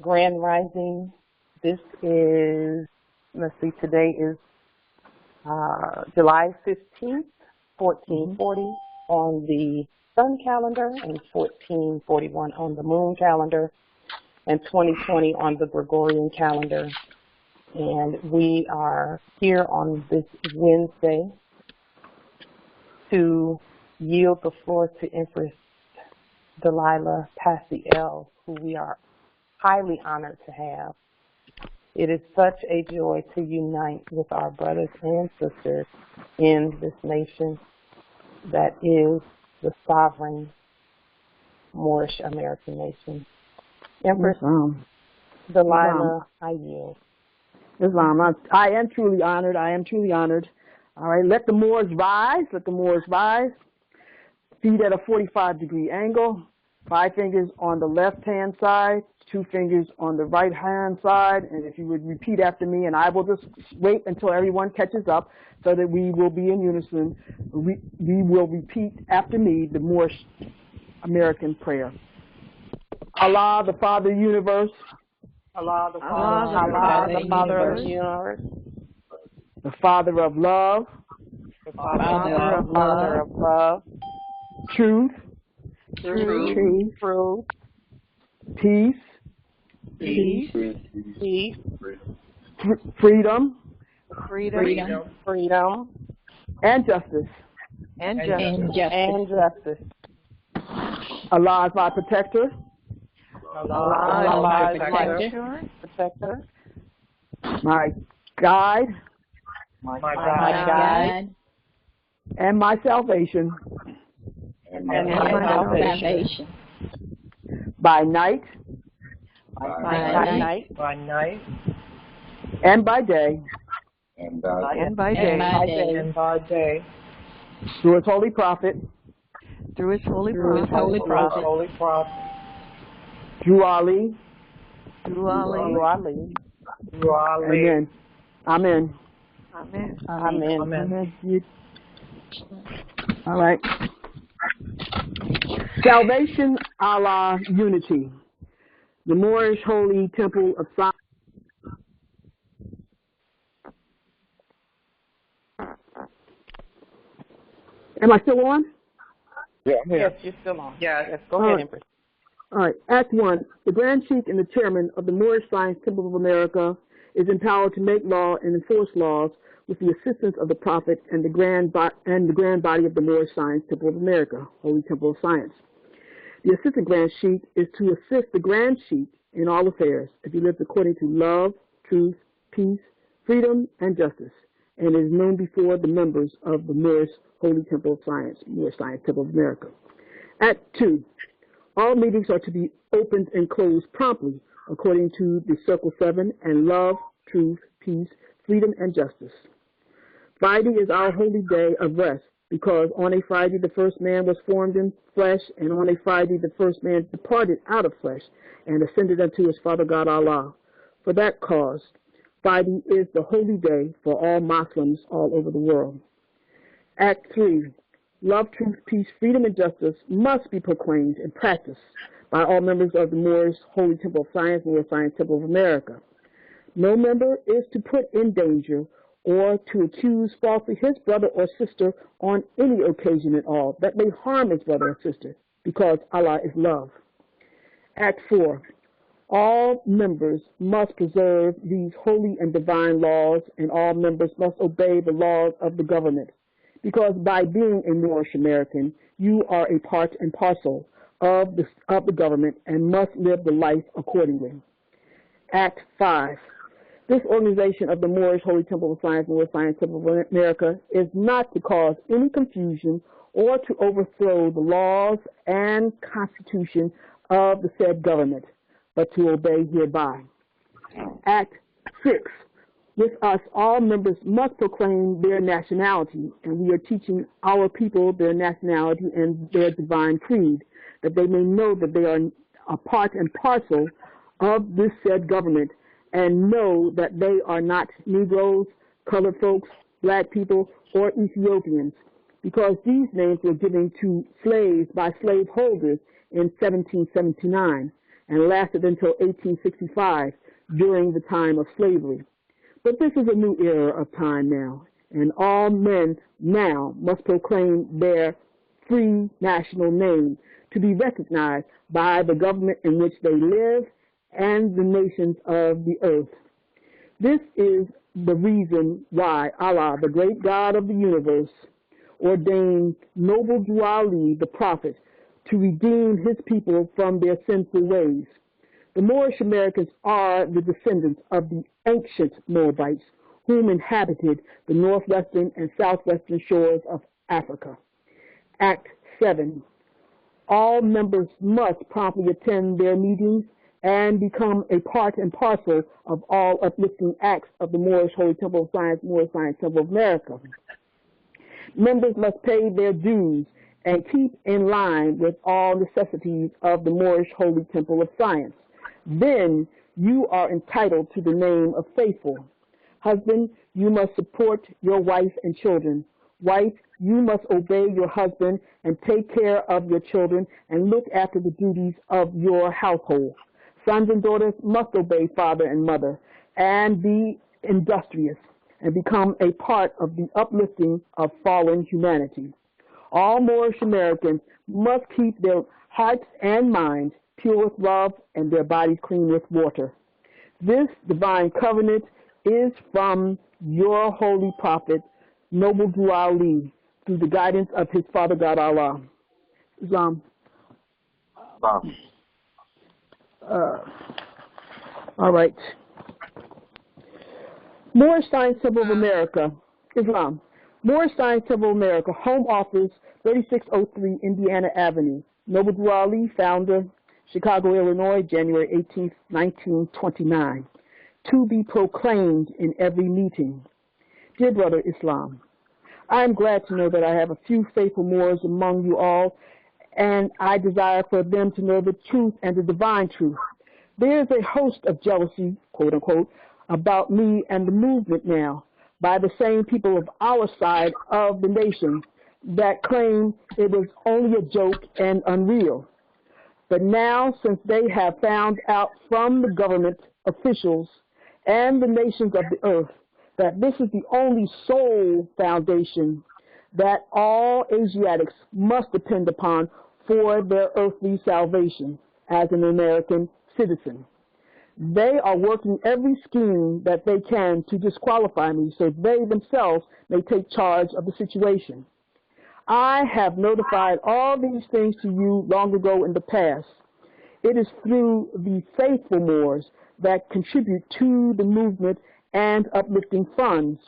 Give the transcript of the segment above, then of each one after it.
Grand Rising. This is, let's see, today is July 15th, 1440 on the sun calendar and 1441 on the moon calendar and 2020 on the Gregorian calendar. And we are here on this Wednesday to yield the floor to Empress Delilah Passe, who we are highly honored to have. It is such a joy to unite with our brothers and sisters in this nation that is the sovereign Moorish American nation. Empress Delilah, I yield. Islam, I am truly honored. I am truly honored. All right, let the Moors rise. Let the Moors rise. Feet at a 45-degree angle. 5 fingers on the left-hand side, 2 fingers on the right-hand side. And if you would repeat after me, and I will just wait until everyone catches up so that we will be in unison. We will repeat after me the Moorish American prayer. Allah, the Father of the universe. Allah, the Father of the universe. The Father of love. The Father of love. Truth. Peace. Freedom. And justice. Allah is my protector. Allah is my protector. My guide. And my salvation. By night. And by day. Through its holy prophet. Through Ali. Amen. All right. Salvation, Allah, unity. The Moorish Holy Temple of Science. Am I still on? Yeah, yes, you're still on. Yes, go ahead, Empress. All right, Act 1. The Grand Sheikh and the Chairman of the Moorish Science Temple of America is empowered to make law and enforce laws with the assistance of the Prophet and the grand body of the Moorish Science Temple of America, Holy Temple of Science. The Assistant Grand Sheikh is to assist the Grand Sheikh in all affairs if he lives according to love, truth, peace, freedom, and justice, and is known before the members of the Moorish Holy Temple of Science, Moorish Science Temple of America. Act 2. All meetings are to be opened and closed promptly according to the Circle 7 and love, truth, peace, freedom, and justice. Friday is our holy day of rest because on a Friday the first man was formed in flesh, and on a Friday the first man departed out of flesh and ascended unto his Father God Allah. For that cause, Friday is the holy day for all Muslims all over the world. Act 3. Love, truth, peace, freedom, and justice must be proclaimed and practiced by all members of the Moorish Holy Temple of Science, Moorish Science Temple of America. No member is to put in danger or to accuse falsely his brother or sister on any occasion at all that may harm his brother or sister, because Allah is love. Act 4. All members must preserve these holy and divine laws, and all members must obey the laws of the government, because by being a Moorish American, you are a part and parcel of the government and must live the life accordingly. Act 5. This organization of the Moorish Holy Temple of Science, Moorish Science Temple of America, is not to cause any confusion or to overthrow the laws and constitution of the said government, but to obey hereby. Act 6. With us, all members must proclaim their nationality, and we are teaching our people their nationality and their divine creed, that they may know that they are a part and parcel of this said government, and know that they are not Negroes, colored folks, black people, or Ethiopians, because these names were given to slaves by slaveholders in 1779, and lasted until 1865 during the time of slavery. But this is a new era of time now, and all men now must proclaim their free national name to be recognized by the government in which they live and the nations of the earth. This is the reason why Allah, the great God of the universe, ordained noble Duali, the prophet, to redeem his people from their sinful ways. The Moorish Americans are the descendants of the ancient Moabites, whom inhabited the northwestern and southwestern shores of Africa. Act 7. All members must promptly attend their meetings and become a part and parcel of all uplifting acts of the Moorish Holy Temple of Science, Moorish Science Temple of America. Members must pay their dues and keep in line with all necessities of the Moorish Holy Temple of Science. Then you are entitled to the name of faithful. Husband, you must support your wife and children. Wife, you must obey your husband and take care of your children and look after the duties of your household. Sons and daughters must obey father and mother and be industrious and become a part of the uplifting of fallen humanity. All Moorish Americans must keep their hearts and minds pure with love and their bodies clean with water. This divine covenant is from your holy prophet, Noble Duali, through the guidance of his Father God Allah. Islam. All right. Moorish Science Temple of America, Islam. Moorish Science Temple of America, Home Office, 3603 Indiana Avenue. Noble Duali, founder, Chicago, Illinois, January 18, 1929. To be proclaimed in every meeting. Dear brother Islam, I am glad to know that I have a few faithful Moors among you all, and I desire for them to know the truth and the divine truth. There is a host of jealousy, quote unquote, about me and the movement now by the same people of our side of the nation that claim it was only a joke and unreal. But now, since they have found out from the government officials and the nations of the earth that this is the only sole foundation that all Asiatics must depend upon for their earthly salvation as an American citizen, they are working every scheme that they can to disqualify me so they themselves may take charge of the situation. I have notified all these things to you long ago in the past. It is through the faithful Moors that contribute to the movement and uplifting funds,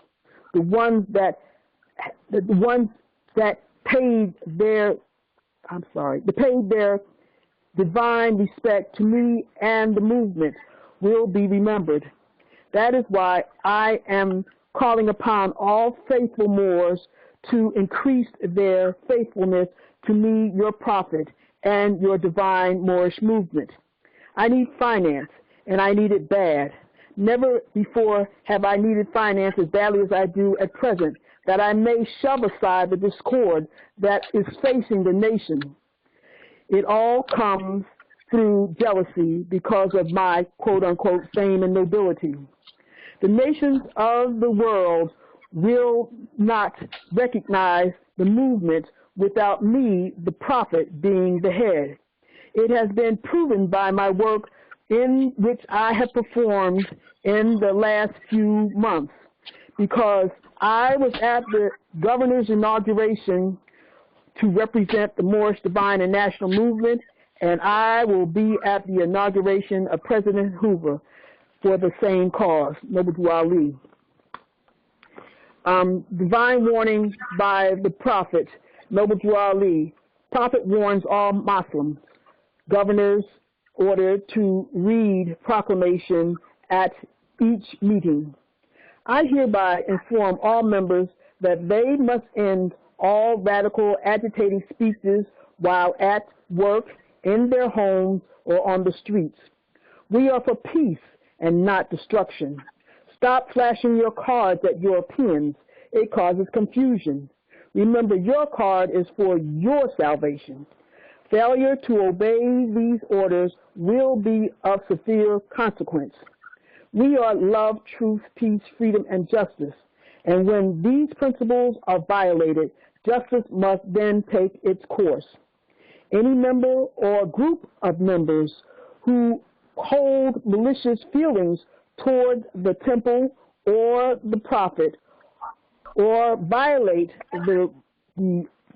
the ones that paid their divine respect to me and the movement will be remembered. That is why I am calling upon all faithful Moors to increase their faithfulness to me, your prophet, and your divine Moorish movement. I need finance, and I need it bad. Never before have I needed finance as badly as I do at present, that I may shove aside the discord that is facing the nation. It all comes through jealousy because of my quote-unquote fame and nobility. The nations of the world will not recognize the movement without me, the prophet, being the head. It has been proven by my work in which I have performed in the last few months, because I was at the governor's inauguration to represent the Moorish Divine and National Movement, and I will be at the inauguration of President Hoover for the same cause, Noble Duali. Divine warning by the Prophet, Noble Duali. Prophet warns all Muslims. Governors ordered to read proclamation at each meeting. I hereby inform all members that they must end all radical agitating speeches while at work, in their homes, or on the streets. We are for peace and not destruction. Stop flashing your cards at Europeans. It causes confusion. Remember, your card is for your salvation. Failure to obey these orders will be of severe consequence. We are love, truth, peace, freedom, and justice. And when these principles are violated, justice must then take its course. Any member or group of members who hold malicious feelings toward the temple or the prophet or violate the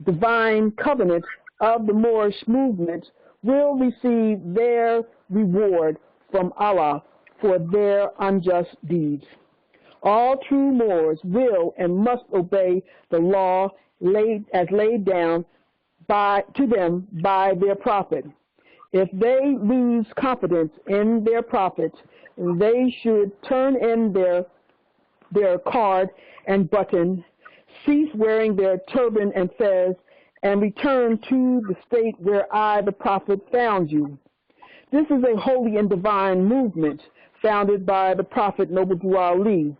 divine covenant of the Moorish movement will receive their reward from Allah for their unjust deeds. All true Moors will and must obey the law laid down to them by their prophet. If they lose confidence in their prophet, they should turn in their card and button, cease wearing their turban and fez, and return to the state where I, the prophet, found you. This is a holy and divine movement founded by the prophet Noble Drew Ali.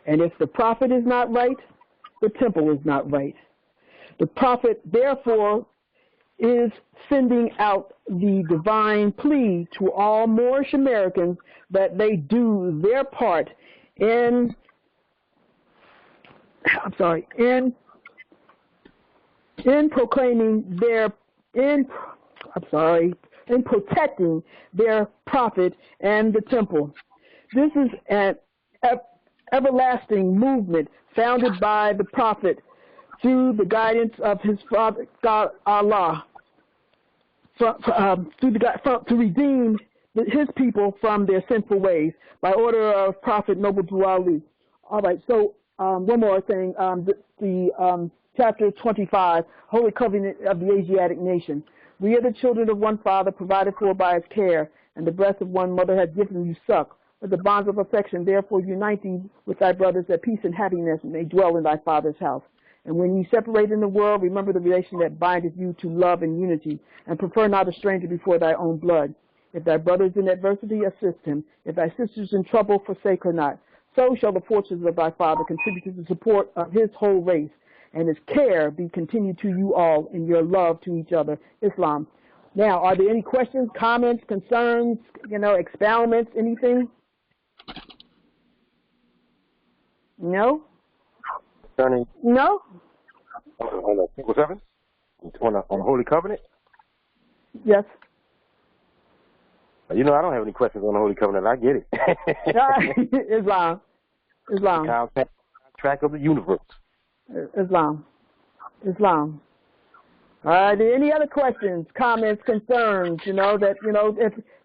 And if the prophet is not right, the temple is not right. The prophet, therefore, is sending out the divine plea to all Moorish Americans that they do their part in proclaiming in protecting their prophet and the temple. This is an everlasting movement founded by the prophet through the guidance of his father, God Allah, to redeem his people from their sinful ways by order of Prophet Noble Drew Ali. All right, so one more thing, chapter 25, Holy Covenant of the Asiatic Nation. We are the children of one father, provided for by his care, and the breast of one mother has given you suck. With the bonds of affection, therefore unite thee with thy brothers, that peace and happiness may dwell in thy father's house. And when ye separate in the world, remember the relation that bindeth you to love and unity, and prefer not a stranger before thy own blood. If thy brother is in adversity, assist him. If thy sister is in trouble, forsake her not. So shall the fortunes of thy father contribute to the support of his whole race, and his care be continued to you all in your love to each other. Islam. Now, are there any questions, comments, concerns, expoundments, anything? No? No? On Article 7? On the Holy Covenant? Yes. I don't have any questions on the Holy Covenant. I get it. Islam. The track of the universe. Islam. Are there any other questions, comments, concerns?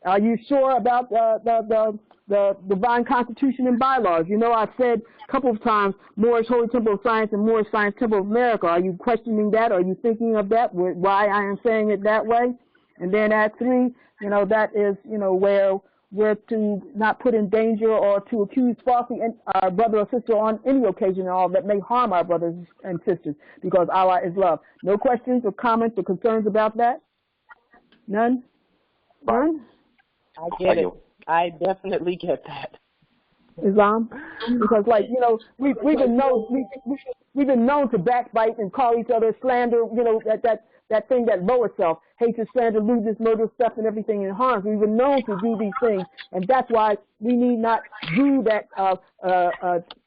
Are you sure about the divine constitution and bylaws? I've said a couple of times, Moorish Holy Temple of Science and Moorish Science Temple of America. Are you questioning that? Are you thinking of that? Why I am saying it that way? And then at 3, that is, where we're to not put in danger or to accuse falsely our brother or sister on any occasion at all that may harm our brothers and sisters, because Allah is love. No questions or comments or concerns about that? None? None? I get it. I definitely get that. Islam, because we've been known to backbite and call each other slander. That thing, that lower self, hatred, slander, lewdness, murder, stuff, and everything in harm. We've been known to do these things, and that's why we need not do that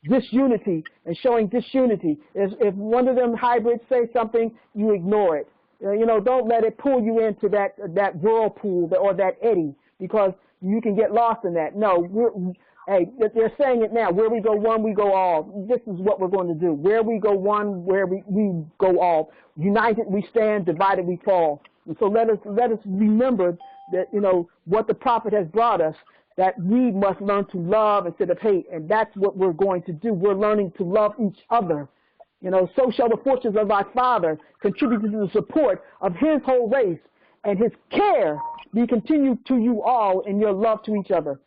disunity and showing disunity. If one of them hybrids say something, you ignore it. Don't let it pull you into that whirlpool or that eddy, because you can get lost in that. No, they're saying it now. Where we go one, we go all. This is what we're going to do. Where we go one, where we go all. United we stand, divided we fall. And so let us remember that, what the prophet has brought us, that we must learn to love instead of hate. And that's what we're going to do. We're learning to love each other. So shall the fortunes of thy father contribute to the support of his whole race, and his care be continued to you all in your love to each other.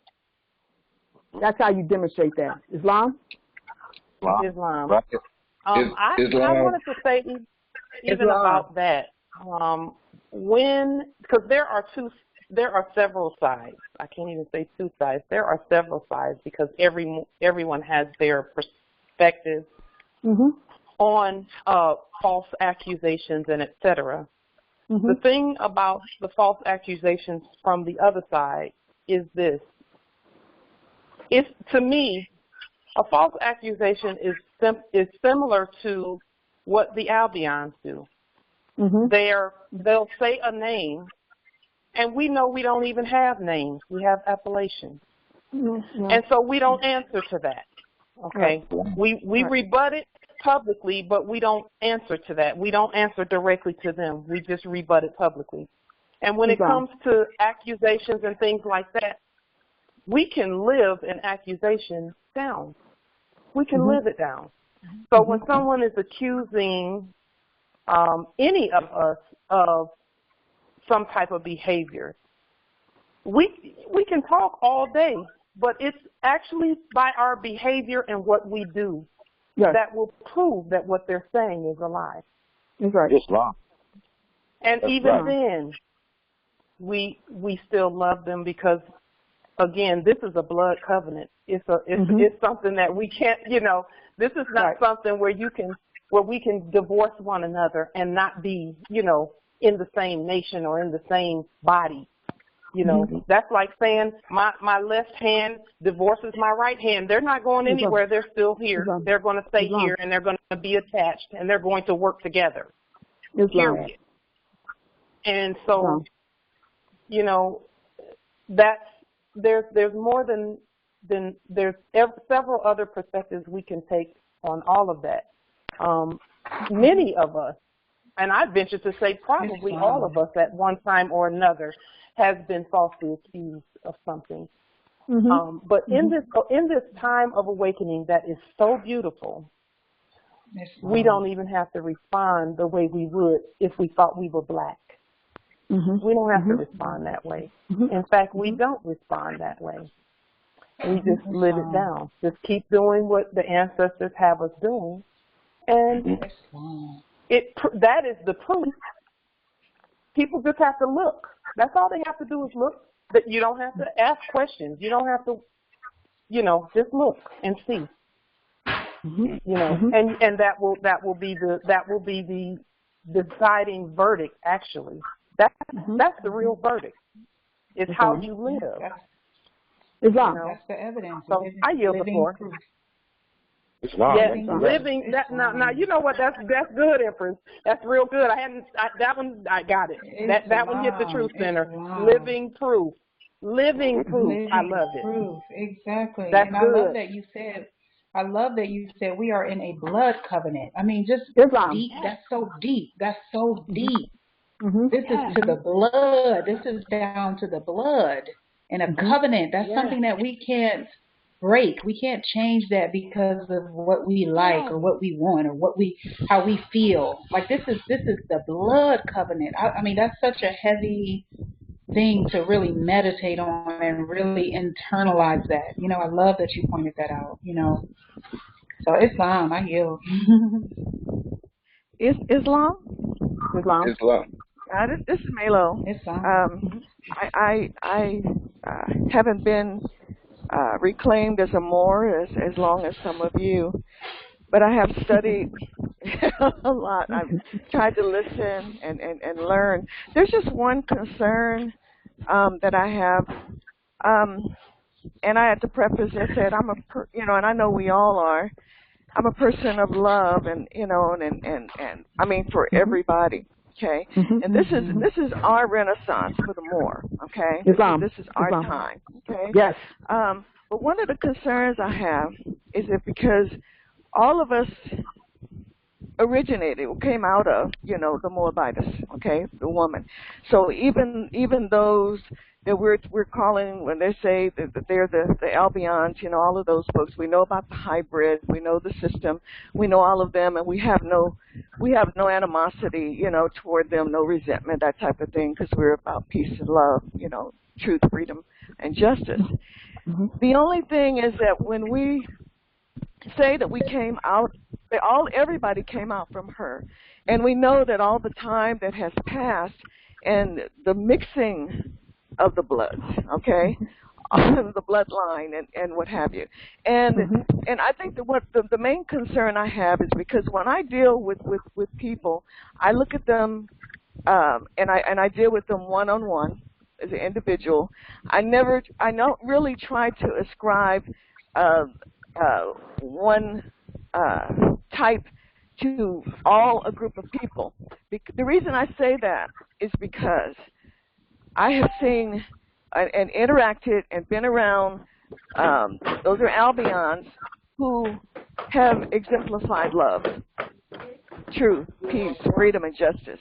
That's how you demonstrate that. Islam? Islam. I wanted to say even about that. Because there are several sides. I can't even say two sides. There are several sides, because everyone has their perspective on false accusations and etc. The thing about the false accusations from the other side is this. To me, a false accusation is similar to what the Albions do. They'll say a name, and we know we don't even have names. We have appellations. And so we don't answer to that. Okay? We rebut it publicly, but we don't answer to that. We don't answer directly to them. We just rebut it publicly. And when it comes to accusations and things like that, we can live an accusation down. We can live it down. So when someone is accusing any of us of some type of behavior, we can talk all day, but it's actually by our behavior and what we do that will prove that what they're saying is a lie. That's right. It's wrong. And That's even right. then, we still love them because, again, this is a blood covenant. It's something that we can't, this is not something where we can divorce one another and not be, in the same nation or in the same body. That's like saying my left hand divorces my right hand. They're not going anywhere. They're still here. They're going to stay here, and they're going to be attached, and they're going to work together. Period. And so, there's more than there's several other perspectives we can take on all of that. Many of us, and I venture to say probably all of us at one time or another, has been falsely accused of something. But in this time of awakening that is so beautiful, we don't even have to respond the way we would if we thought we were black. We don't have to respond that way. In fact, we don't respond that way. We just live it down. Just keep doing what the ancestors have us doing. And that is the proof. People just have to look. That's all they have to do is look. That you don't have to ask questions. You don't have to, just look and see. And that will be the deciding verdict. Actually, that's the real verdict. It's how you live. That's the evidence. So I yield the floor. Proof. It's wrong. Yes, living. Now you know what? That's good, Empress. That's real good. That one. I got it. That one hit the truth center. Living proof. Living proof. I love it. Proof. Exactly. That's and good. I love that you said we are in a blood covenant. I mean, just deep. That's so deep. That's so deep. This is to the blood. This is down to the blood. And a covenant. That's something that we can't break. We can't change that because of what we like or what we want or how we feel. Like this is the blood covenant. I mean, that's such a heavy thing to really meditate on and really internalize that. I love that you pointed that out. So Islam, I yield. Islam. This is Melo. Islam. I haven't been reclaimed as a Moor as long as some of you, but I have studied a lot. I've tried to listen and learn. There's just one concern that I have, and I had to preface and said and I know we all are. I'm a person of love, and I mean for everybody. Okay, and this is our renaissance for the Moor. Okay, this is our time. Okay. Yes. But one of the concerns I have is that because all of us came out of the Moabitess. Okay, the woman. So even those that we're calling when they say that they're the Albions, all of those folks. We know about the hybrid. We know the system. We know all of them, and we have no animosity, toward them, no resentment, that type of thing, because we're about peace and love, truth, freedom, and justice. The only thing is that when we say that we came out, everybody came out from her, and we know that all the time that has passed and the mixing of the bloods, okay, the bloodline and what have you, and I think that what the main concern I have is because when I deal with people, I look at them and I deal with them one-on-one as an individual. I don't really try to ascribe one type to a group of people. The reason I say that is because I have seen and interacted and been around, those are Albions who have exemplified love, truth, peace, freedom, and justice.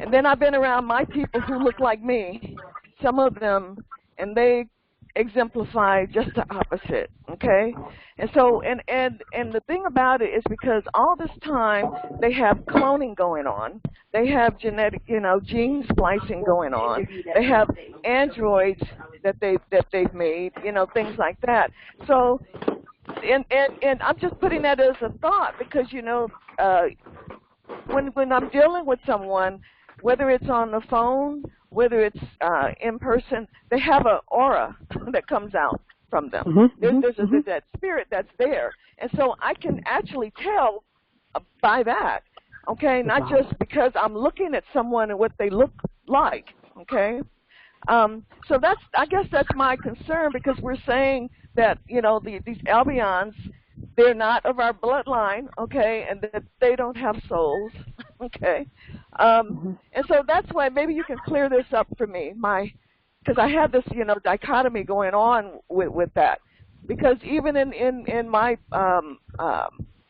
And then I've been around my people who look like me, some of them, and they exemplify just the opposite, okay? And so, and the thing about it is because all this time they have cloning going on, they have genetic, gene splicing going on, they have androids that they've made, things like that. So, and I'm just putting that as a thought because, when I'm dealing with someone, whether it's on the phone, whether it's in person, they have an aura that comes out from them. There's that spirit that's there. And so I can actually tell by that, okay, not just because I'm looking at someone and what they look like, okay? So I guess that's my concern because we're saying that, these Albions, they're not of our bloodline, okay, and that they don't have souls, okay? And so that's why maybe you can clear this up for me, because I had this, dichotomy going on with that. Because even in my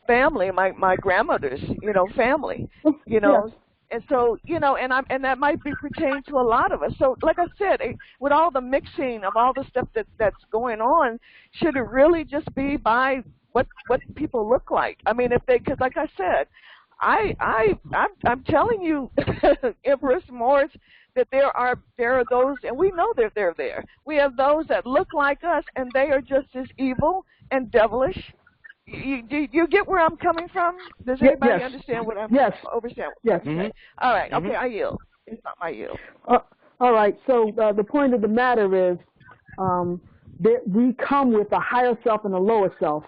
family, my grandmother's, family, and so, and that might be pertaining to a lot of us. So, like I said, with all the mixing of all the stuff that's going on, should it really just be by what people look like? I mean, because like I said, I'm telling you, Empress Morris, that there are those, and we know that they're there. We have those that look like us, and they are just as evil and devilish. You get where I'm coming from? Does anybody understand what I'm understand? Yes. Okay. All right. Okay, I yield. It's not my yield. All right. So the point of the matter is, we come with a higher self and a lower self,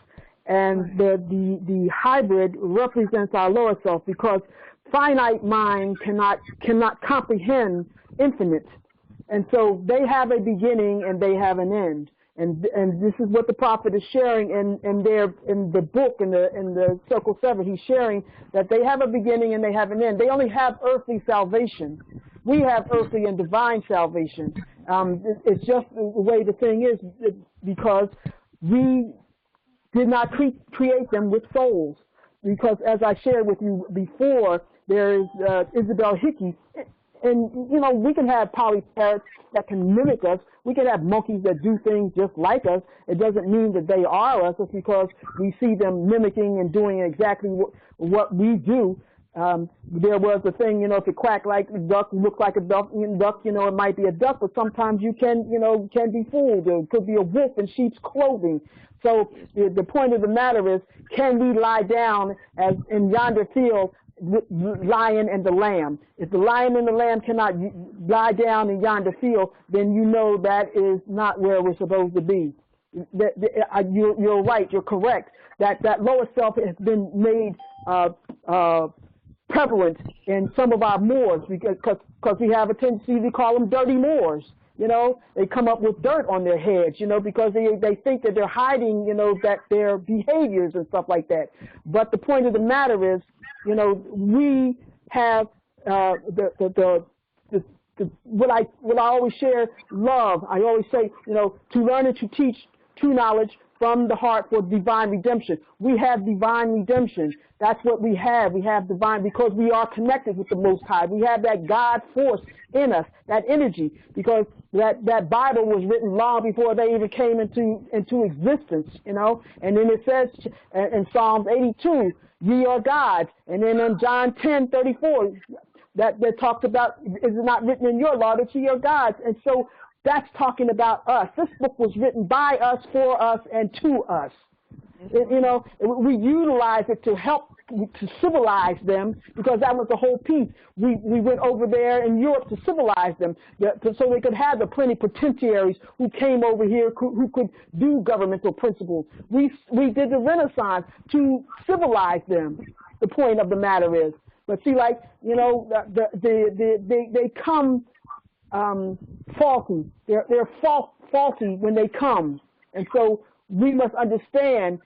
and the hybrid represents our lower self because finite mind cannot comprehend infinite, and so they have a beginning and they have an end. And this is what the prophet is sharing in the book in the Circle 7. He's sharing that they have a beginning and they have an end. They only have earthly salvation. We have earthly and divine salvation. It's just the way the thing is because we did not create them with souls. Because as I shared with you before, there is Isabel Hickey. And, we can have polyparrots that can mimic us. We can have monkeys that do things just like us. It doesn't mean that they are us. It's because we see them mimicking and doing exactly what we do. There was a thing, if it quacked like a duck, looks like a duck, it might be a duck, but sometimes you can be fooled. It could be a wolf in sheep's clothing. So the point of the matter is, can we lie down as in yonder field, lion and the lamb? If the lion and the lamb cannot lie down in yonder field, then that is not where we're supposed to be. You're right. You're correct. That lower self has been made prevalent in some of our Moors because we have a tendency to call them dirty Moors. They come up with dirt on their heads, because they think that they're hiding, that their behaviors and stuff like that. But the point of the matter is, we have what I always share, love. I always say, to learn and to teach true knowledge from the heart for divine redemption. We have divine redemption. That's what we have. We have divine because we are connected with the Most High. We have that God force in us, that energy, because that Bible was written long before they even came into existence, And then it says in Psalms 82, ye are gods. And then in John 10:34, that talks about, is it not written in your law that ye are gods? And so that's talking about us. This book was written by us, for us, and to us. We utilize it to help to civilize them because that was the whole piece. We went over there in Europe to civilize them so they could have the plenipotentiaries who came over here who could do governmental principles. We did the Renaissance to civilize them. The point of the matter is, But see, like, you know, they come faulty. They're faulty when they come. And so we must understand,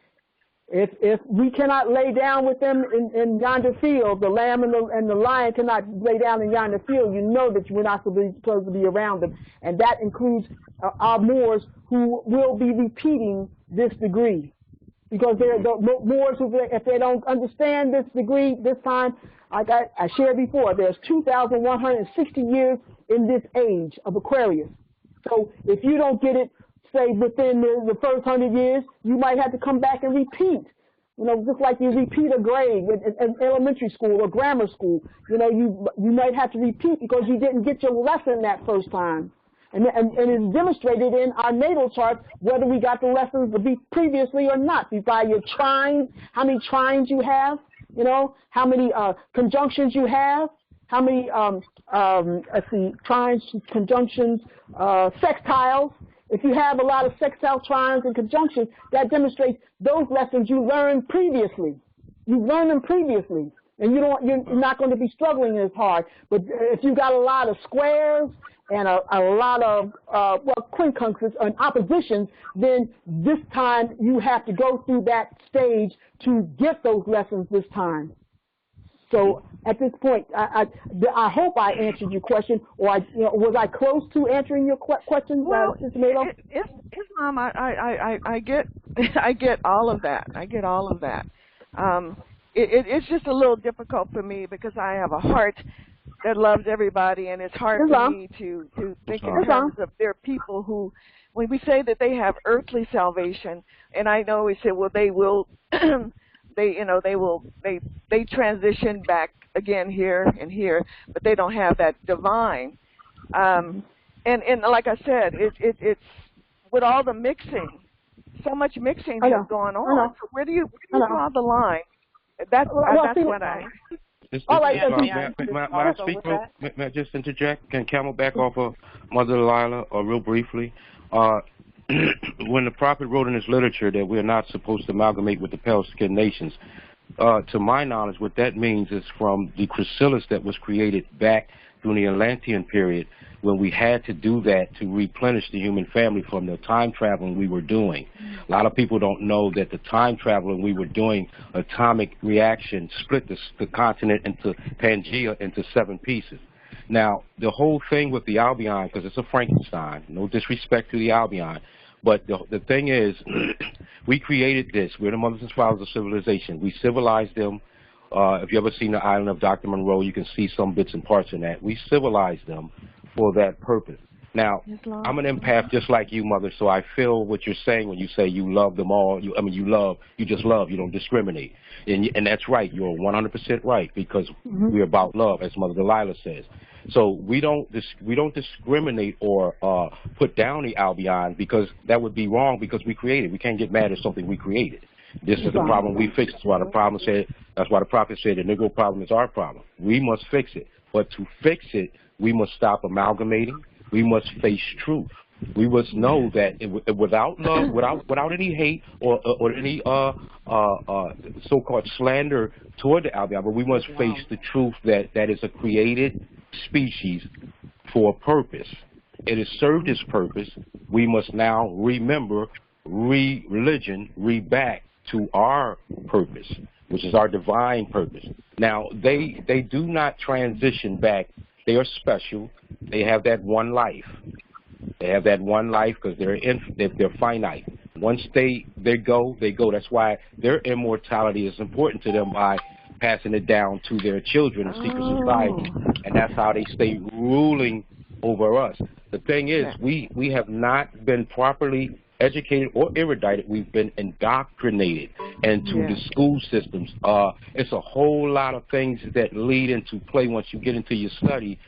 if we cannot lay down with them in yonder field, the lamb and the lion cannot lay down in yonder field, you know that we're not supposed to be around them. And that includes our Moors, who will be repeating this degree. Because they're the Moors, if they don't understand this degree this time, like I shared before, there's 2,160 years in this age of Aquarius. So if you don't get it, say, within the first 100 years, you might have to come back and repeat. You know, just like you repeat a grade in elementary school or grammar school. You know, you might have to repeat because you didn't get your lesson that first time. And it's demonstrated in our natal chart whether we got the lessons previously or not. By your trines, how many trines you have, you know, how many conjunctions you have, how many, let's see, trines, conjunctions, sextiles. If you have a lot of sextile trines and conjunctions, that demonstrates those lessons you learned previously. You learned them previously, and you're not going to be struggling as hard. But if you got a lot of squares and a lot of quincunxes and oppositions, then this time you have to go through that stage to get those lessons this time. So at this point, I hope I answered your question, or was I close to answering your question? Well, Islam, I get all of that. I get all of that. It's just a little difficult for me because I have a heart that loves everybody, and it's hard for me to think in terms of there are people who, when we say that they have earthly salvation, and I know we say, well, they will, they transition back again here and here, but they don't have that divine. And like I said, it's with all the mixing, so much mixing has gone on. So where do you draw the line? That's what I. All right, may I speak? May I just interject? Can Camel back off of Mother Delilah, real briefly? When the prophet wrote in his literature that we're not supposed to amalgamate with the pale-skinned nations, to my knowledge, what that means is from the chrysalis that was created back during the Atlantean period, when we had to do that to replenish the human family from the time traveling we were doing. A lot of people don't know that the time traveling we were doing, atomic reaction, split the continent into Pangea into 7 pieces. Now, the whole thing with the Albion, because it's a Frankenstein, no disrespect to the Albion, but the thing is, we created this. We're the mothers and fathers of civilization. We civilized them. If you ever seen the island of Dr. Monroe, you can see some bits and parts in that. We civilized them for that purpose. Now, I'm an empath just like you, Mother, so I feel what you're saying when you say you love them all. You just love, you don't discriminate. And that's right. You're 100% right, because we're about love, as Mother Delilah says. So we don't discriminate or put down the Albion, because that would be wrong, because we created. We can't get mad at something we created. This is the problem we fixed. That's why the prophet said the Negro problem is our problem. We must fix it. But to fix it, we must stop amalgamating. We must face truth. We must know that without love, without any hate or any so-called slander toward the Albion, but we must face the truth that is a created species for a purpose. It has served its purpose. We must now remember, religion, back to our purpose, which is our divine purpose. Now, they do not transition back. They are special. They have that one life. They have that one life because they're finite. Once they go, they go. That's why their immortality is important to them, by passing it down to their children in secret society. And that's how they stay ruling over us. The thing is, we have not been properly educated or erudited. We've been indoctrinated into the school systems. It's a whole lot of things that lead into play once you get into your study,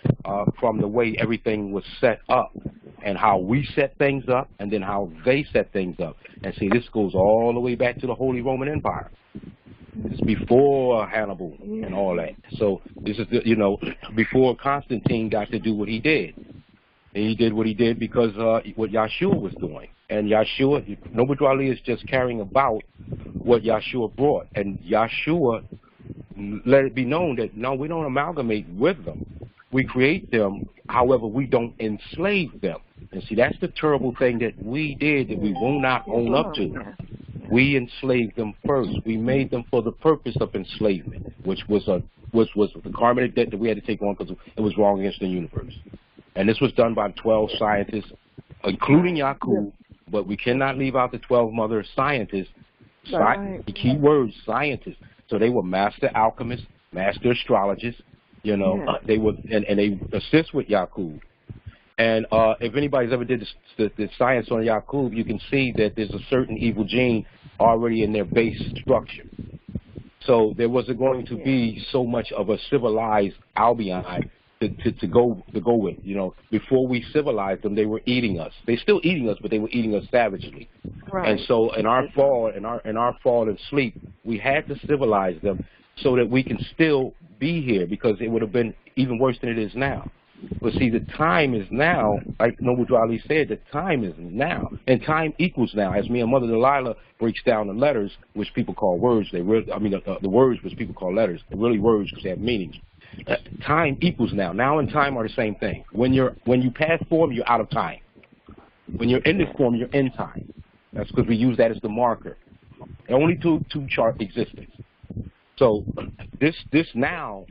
from the way everything was set up and how we set things up and then how they set things up. And see, this goes all the way back to the Holy Roman Empire. It's before Hannibal and all that. So this is, before Constantine got to do what he did. And he did what he did because what Yahshua was doing. And Yahshua, Noble Dwali is just carrying about what Yahshua brought. And Yahshua let it be known that, no, we don't amalgamate with them. We create them, however, we don't enslave them. And see, that's the terrible thing that we did that we will not own up to. We enslaved them first. We made them for the purpose of enslavement, which was the karmic debt that we had to take on because it was wrong against the universe. And this was done by 12 scientists, including Yakub, but we cannot leave out the 12 mother scientists. The key word, scientists. So they were master alchemists, master astrologists. They were, and they assist with Yakub. And if anybody's ever did the science on Yakub, you can see that there's a certain evil gene already in their base structure. So there wasn't going to be so much of a civilized Albion to go with. Before we civilized them, they were eating us. They're still eating us, but they were eating us savagely. Right. And so in our fall and sleep, we had to civilize them so that we can still be here, because it would have been even worse than it is now. But see, the time is now, like Noble Dwali said, the time is now. And time equals now. As me and Mother Delilah breaks down the letters, which people call words, the words which people call letters, they're really words because they have meanings. Time equals now. Now and time are the same thing. When you pass form, you're out of time. When you're in this form, you're in time. That's because we use that as the marker. Only two chart existence. So this now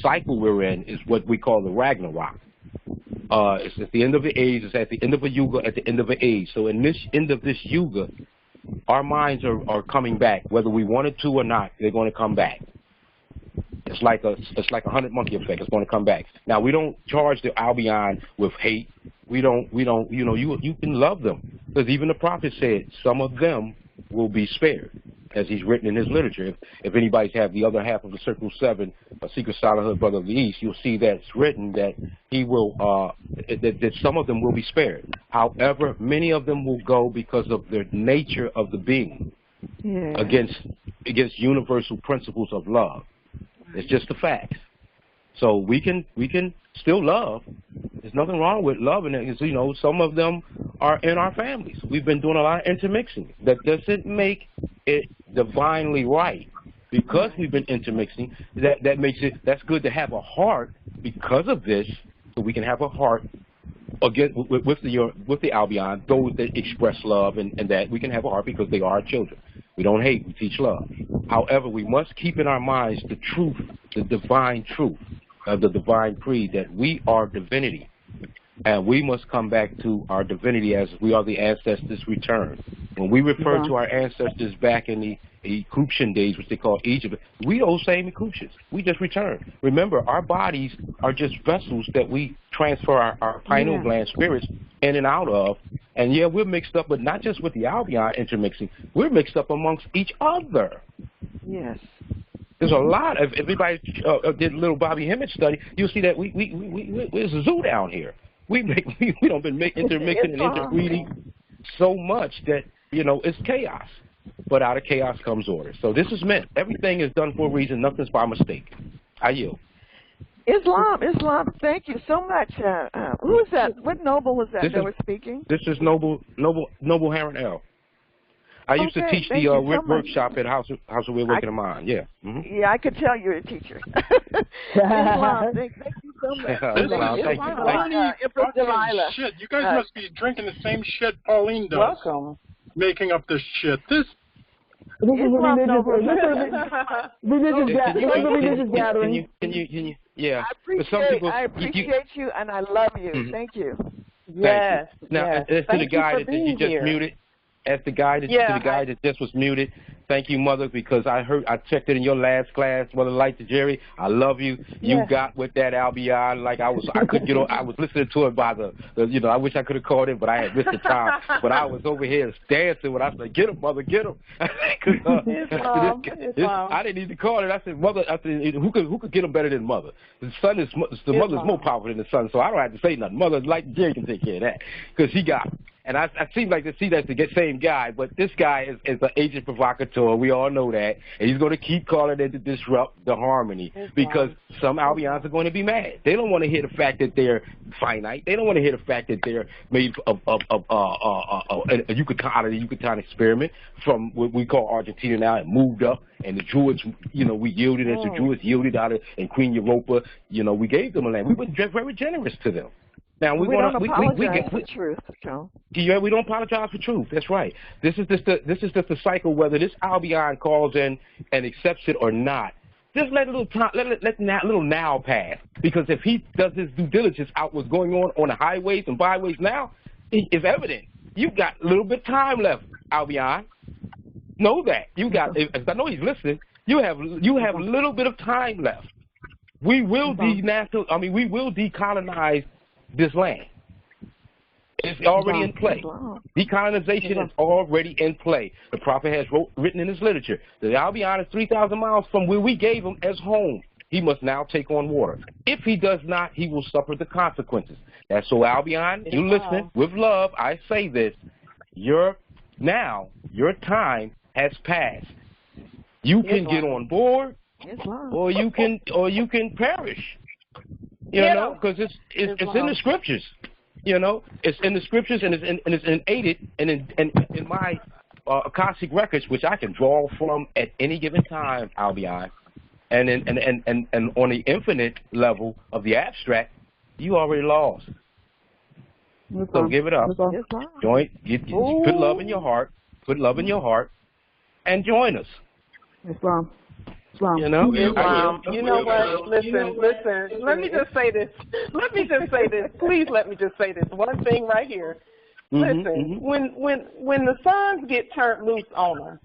cycle we're in is what we call the Ragnarok. It's at the end of the age. It's at the end of a yuga, at the end of an age. So in this end of this yuga, our minds are coming back, whether we wanted to or not. They're going to come back. It's like a 100 monkey effect. It's going to come back. Now we don't charge the Albion with hate. We don't. You can love them, because even the prophet said some of them will be spared, as he's written in his literature. If anybody's have the other half of the Circle 7, a Secret Sisterhood Brother of the East, you'll see that it's written that he will, that some of them will be spared. However, many of them will go because of the nature of the being, against universal principles of love. It's just the facts. So we can still love. There's nothing wrong with loving it. Some of them are in our families. We've been doing a lot of intermixing. That doesn't make it divinely right. Because we've been intermixing, that makes it, that's good to have a heart because of this, so we can have a heart again with the Albion, those that express love, and that we can have a heart because they are our children. We don't hate, we teach love. However, we must keep in our minds the truth, the divine truth of the divine creed, that we are divinity. And we must come back to our divinity as we are the ancestors return. When we refer to our ancestors back in the Egyptian days, which they call Egypt, we those same Egyptians. We just return. Remember, our bodies are just vessels that we transfer our pineal gland spirits in and out of. And we're mixed up, but not just with the Albion intermixing. We're mixed up amongst each other. Yes. There's a lot. If everybody did a little Bobby Hemmett study, you'll see that there's a zoo down here. We don't been intermixing and interbreeding so much that it's chaos. But out of chaos comes order. So this is meant. Everything is done for a reason. Nothing's by mistake. I yield. Islam. Thank you so much. Who is that? What noble was that was speaking? This is Noble Haran L. I used to teach the workshop at House of Awakening of Mind. Yeah. Mm-hmm. Yeah, I could tell you're a teacher. Islam. Thank you so much. Thank you. Empress Delilah. Shit, you guys must be drinking the same shit Pauline does. Welcome. Making up this shit. This is religious gathering. Can you? Yeah. I appreciate you, and I love you. Mm-hmm. Thank you. Yes. Now, as to the guy that you just muted, as the guy that just was muted, thank you, Mother, because I checked it in your last class, Mother Light to Jerry. I love you. You got with that Albion like I could get on. I was listening to it by the I wish I could have called it, but I had missed the time. But I was over here dancing when I said, "Get him, Mother, get him." I didn't need to call it. I said, "Mother," who could get him better than Mother? The mother's more powerful than the son, so I don't have to say nothing. Mother Light to Jerry can take care of that because he got him. And I seem like to see that's the same guy, but this guy is an agent provocateur. We all know that. And he's going to keep calling it to disrupt the harmony because some Albions are going to be mad. They don't want to hear the fact that they're finite. They don't want to hear the fact that they're made of a Yucatan experiment from what we call Argentina now and moved up. And the Druids, we yielded as the Druids yielded out in Queen Europa. We gave them a land. We were very generous to them. Now we don't apologize for truth, Joe. Yeah, we don't apologize for truth. That's right. This is just the cycle. Whether this Albion calls in and accepts it or not, just let a little time, let little now pass. Because if he does his due diligence out what's going on the highways and byways now, it's evident. You've got a little bit of time left, Albion. Know that you got. I know he's listening. You have a little bit of time left. We will we will decolonize this land. It's already in play. Decolonization is already in play. The prophet has written in his literature that Albion is 3,000 miles from where we gave him as home. He must now take on water. If he does not, he will suffer the consequences. That's so Albion, you listening with love. I say this: your time has passed. You can get on board, or you can perish. Because it's in the scriptures. It's in the scriptures and it's aided and in my Akashic records, which I can draw from at any given time, Albion, and on the infinite level of the abstract, you already lost. So give it up. Join. Put love in your heart. Put love in your heart, and join us. Islam. Islam. You know what? Listen. Let me just say this. Please let me just say this one thing right here. Listen, when the sons get turned loose on us,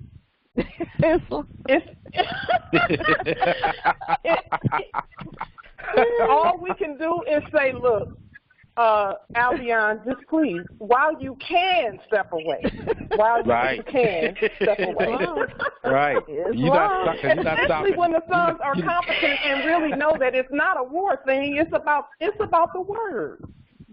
all we can do is say, look, Albion, just please, while you can step away, you can step away. Right. Especially when the sons are competent and really know that it's not a war thing. It's about the word.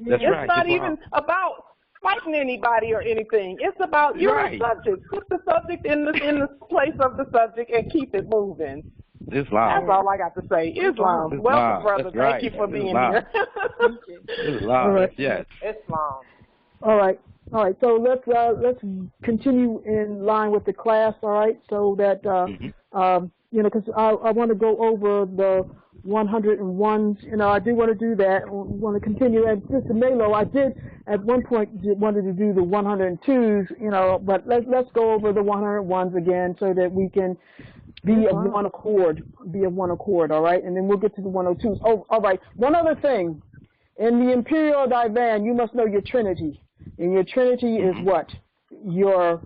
That's it's not even about fighting anybody or anything. It's about your subject. Put the subject in the place of the subject and keep it moving. Islam. That's all I got to say. Islam. Welcome, brother. Thank you for being here. Islam. Right. Yes. Islam. All right. So let's continue in line with the class. All right. So that because I want to go over the 101's. I do want to do that. I want to continue. And Sister Melo, I did at one point wanted to do the 102's. But let's go over the 101's again so that we can be of one accord, all right? And then we'll get to the 102s. Oh, all right. One other thing. In the Imperial Divan, you must know your Trinity. And your Trinity is what? Your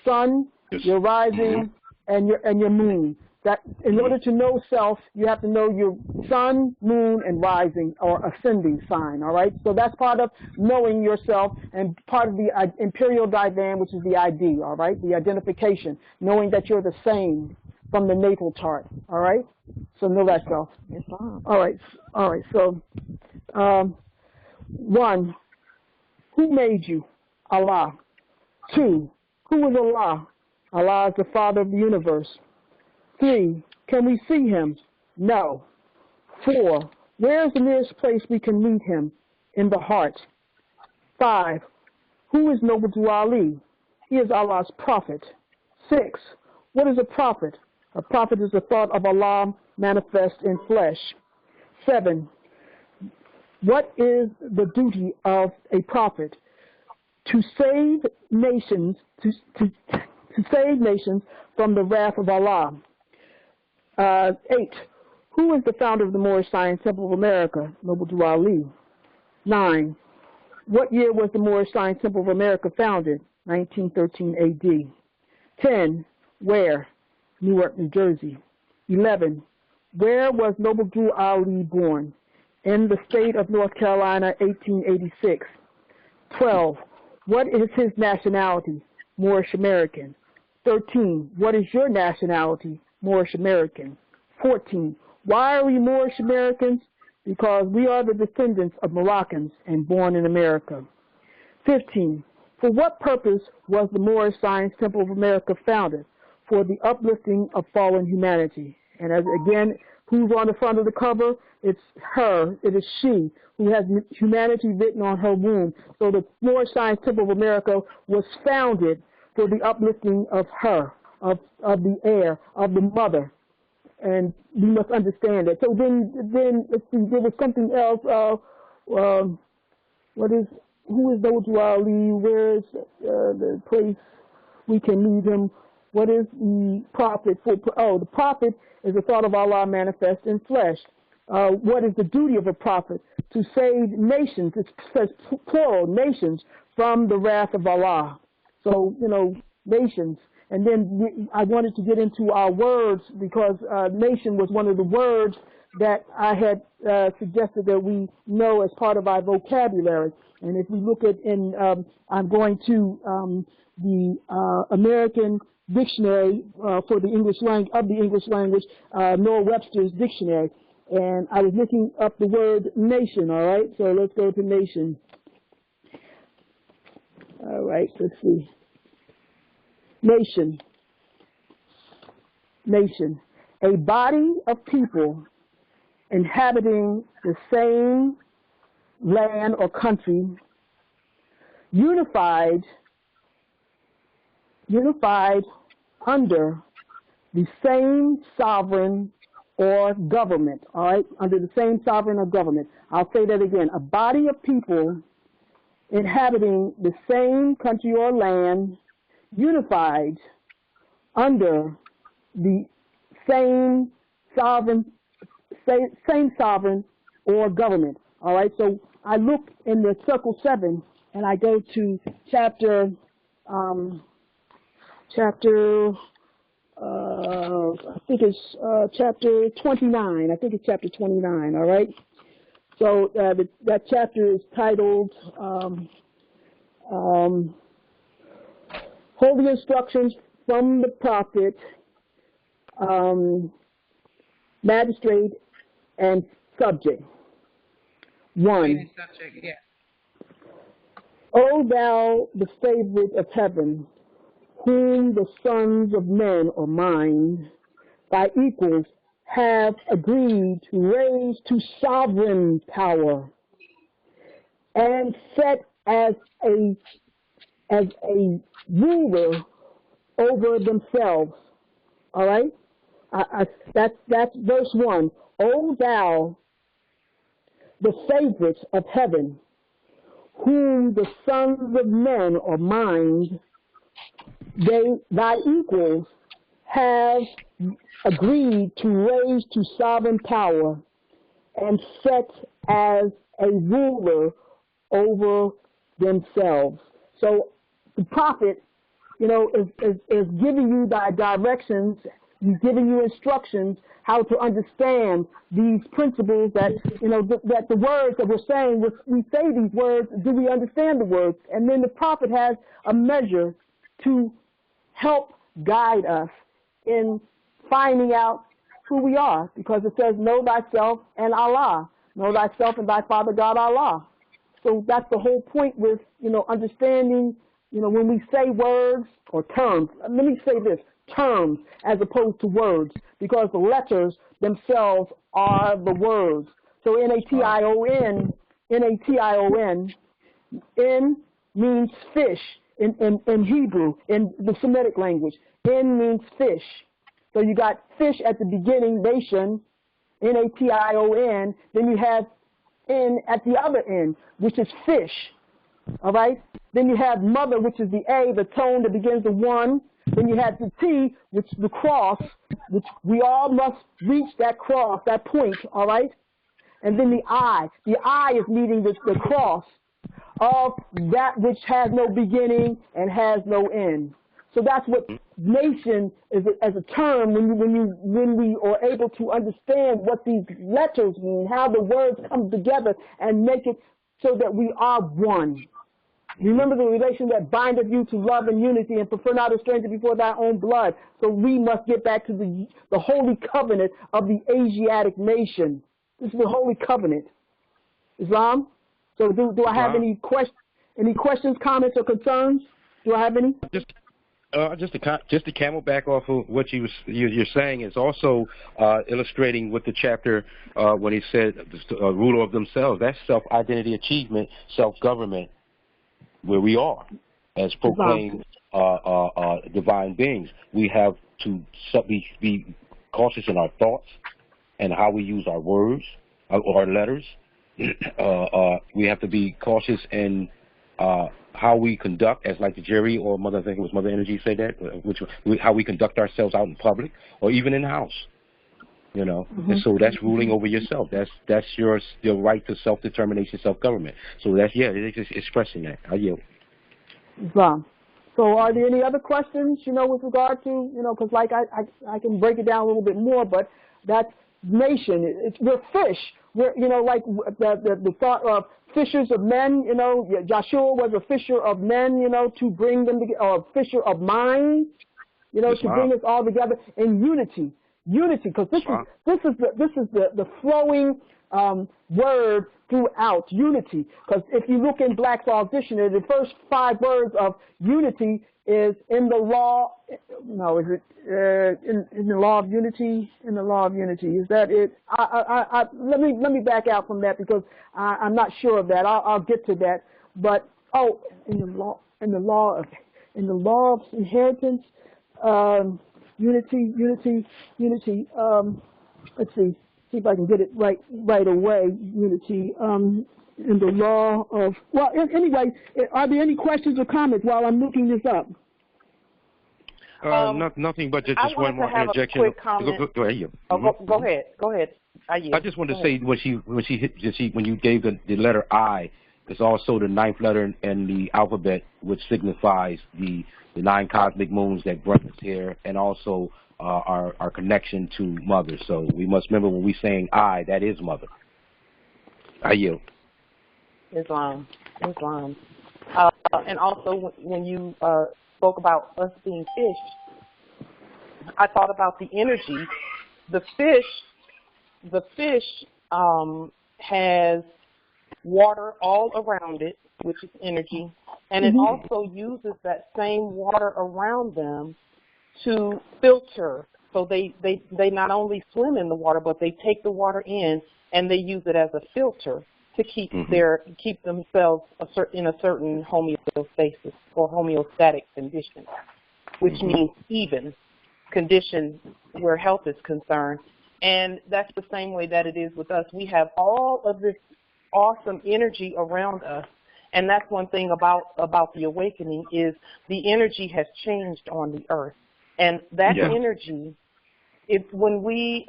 sun, your rising, and your moon. That in order to know self, you have to know your sun, moon, and rising or ascending sign, all right? So that's part of knowing yourself and part of the Imperial Divan, which is the ID, all right? The identification, knowing that you're the same from the natal chart, all right? So know that self. All right. So, 1, who made you? Allah. 2, who is Allah? Allah is the Father of the universe. 3, can we see him? No. 4, where is the nearest place we can meet him? In the heart. 5, who is Noble Drew Ali? He is Allah's prophet. 6, what is a prophet? A prophet is the thought of Allah manifest in flesh. 7, what is the duty of a prophet? To save nations, to save nations from the wrath of Allah. 8, who is the founder of the Moorish Science Temple of America? Noble Drew Ali. 9, what year was the Moorish Science Temple of America founded? 1913 AD. 10, where? Newark, New Jersey. 11, where was Noble Drew Ali born? In the state of North Carolina, 1886. 12, what is his nationality? Moorish American. 13, what is your nationality? Moorish American. 14, why are we Moorish Americans? Because we are the descendants of Moroccans and born in America. 15. For what purpose was the Moorish Science Temple of America founded? For the uplifting of fallen humanity. And as again, who's on the front of the cover? It's her, it is she, who has humanity written on her womb. So the Moorish Science Temple of America was founded for the uplifting of her, of the heir, of the mother. And we must understand that. So then let's see, there was something else. Who is Doju Ali? Where is the place we can meet him? What is the prophet? The prophet is the thought of Allah manifest in flesh. What is the duty of a prophet? To save nations, it says plural, nations, from the wrath of Allah. So, nations. And then I wanted to get into our words because nation was one of the words that I had suggested that we know as part of our vocabulary. And if we look at I'm going to the American Dictionary for the English language, Noah Webster's dictionary, and I was looking up the word nation. All right, so let's go to nation. All right, let's see. Nation, a body of people inhabiting the same land or country, unified under the same sovereign or government, all right, under the same sovereign or government. I'll say that again. A body of people inhabiting the same country or land, unified under the same sovereign or government. All right, so I look in the circle 7 and I go to chapter I think it's chapter 29. I think it's chapter 29. All right. So that chapter is titled Holy Instructions from the Prophet, Magistrate, and Subject. 1. Subject, yeah. O thou, the favorite of heaven, whom the sons of men or mine, thy equals, have agreed to raise to sovereign power, and set as a ruler over themselves. All right, that's verse 1. O thou, the favorites of heaven, whom the sons of men or mine, thy equals, have agreed to raise to sovereign power and set as a ruler over themselves. So the prophet, is giving you thy directions. He's giving you instructions how to understand these principles that, that the words that we're saying, we say these words, do we understand the words? And then the prophet has a measure to help guide us in finding out who we are, because it says, know thyself and Allah. Know thyself and thy Father God Allah. So that's the whole point with, understanding, when we say words or terms. Let me say this, terms as opposed to words, because the letters themselves are the words. So N-A-T-I-O-N, N means fish in Hebrew, in the Semitic language. N means fish. So you got fish at the beginning, nation, N-A-T-I-O-N. Then you have N at the other end, which is fish. All right? Then you have mother, which is the A, the tone that begins with 1. Then you have the T, which is the cross, which we all must reach that cross, that point, all right? And then the I. The I is meeting the cross of that which has no beginning and has no end. So that's what nation is as a term when we are able to understand what these letters mean, how the words come together and make it so that we are one. Remember the relation that bindeth you to love and unity, and prefer not a stranger before thy own blood. So we must get back to the holy covenant of the Asiatic nation. This is the holy covenant. Islam? So do I have any questions? Any questions, comments, or concerns? Do I have any? Just to camelback off of what you're saying is also illustrating with the chapter when he said ruler of themselves. That's self-identity achievement, self-government, where we are as proclaimed divine beings. We have to be cautious in our thoughts and how we use our words or our letters. We have to be cautious in how we conduct, as like the Jerry or Mother, I think it was Mother Energy said that, how we conduct ourselves out in public or even in the house, you know. And so that's ruling over yourself. That's your right to self-determination, self-government. So that's, it's just expressing that. I yield. So are there any other questions, you know, with regard to, you know, because like I can break it down a little bit more, but that's nation. We're fish. We're, you know, like the thought of fishers of men, you know, Joshua was a fisher of men, you know, to bring them together, or a fisher of minds, you know, to bring us all together in unity. Unity, because this is the flowing word throughout, unity. Because if you look in Black's Law Dictionary, the first 5 words of unity is in the law. No, is it in the law of unity? In the law of unity, is that it? Let me back out from that because I'm not sure of that. I'll get to that. But in the law of inheritance, unity. Let's see if I can get it right away. Unity. In the law of, anyway, are there any questions or comments while I'm looking this up? Nothing but just one more interjection. Quick comment. Go ahead. Go ahead. I just wanted to say when you gave the letter I, it's also the 9th letter in the alphabet, which signifies the 9 cosmic moons that brought us here, and also our connection to Mother. So we must remember when we're saying I, that is Mother. I yield. Islam. And also when you spoke about us being fish, I thought about the energy. The fish has water all around it, which is energy, and it also uses that same water around them to filter. So they not only swim in the water, but they take the water in and they use it as a filter to keep themselves in a certain homeostasis or homeostatic condition, which means even condition where health is concerned. And that's the same way that it is with us. We have all of this awesome energy around us, and that's one thing about the awakening is the energy has changed on the earth, and that energy. If we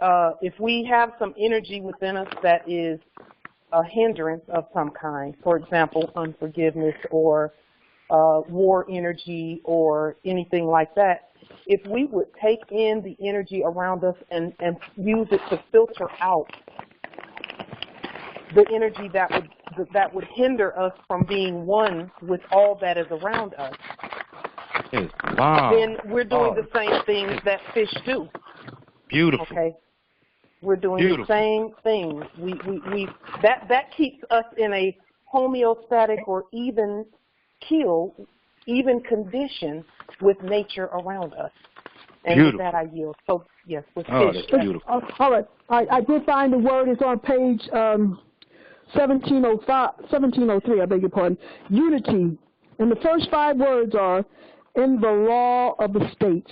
have some energy within us that is a hindrance of some kind, for example, unforgiveness or war energy or anything like that, if we would take in the energy around us and use it to filter out the energy that would hinder us from being one with all that is around us, then we're doing the same things that fish do. Beautiful. Okay. We're doing the same thing. That keeps us in a homeostatic or even condition with nature around us. And with that, I yield. So, yes, with fish. That's beautiful. All right. I did find the word. It's on page 1703, I beg your pardon. Unity. And the first 5 words are in the law of the states.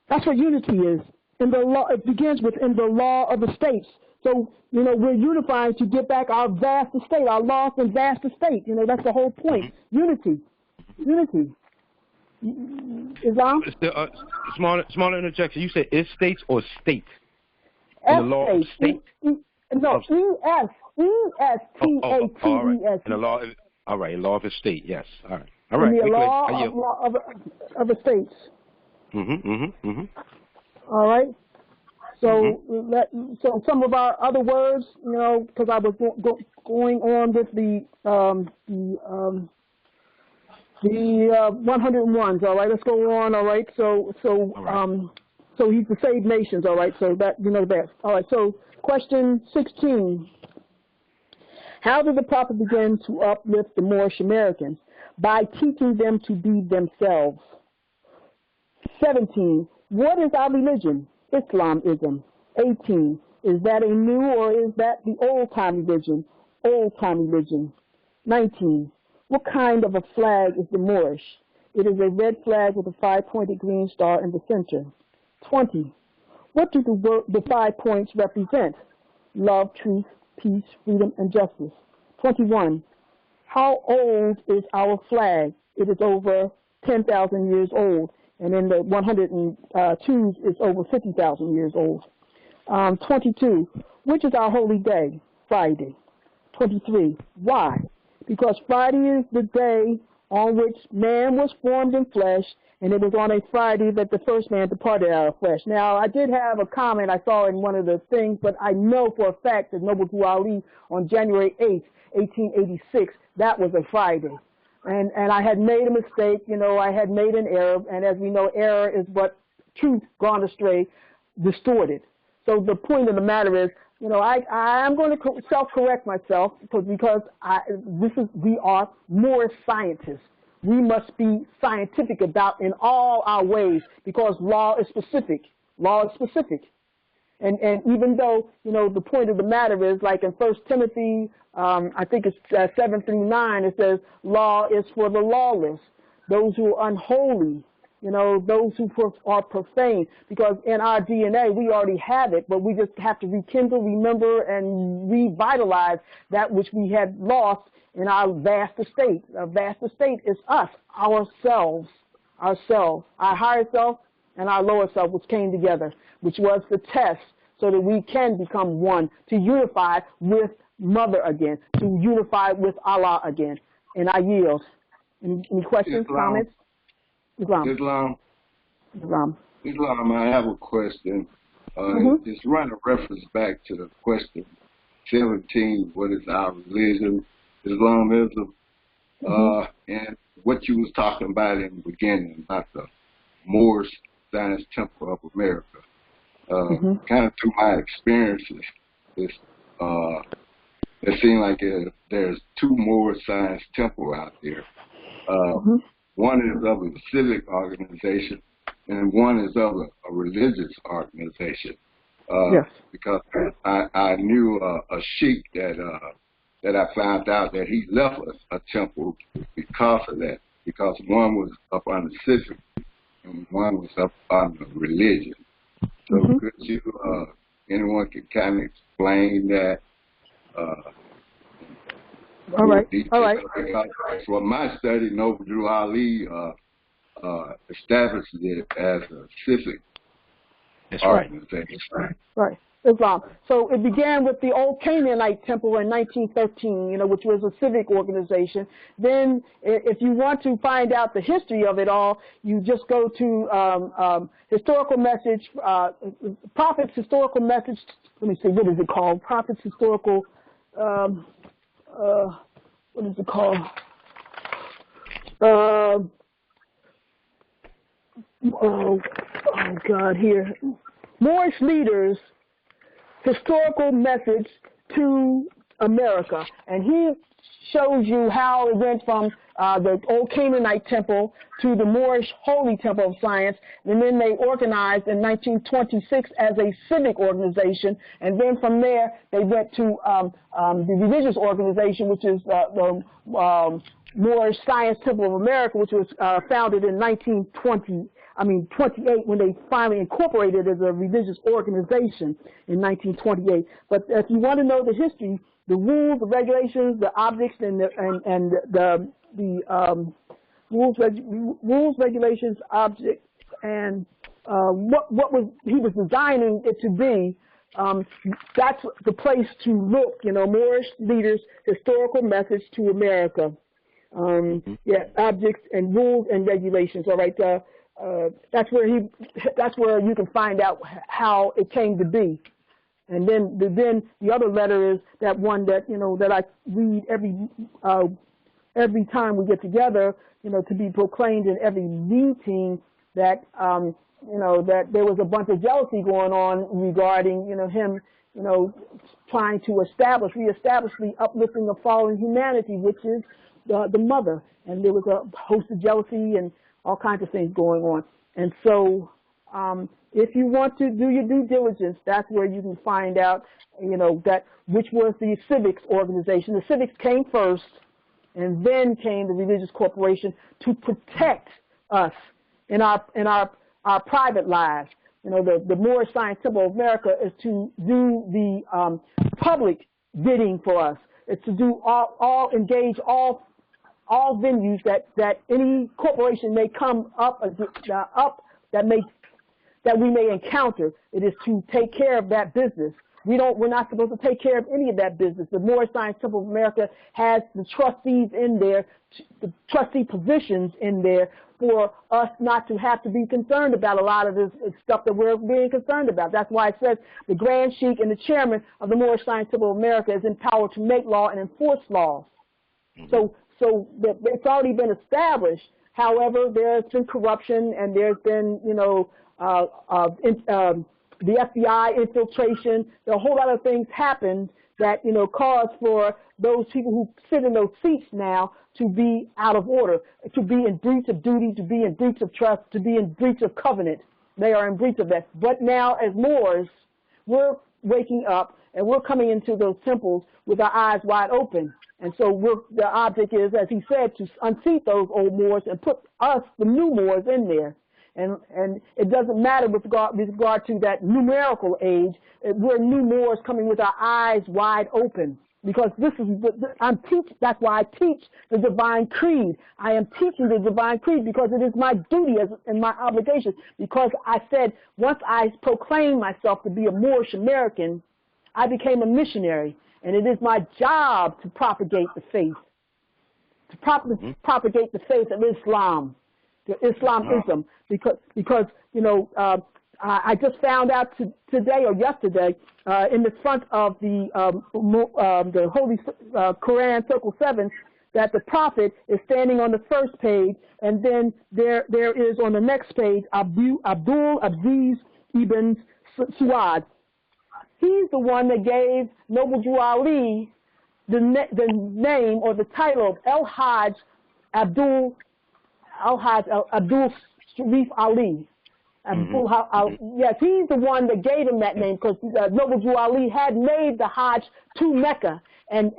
That's what unity is. In the law, it begins with in the law of the states. So, you know, we're unifying to get back our vast estate, our lost and vast estate. You know, that's the whole point. Unity. Islam? Small interjection. You said estates or state? In the law of state? No, E-S-T-A-T-E-S. In the law, all right, law of estate, yes. All right. In the law of estates. All right. So so some of our other words, you know, because I was going on with the 101's. All right, let's go on. All right. So he's the saved nations. All right. So that you know that. All right. So question 16. How did the prophet begin to uplift the Moorish Americans? by teaching them to be themselves. 17, what is our religion? Islamism. 18, is that a new or is that the old-time religion? Old-time religion. 19, what kind of a flag is the Moorish? It is a red flag with a 5-pointed green star in the center. 20, what do the 5 points represent? Love, truth, peace, freedom, and justice. 21, how old is our flag? It is over 10,000 years old, and in the 102s, it's over 50,000 years old. 22, which is our holy day? Friday. 23, why? Because Friday is the day on which man was formed in flesh, and it was on a Friday that the first man departed out of flesh. Now, I did have a comment I saw in one of the things, but I know for a fact that Noble Drew Ali on January 8th, 1886, that was a Friday. And I had made a mistake, you know, I had made an error, and as we know, error is what truth gone astray, distorted. So the point of the matter is, you know, I'm going to self-correct myself because we are Moorish scientists. We must be scientific about in all our ways because law is specific. Law is specific. And even though, you know, the point of the matter is, like in 1 Timothy, I think it's 7 through 9, it says, law is for the lawless, those who are unholy, you know, those who are profane, because in our DNA, we already have it, but we just have to rekindle, remember, and revitalize that which we had lost in our vast estate. Our vast estate is us, ourselves, our higher self and our lower self, which came together, which was the test so that we can become one, to unify with Mother again, to unify with Allah again. And I yield. Any questions, comments? Islam, I have a question. Just run a reference back to the question 17, what is our religion, Islamism, and what you was talking about in the beginning about the Moorish Science Temple of America. Kind of through my experiences, it seems like there's two Moorish Science Temple out there. One is of a civic organization, and one is of a religious organization. Because I knew a sheik that I found out that he left a temple because of that, because one was up on the civic and one was up on the religion. So could you, anyone could kind of explain that? All right. Well, my study, Noble Drew Ali established it as a civic organization. Right. Islam. So it began with the old Canaanite temple in 1913, you know, which was a civic organization. Then, if you want to find out the history of it all, you just go to historical message, Prophet's historical message. Let me see, what is it called? Prophet's historical. What is it called? Oh God, here. Moorish leaders, historical message to America. And he shows you how it went from the old Canaanite temple to the Moorish Holy Temple of Science, and then they organized in 1926 as a civic organization, and then from there they went to the religious organization, which is the Moorish Science Temple of America, which was founded in 28, when they finally incorporated it as a religious organization in 1928. But if you want to know the history, the rules, the regulations, the objects, and the rules, regulations, objects, and what he was designing it to be. That's the place to look. You know, Moorish leaders' historical message to America. Objects and rules and regulations. All right. That's where you can find out how it came to be. And then the other letter is that one that, you know, that I read every time we get together, you know, to be proclaimed in every meeting that, you know, that there was a bunch of jealousy going on regarding, you know, him, you know, trying to reestablish the uplifting of fallen humanity, which is the mother, and there was a host of jealousy and all kinds of things going on. And so if you want to do your due diligence, that's where you can find out, that which was the civics organization. The civics came first, and then came the religious corporation to protect us in our private lives. The Moorish Science Temple of America is to do the public bidding for us. It's to do engage all venues that any corporation may come up that we may encounter. It is to take care of that business. We're not supposed to take care of any of that business. The Moorish Science Temple of America has the trustees in there, the trustee positions in there for us not to have to be concerned about a lot of this stuff that we're being concerned about. That's why it says the Grand Sheik and the chairman of the Moorish Science Temple of America is empowered to make law and enforce laws. So it's already been established. However, there's been corruption, and there's been, the FBI infiltration. There are a whole lot of things happened that, cause for those people who sit in those seats now to be out of order, to be in breach of duty, to be in breach of trust, to be in breach of covenant. They are in breach of that. But now, as Moors, we're waking up, and we're coming into those temples with our eyes wide open. And so the object is, as he said, to unseat those old Moors and put us, the new Moors, in there. And it doesn't matter with regard to that numerical age. We're new Moors coming with our eyes wide open, because this is that's why I teach the Divine Creed. I am teaching the Divine Creed because it is my duty and my obligation. Because I said once I proclaimed myself to be a Moorish American, I became a missionary, and it is my job to propagate the faith, propagate the faith of Islam. To Islamism, because I just found out today or yesterday in the front of the Holy Quran Circle 7 that the Prophet is standing on the first page, and then there is on the next page Abdul Aziz ibn Suad. He's the one that gave Noble Drew Ali the name or the title of El Hajj Abdul Sharif Ali. Yes, he's the one that gave him that name, because Noble Drew Ali had made the Hajj to Mecca, and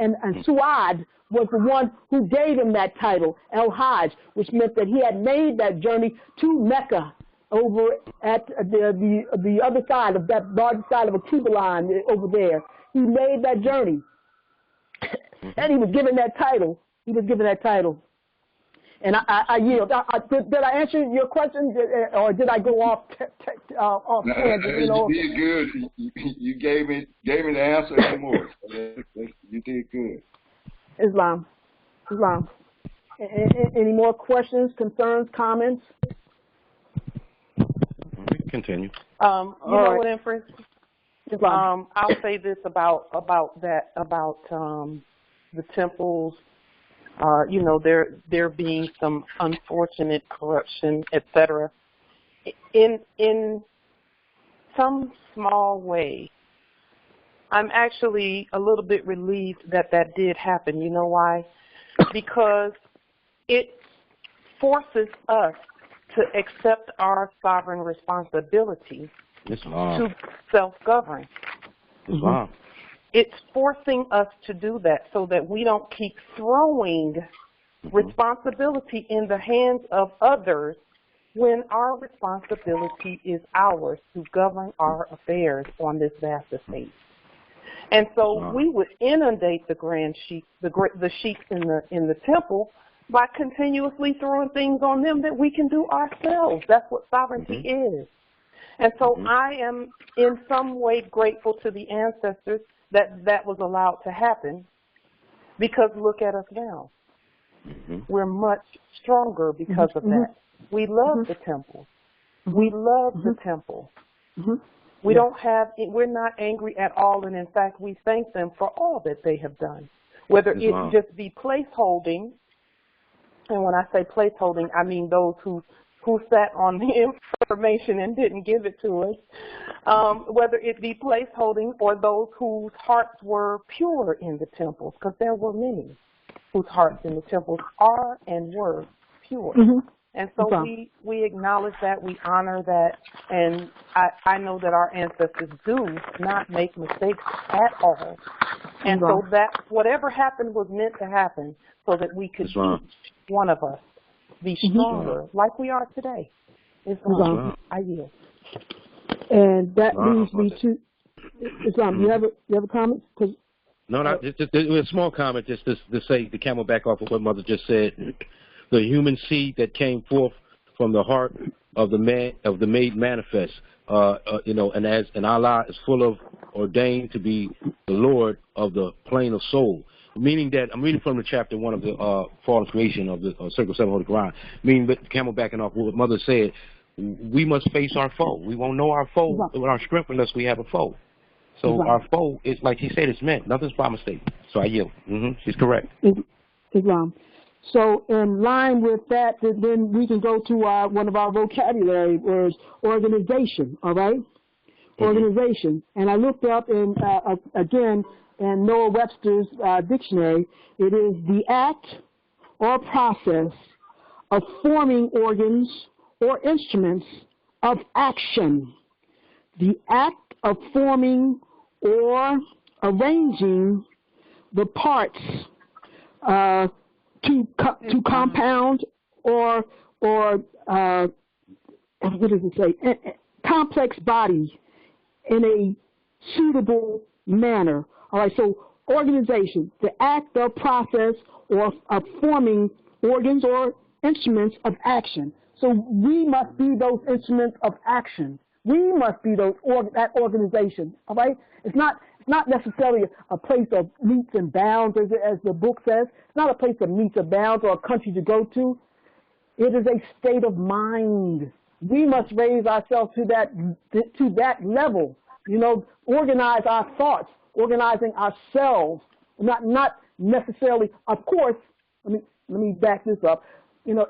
Suad was the one who gave him that title, El Hajj, which meant that he had made that journey to Mecca over at the other side of that large side of a Cuba line over there. He made that journey, and he was given that title. And I yield. Did I answer your question, or did I go off tangent? You did good. You gave me the answer and more. You did good. Islam. Any more questions, concerns, comments? Continue. What, Empress? I'll say this about the temples. There being some unfortunate corruption, etc. In some small way, I'm actually a little bit relieved that did happen. You know why? Because it forces us to accept our sovereign responsibility to self-govern. Islam. It's forcing us to do that so that we don't keep throwing responsibility in the hands of others when our responsibility is ours to govern our affairs on this vast estate. And so we would inundate the grand sheik, the sheiks in the temple, by continuously throwing things on them that we can do ourselves. That's what sovereignty is. And so I am in some way grateful to the ancestors that was allowed to happen, because look at us now. We're much stronger because of that. We love the temple. We love the temple. We're not angry at all, and in fact, we thank them for all that they have done. Whether it just be placeholding, and when I say placeholding, I mean those who sat on the information and didn't give it to us, whether it be placeholding or those whose hearts were pure in the temples, because there were many whose hearts in the temples are and were pure. And so we acknowledge that, we honor that, and I know that our ancestors do not make mistakes at all. And so that whatever happened was meant to happen so that we could each one of us be stronger like we are today. Islam. I yield. And that leads me to Islam. You have a comment? No, just a small comment, just to say, to camel back off of what Mother just said. The human seed that came forth from the heart of the made manifest, and Allah is full of ordained to be the Lord of the plane of soul. Meaning that I'm reading from the chapter 1 of the fallen creation of the Circle 7 Holy Quran. Meaning that camel backing off what Mother said, we must face our foe. We won't know our foe with our strength unless we have a foe. So our foe is, like she said, it's meant. Nothing's by mistake. So I yield. She's correct. Islam. So in line with that, then we can go to one of our vocabulary words, organization, all right? Organization. And I looked up, again, in Noah Webster's dictionary, it is the act or process of forming organs or instruments of action. The act of forming or arranging the parts to compound or what does it say? Complex body in a suitable manner. All right, so organization, the act or process of forming organs or instruments of action. So we must be those instruments of action. We must be that organization. All right, it's not necessarily a place of meets and bounds, as the book says. It's not a place of meets and bounds or a country to go to. It is a state of mind. We must raise ourselves to that level. Organize our thoughts, organizing ourselves, not necessarily. Of course, let me back this up.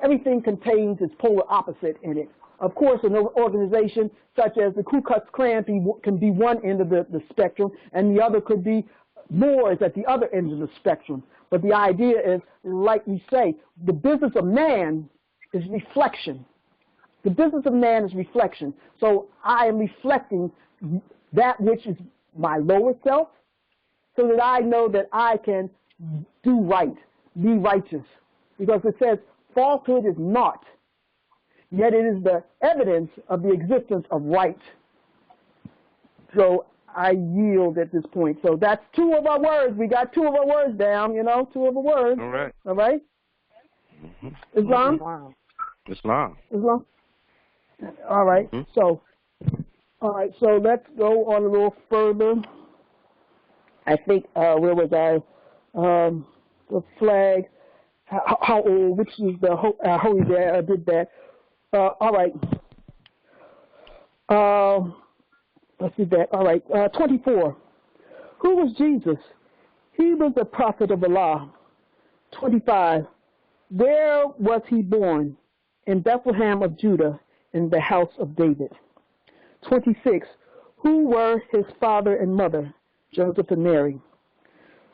Everything contains its polar opposite in it. Of course, an organization such as the Ku Klux Klan can be one end of the spectrum, and the other could be Moors at the other end of the spectrum. But the idea is, like we say, the business of man is reflection. The business of man is reflection. So I am reflecting that which is my lower self, so that I know that I can do right, be righteous. Because it says falsehood is naught, yet it is the evidence of the existence of right. So I yield at this point. So that's two of our words. We got two of our words down, two of our words. All right. All right? Islam? Islam. All right. So let's go on a little further. I think, where was I? The flag. How old? Which is the holy day? I did that. All right. Let's see that. All right. 24. Who was Jesus? He was the prophet of Allah. 25. Where was he born? In Bethlehem of Judah, in the house of David. 26. Who were his father and mother? Joseph and Mary.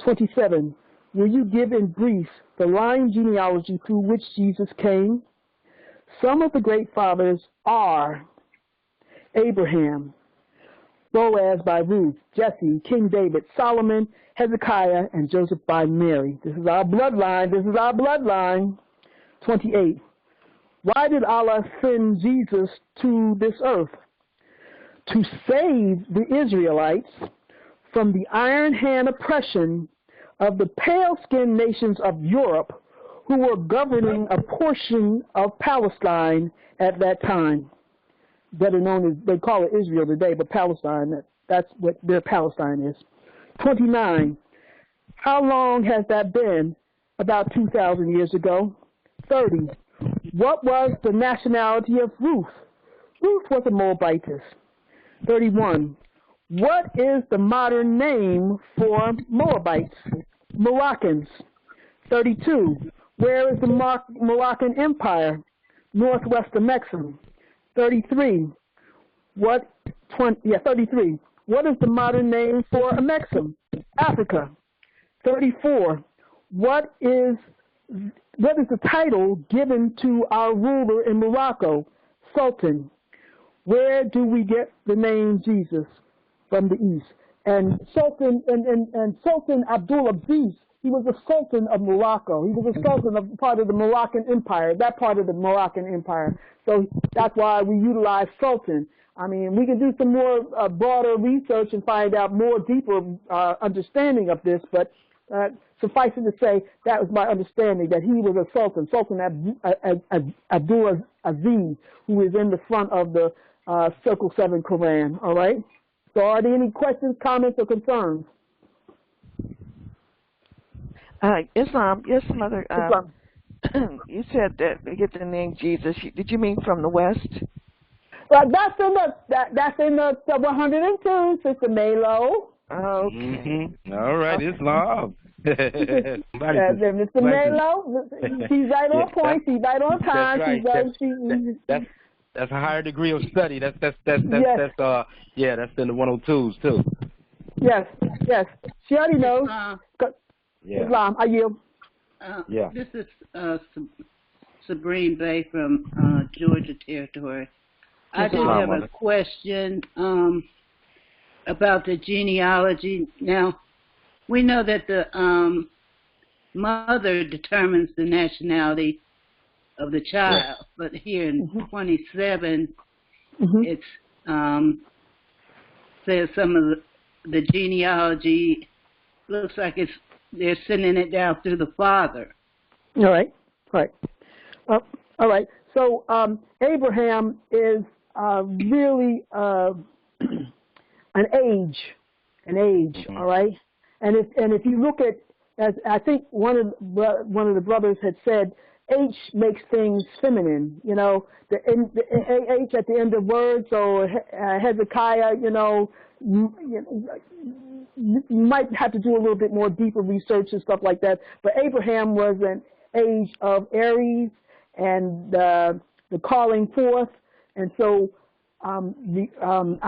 27. Will you give in brief the line genealogy through which Jesus came? Some of the great fathers are Abraham, Boaz by Ruth, Jesse, King David, Solomon, Hezekiah, and Joseph by Mary. This is our bloodline. 28. Why did Allah send Jesus to this earth? To save the Israelites from the iron hand oppression of the pale-skinned nations of Europe who were governing a portion of Palestine at that time. That are known as, they call it Israel today, but Palestine, that's what their Palestine is. 29. How long has that been? About 2,000 years ago. 30. What was the nationality of Ruth? Ruth was a Moabitess. 31. What is the modern name for Moabites? Moroccans. 32. Where is the Moroccan Empire? Northwest of Mexico. 33. 33. What is the modern name for Mexico? Africa. 34. what is the title given to our ruler in Morocco? Sultan. Where do we get the name Jesus? From the east. And Sultan and Sultan Abdul Aziz, he was a sultan of Morocco. He was a sultan of part of the Moroccan Empire, that part of the Moroccan Empire. So that's why we utilize sultan. I mean, we can do some more broader research and find out more deeper understanding of this, but suffice it to say, that was my understanding, that he was a sultan, Sultan Abdul Aziz, who is in the front of the Circle 7 Quran, all right? So are there any questions, comments, or concerns? Islam, yes, Mother. You said that we get the name Jesus. Did you mean from the West? Well, that's in the 102, Sister Melo. Oh, okay. Mm-hmm. All right, Islam. Mr. Melo, she's right on point. She's right on time. That's right. That's a higher degree of study. That's in the 102s too. Yes. She already knows. Islam, I yield. This is Sabrine Bay from Georgia Territory. I just have a question about the genealogy. Now, we know that the mother determines the nationality of the child, but here in 27, it says some of the genealogy looks like they're sending it down through the father. All right. All right. So Abraham is really an age. All right. And if you look at, as I think one of the brothers had said, H makes things feminine. You know, the H at the end of words, or Hezekiah. You might have to do a little bit more deeper research and stuff like that. But Abraham was an age of Aries and the calling forth. And so I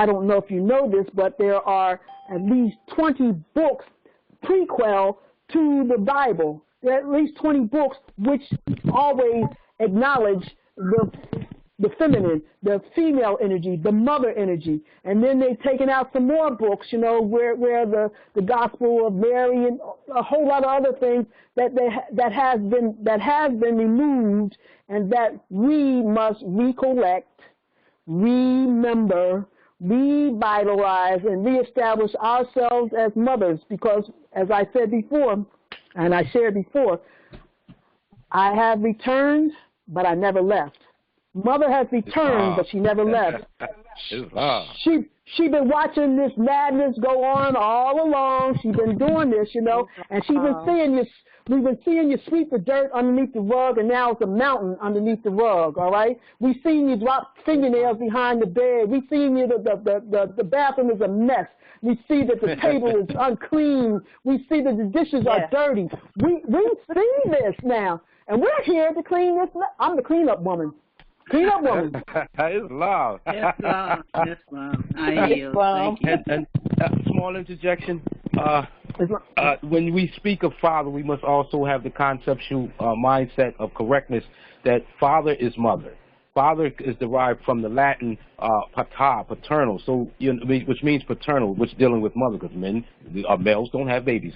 don't know if you know this, but there are at least 20 books prequel to the Bible. There are at least 20 books which always acknowledge the feminine, the female energy, the mother energy. And then they've taken out some more books, you know, where the Gospel of Mary and a whole lot of other things that has been removed, and that we must recollect, remember, revitalize, and reestablish ourselves as mothers. Because, as I said before, and I shared before, I have returned, but I never left. Mother has returned, but she never left. She been watching this madness go on all along. She's been doing this, you know, and she's been seeing you. We've been seeing you sweep the dirt underneath the rug, and now it's a mountain underneath the rug. All right, we've seen you drop fingernails behind the bed. We've seen you the bathroom is a mess. We see that the table is unclean. We see that the dishes are dirty. We see this now, and we're here to clean this. I'm the cleanup woman. Cleanup woman. It's loud. Yes, ma'am. I yield. Thank you. And small interjection. When we speak of father, we must also have the conceptual mindset of correctness that father is mother. Father is derived from the Latin pater, paternal, so which means paternal, which dealing with mother, because males don't have babies.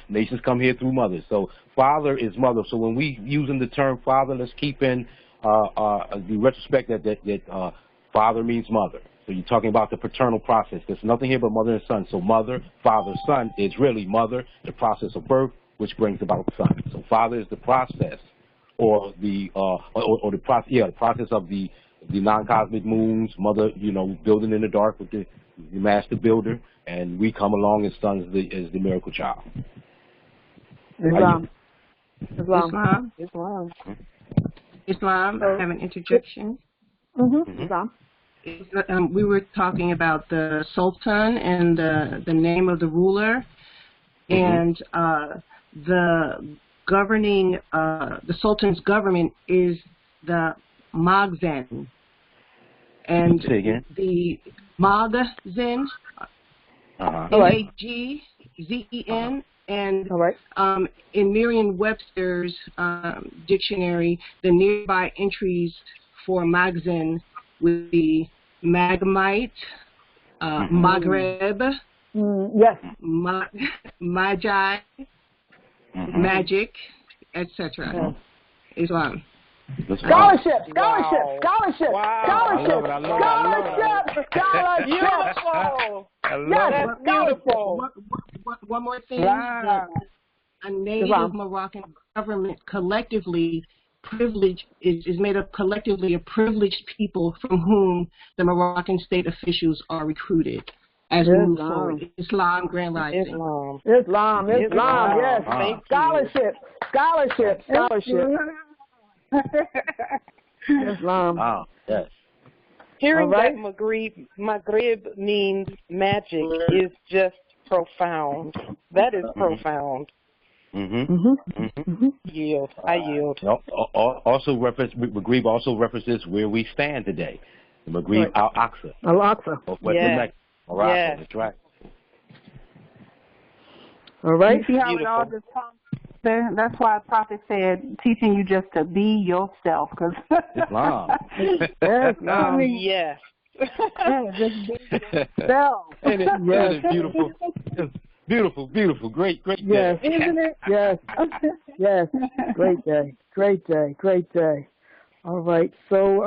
Nations come here through mothers. So father is mother. So when we using the term father, let's keep in the retrospect that father means mother. So you're talking about the paternal process. There's nothing here but mother and son. So mother, father, son is really mother, the process of birth, which brings about son. So father is the process, or the process of the non-cosmic moons. Mother, building in the dark with the master builder, and we come along as sons as the miracle child. Islam. I have an interjection. Islam. We were talking about the Sultan and the name of the ruler, and the governing, the Sultan's government is the Magzen, and the Magzen, Magzen, And in Merriam-Webster's dictionary, the nearby entries for Magazine would be Magmite, Maghreb, Magi, Magic, etc. Islam. Scholarship. Beautiful. That's beautiful. One more thing. Wow. A native Moroccan government collectively is made up collectively of privileged people from whom the Moroccan state officials are recruited as we move forward. Islam, Grand Rising. Islam, yes. Scholarship. Islam. Wow, yes. Hearing that Maghrib means magic is just profound. That is profound. Yield. I yield. Also, Maghrib also references where we stand today. The Maghrib Al-Aqsa. Yes. Morocco, that's right. All right. You see how it all just comes there? That's why the prophet said, teaching you just to be yourself. Cause Islam. Yes. Just be yourself. It is beautiful. Beautiful. Great day. Yes. Isn't it? Yes. Great day. All right. So,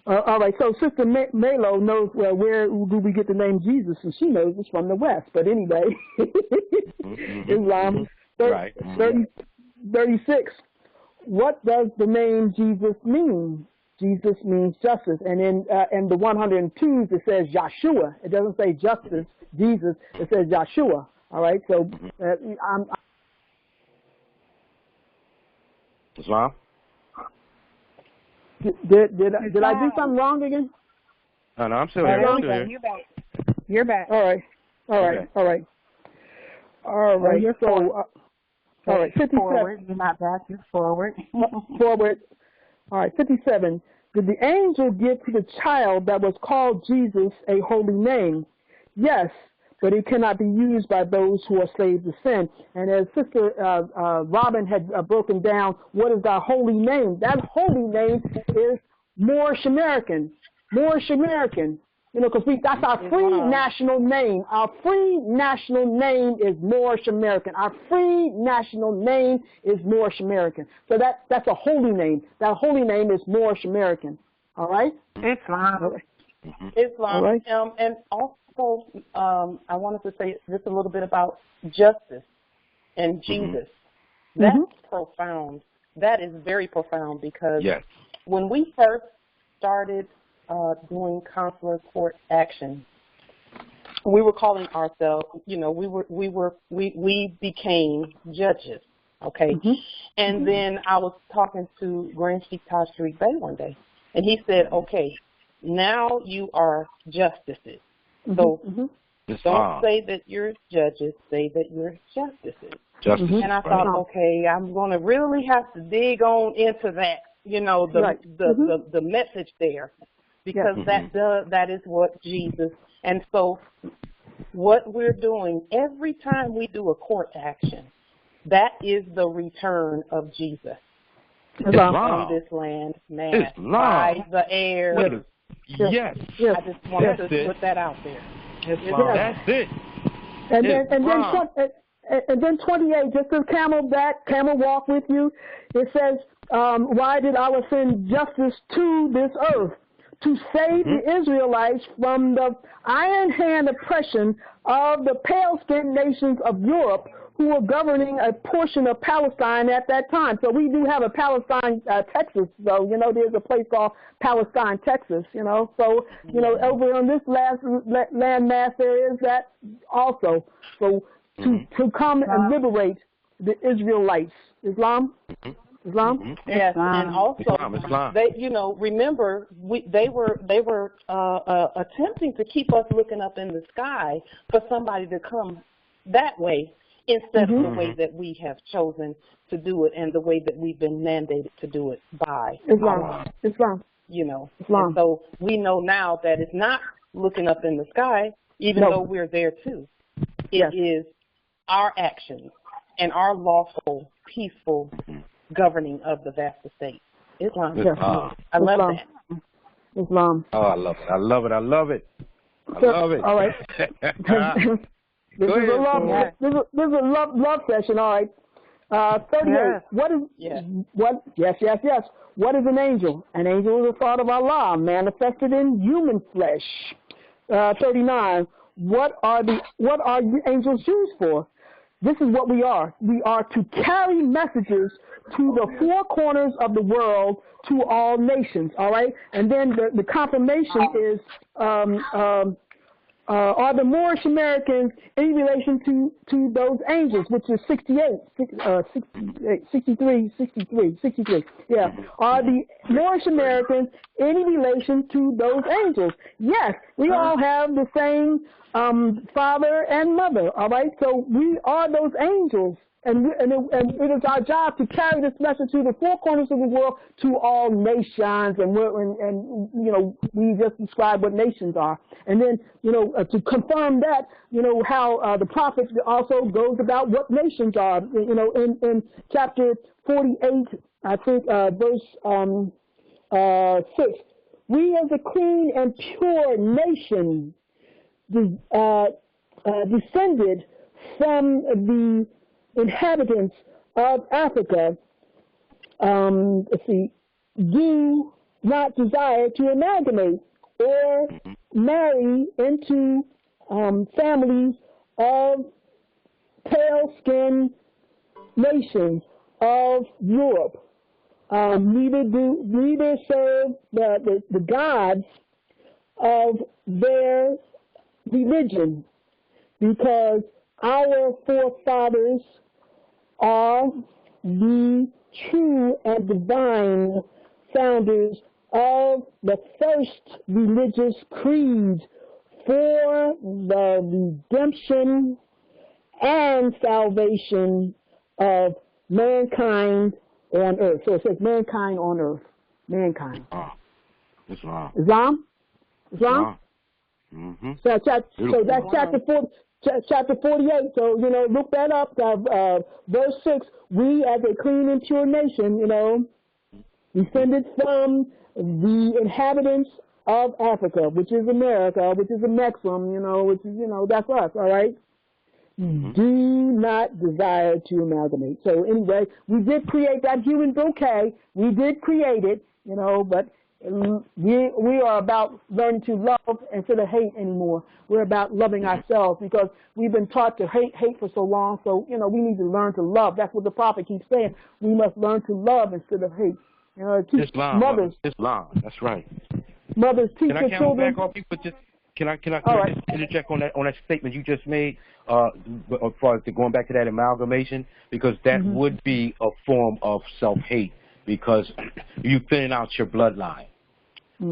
So Sister Malo knows where do we get the name Jesus, and she knows it's from the West. But anyway, Islam 36. What does the name Jesus mean? Jesus means justice, and in the 102s it says Yahshua. It doesn't say justice, Jesus. It says Yahshua. All right. So Islam. Did I do something wrong again? No, I'm still here. You're back. All right. You're so, all right. 57. Forward. You're not back. You're forward. Forward. All right. 57. Did the angel give to the child that was called Jesus a holy name? Yes, but it cannot be used by those who are slaves to sin. And as Sister Robin had broken down, what is that holy name? That holy name is Moorish American. You know, because that's our free national name. Our free national name is Moorish American. Our free national name is Moorish American. So that's a holy name. That holy name is Moorish American. All right? Islam. Islam. All right. And also, I wanted to say just a little bit about justice and Jesus. That's profound. That is very profound because when we first started doing consular court action, we were calling ourselves, we became judges, okay? And then I was talking to Grand Sheikh Tashriq Bey one day, and he said, okay, now you are justices. So don't say that you're judges, say that you're justices. And I thought, okay, I'm going to really have to dig on into that, the message there. Because that is what Jesus, and so what we're doing every time we do a court action, that is the return of Jesus on this land, by the air. Yes. I just wanted to put that out there. That's it. And then 28, just as camel walk with you, it says, why did Allah send justice to this earth? To save the Israelites from the iron hand oppression of the pale-skinned nations of Europe who were governing a portion of Palestine at that time. So we do have a Palestine, Texas, though, there's a place called Palestine, Texas, So, over on this last landmass there is that also. So to come and liberate the Israelites. Islam? Yes, and also they, remember they were attempting to keep us looking up in the sky for somebody to come that way instead of the way that we have chosen to do it and the way that we've been mandated to do it by Islam. And so we know now that it's not looking up in the sky, even though we're there too. It is our actions and our lawful, peaceful governing of the vast estate. Islam. I love that. Islam. Oh, I love it. I love it. I love it. I love it. All right. This is a love session. All right. 38. Yes. What is What is an angel? An angel is a thought of Allah manifested in human flesh. 39. What are angels used for? This is what we are. We are to carry messages to the four corners of the world to all nations. All right, and then the confirmation is are the Moorish Americans in relation to those angels, which is 63. Yeah. Are the Moorish Americans in relation to those angels? Yes, we all have the same father and mother, all right? So we are those angels. And it is our job to carry this message to the four corners of the world to all nations. And we just described what nations are. And then, to confirm that, how the prophet also goes about what nations are. In chapter 48, I think, verse 6, we as a clean and pure nation descended from the inhabitants of Africa, do not desire to amalgamate or marry into families of pale-skinned nations of Europe. Neither serve the gods of their religion, because our forefathers are the true and divine founders of the first religious creed for the redemption and salvation of mankind on earth. So it says mankind on earth. Mankind. Islam. Islam? Mm-hmm. So that's chapter 48. So, look that up. Verse 6, we as a clean and pure nation, descended from the inhabitants of Africa, which is America, which is a Mexican, which is, that's us, all right? Mm-hmm. Do not desire to amalgamate. So anyway, we did create that human bouquet. We did create it, but we are about learning to love instead of hate anymore. We're about loving ourselves, because we've been taught to hate for so long. So, we need to learn to love. That's what the prophet keeps saying. We must learn to love instead of hate. Islam. That's right. Mothers teach their children. Back off you, but can I just interject on that statement you just made, as far as going back to that amalgamation, because that would be a form of self-hate, because you thinning out your bloodline.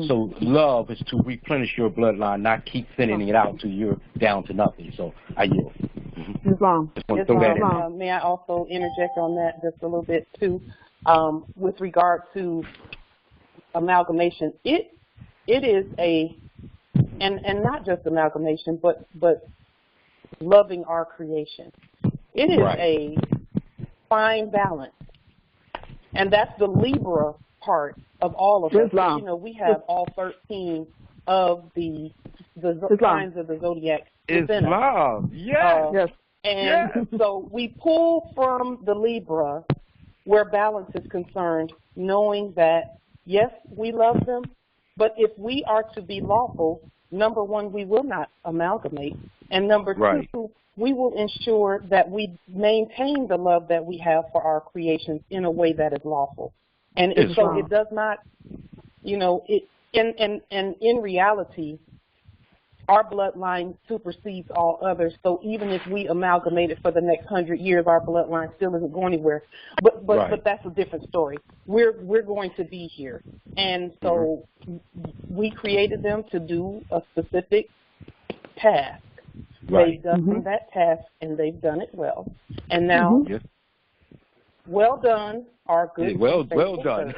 So love is to replenish your bloodline, not keep thinning it out till you're down to nothing. So I yield. Islam. May I also interject on that just a little bit too, with regard to amalgamation? It is and not just amalgamation, but loving our creation. It is a fine balance, and that's the Libra part of all of us. We have all 13 of the signs of the zodiac within us. Yes. And so we pull from the Libra where balance is concerned, knowing that, yes, we love them, but if we are to be lawful, number one, we will not amalgamate, and number two, we will ensure that we maintain the love that we have for our creations in a way that is lawful. And so it does not, in reality, our bloodline supersedes all others. So even if we amalgamate it for the next 100 years, our bloodline still isn't going anywhere. But that's a different story. We're going to be here, and so we created them to do a specific task. They've done that task, and they've done it well. And now, well done, our good. Well done.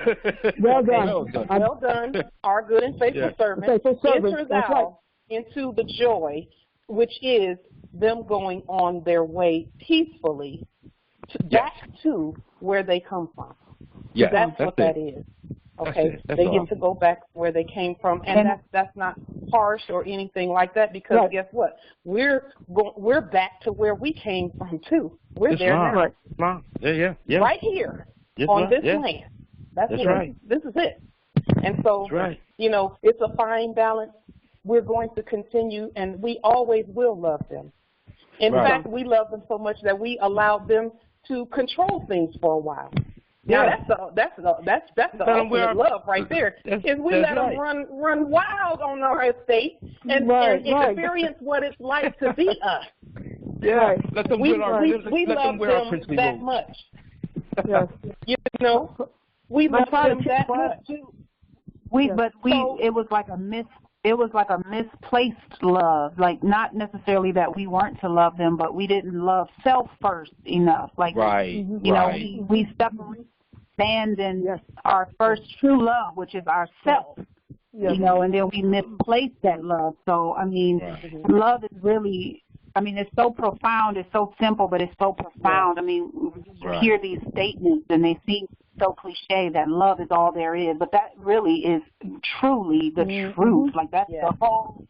Well done, our good and faithful servant. Enter thou into the joy, which is them going on their way peacefully back to where they come from. Yes, that's what that is. Okay, they get to go back where they came from, and that's not harsh or anything like that, because guess what? We're back to where we came from too. We're there now. Yeah. Right here on this land. That's right. This is it. And so, you know, it's a fine balance. We're going to continue, and we always will love them. In fact, we love them so much that we allowed them to control things for a while. Yeah, that's the ultimate love right there. Is we let them run wild on our estate and experience what it's like to be us. Yeah, let them we love them that much. Yes. You know, we love them that much. It was like a misplaced love. Like, not necessarily that we weren't to love them, but we didn't love self first enough. Like, you know, we abandoned our first true love, which is ourself. You know, and then we misplaced that love. So, I mean, love is really, I mean, it's so profound, it's so simple, but it's so profound. I mean, you hear these statements and they seem so cliche that love is all there is, but that really is truly the truth. Like, that's the whole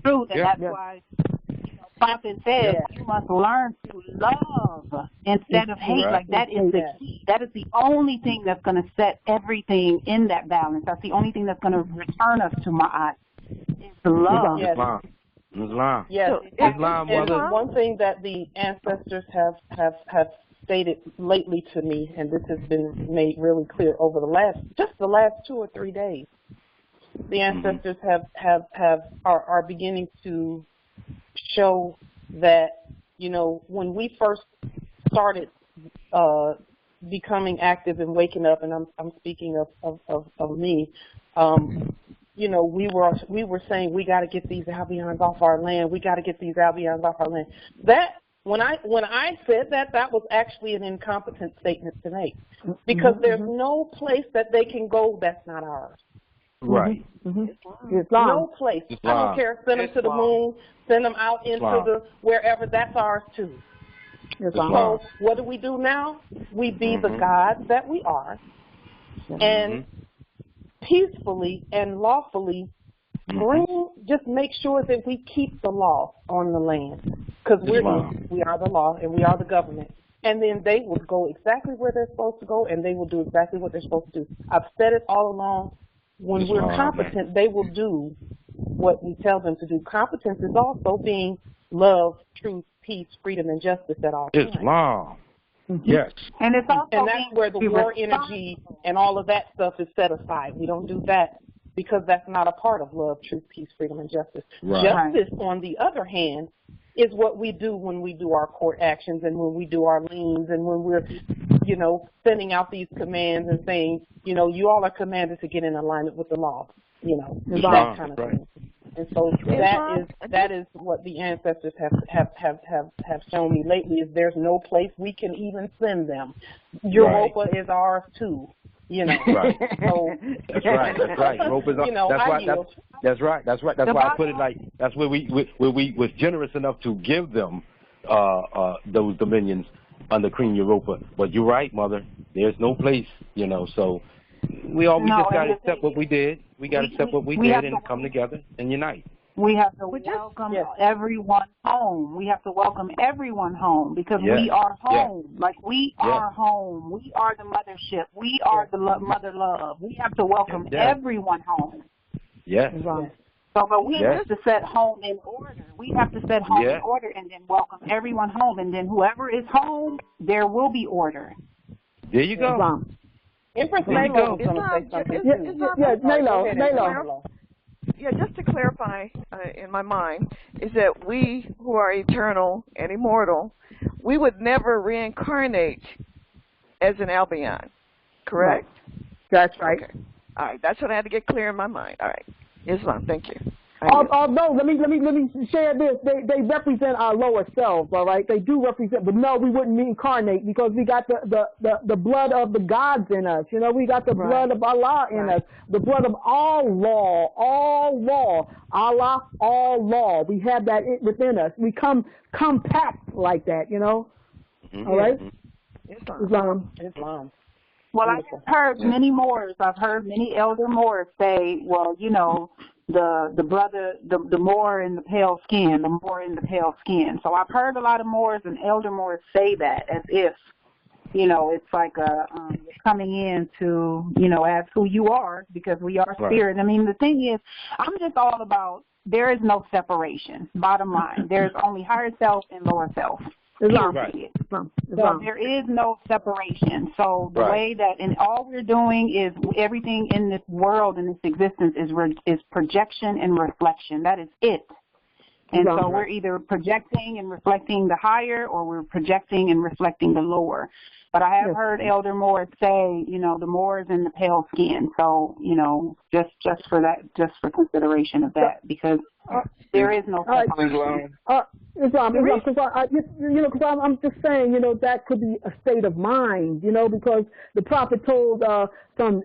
truth, and that's why, you know, Prophet says you must learn to love instead of hate. Like, that is the key. That is the only thing that's going to set everything in that balance. That's the only thing that's going to return us to Ma'at, is the love. Islam. Yes. Islam, mother. One thing that the ancestors have stated lately to me, and this has been made really clear over the last 2 or 3 days, the ancestors are beginning to show that, you know, when we first started becoming active and waking up, and I'm speaking of me, you know, we were saying we got to get these Albions off our land. We got to get these Albions off our land. That when I said that was actually an incompetent statement to make, because there's no place that they can go that's not ours. Right. No place. I don't care. Send them to the moon. Send them out into the wherever. That's ours too. So what do we do now? We be the gods that we are, and peacefully and lawfully just make sure that we keep the law on the land, because we are the law and we are the government. And then they will go exactly where they're supposed to go, and they will do exactly what they're supposed to do. I've said it all along. When we're competent, they will do what we tell them to do. Competence is also being love, truth, peace, freedom, and justice at all times. Islam. Yes. And it's also and that's where the war energy and all of that stuff is set aside. We don't do that because that's not a part of love, truth, peace, freedom, and justice. Justice, on the other hand, is what we do when we do our court actions and when we do our liens and when we're, you know, sending out these commands and saying, you know, you all are commanded to get in alignment with the law, you know, that kind of thing. And so that is what the ancestors have shown me lately, is there's no place we can even send them. Europa is ours too. You know, so that's right. Rope is, you know, that's right. That's why I put it like that's where we was generous enough to give them those dominions under Queen Europa. But you're right, Mother. There's no place, you know. So we just got to accept what we did. We got to accept what we did and come together and unite. We have to welcome everyone home. We have to welcome everyone home, because we are home. Like, we are home. We are the mothership. We are the mother love. We have to welcome everyone home. Yes. So, but we have to set home in order. We have to set home in order and then welcome everyone home. And then whoever is home, there will be order. There you go. Empress Nalo was going to say something. Nalo. Yeah, just to clarify in my mind, is that we who are eternal and immortal, we would never reincarnate as an Albion, correct? That's right. Okay. All right, that's what I had to get clear in my mind. All right. Islam, thank you. Although, let me share this. They represent our lower selves, all right? They do represent, but no, we wouldn't reincarnate because we got the blood of the gods in us. You know, we got the blood of Allah in us, the blood of all law, Allah, all law. We have that within us. We come packed like that, you know. All right. Islam. Well, I've heard many Moors. I've heard many elder Moors say, well, you know, the brother, the Moor in the pale skin, the Moor in the pale skin. So I've heard a lot of Moors and elder Moors say that as if, you know, it's like you're coming in to, you know, as who you are because we are spirit. I mean, the thing is, I'm just all about there is no separation, bottom line. There's only higher self and lower self. Islam. So there is no separation. So the way that, and all we're doing is everything in this world, in this existence, is projection and reflection. That is it. And so we're either projecting and reflecting the higher, or we're projecting and reflecting the lower. But I have heard Elder Moors say, you know, the Moors in the pale skin. So, you know, just for that, just for consideration of that, because there is no separation. Islam, because I'm just saying, you know, that could be a state of mind, you know, because the Prophet told some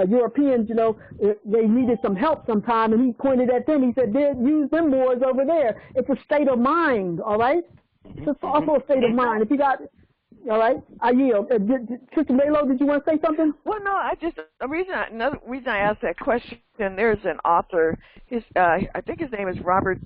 Europeans, you know, they needed some help sometime, and he pointed at them. He said, use them Moors over there. It's a state of mind, all right? It's also a state of mind. If you got... All right, I yield. Sister Melo, did you want to say something? Well, no, another reason I asked that question, there's an author, I think his name is Robert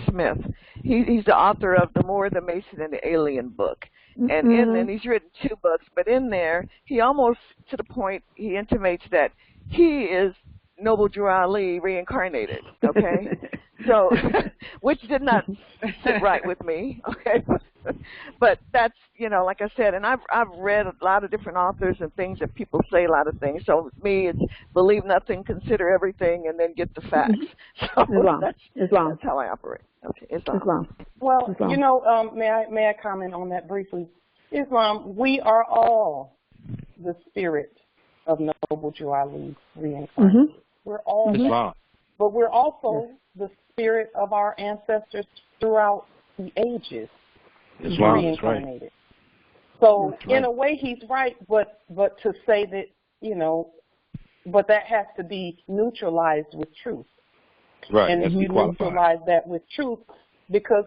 Smith. He's the author of The Moor, the Mason, and the Alien book. And he's written 2 books, but in there, he almost, to the point, he intimates that he is Noble Drew Ali reincarnated, okay? So, which did not sit right with me, okay? But that's, you know, like I said, and I've read a lot of different authors and things that people say a lot of things. So with me, it's believe nothing, consider everything, and then get the facts. So that's how I operate. Okay, Islam. Well, you know, may I comment on that briefly? Islam, we are all the spirit of Noble Drew Ali reincarnated. We're all that. But we're also the spirit of our ancestors throughout the ages. Reincarnated. So in a way he's right, but to say that, you know, but that has to be neutralized with truth. Right. And if you neutralize that with truth, because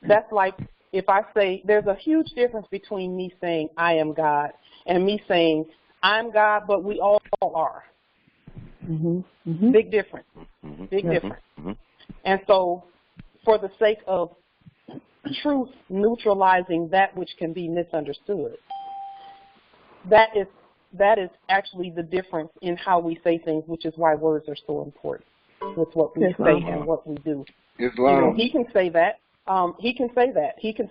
that's like if I say there's a huge difference between me saying I am God and me saying I'm God, but we all are. Big difference. Big difference. And so for the sake of truth neutralizing that which can be misunderstood, that is actually the difference in how we say things, which is why words are so important with what we say and what we do. You know, he can say that. He can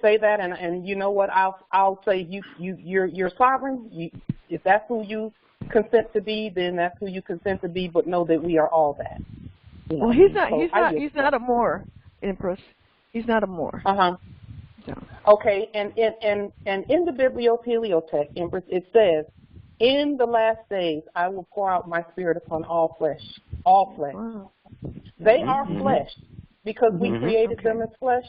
say that, and you know what? I'll say you're sovereign. If that's who you consent to be, then that's who you consent to be. But know that we are all that. You know? Well, he's not a Moor, Empress. He's not a Moor. Okay, and in the Biblioteleotech, Empress, it says, in the last days I will pour out my spirit upon all flesh. All flesh. Wow. They are flesh because we created them as flesh,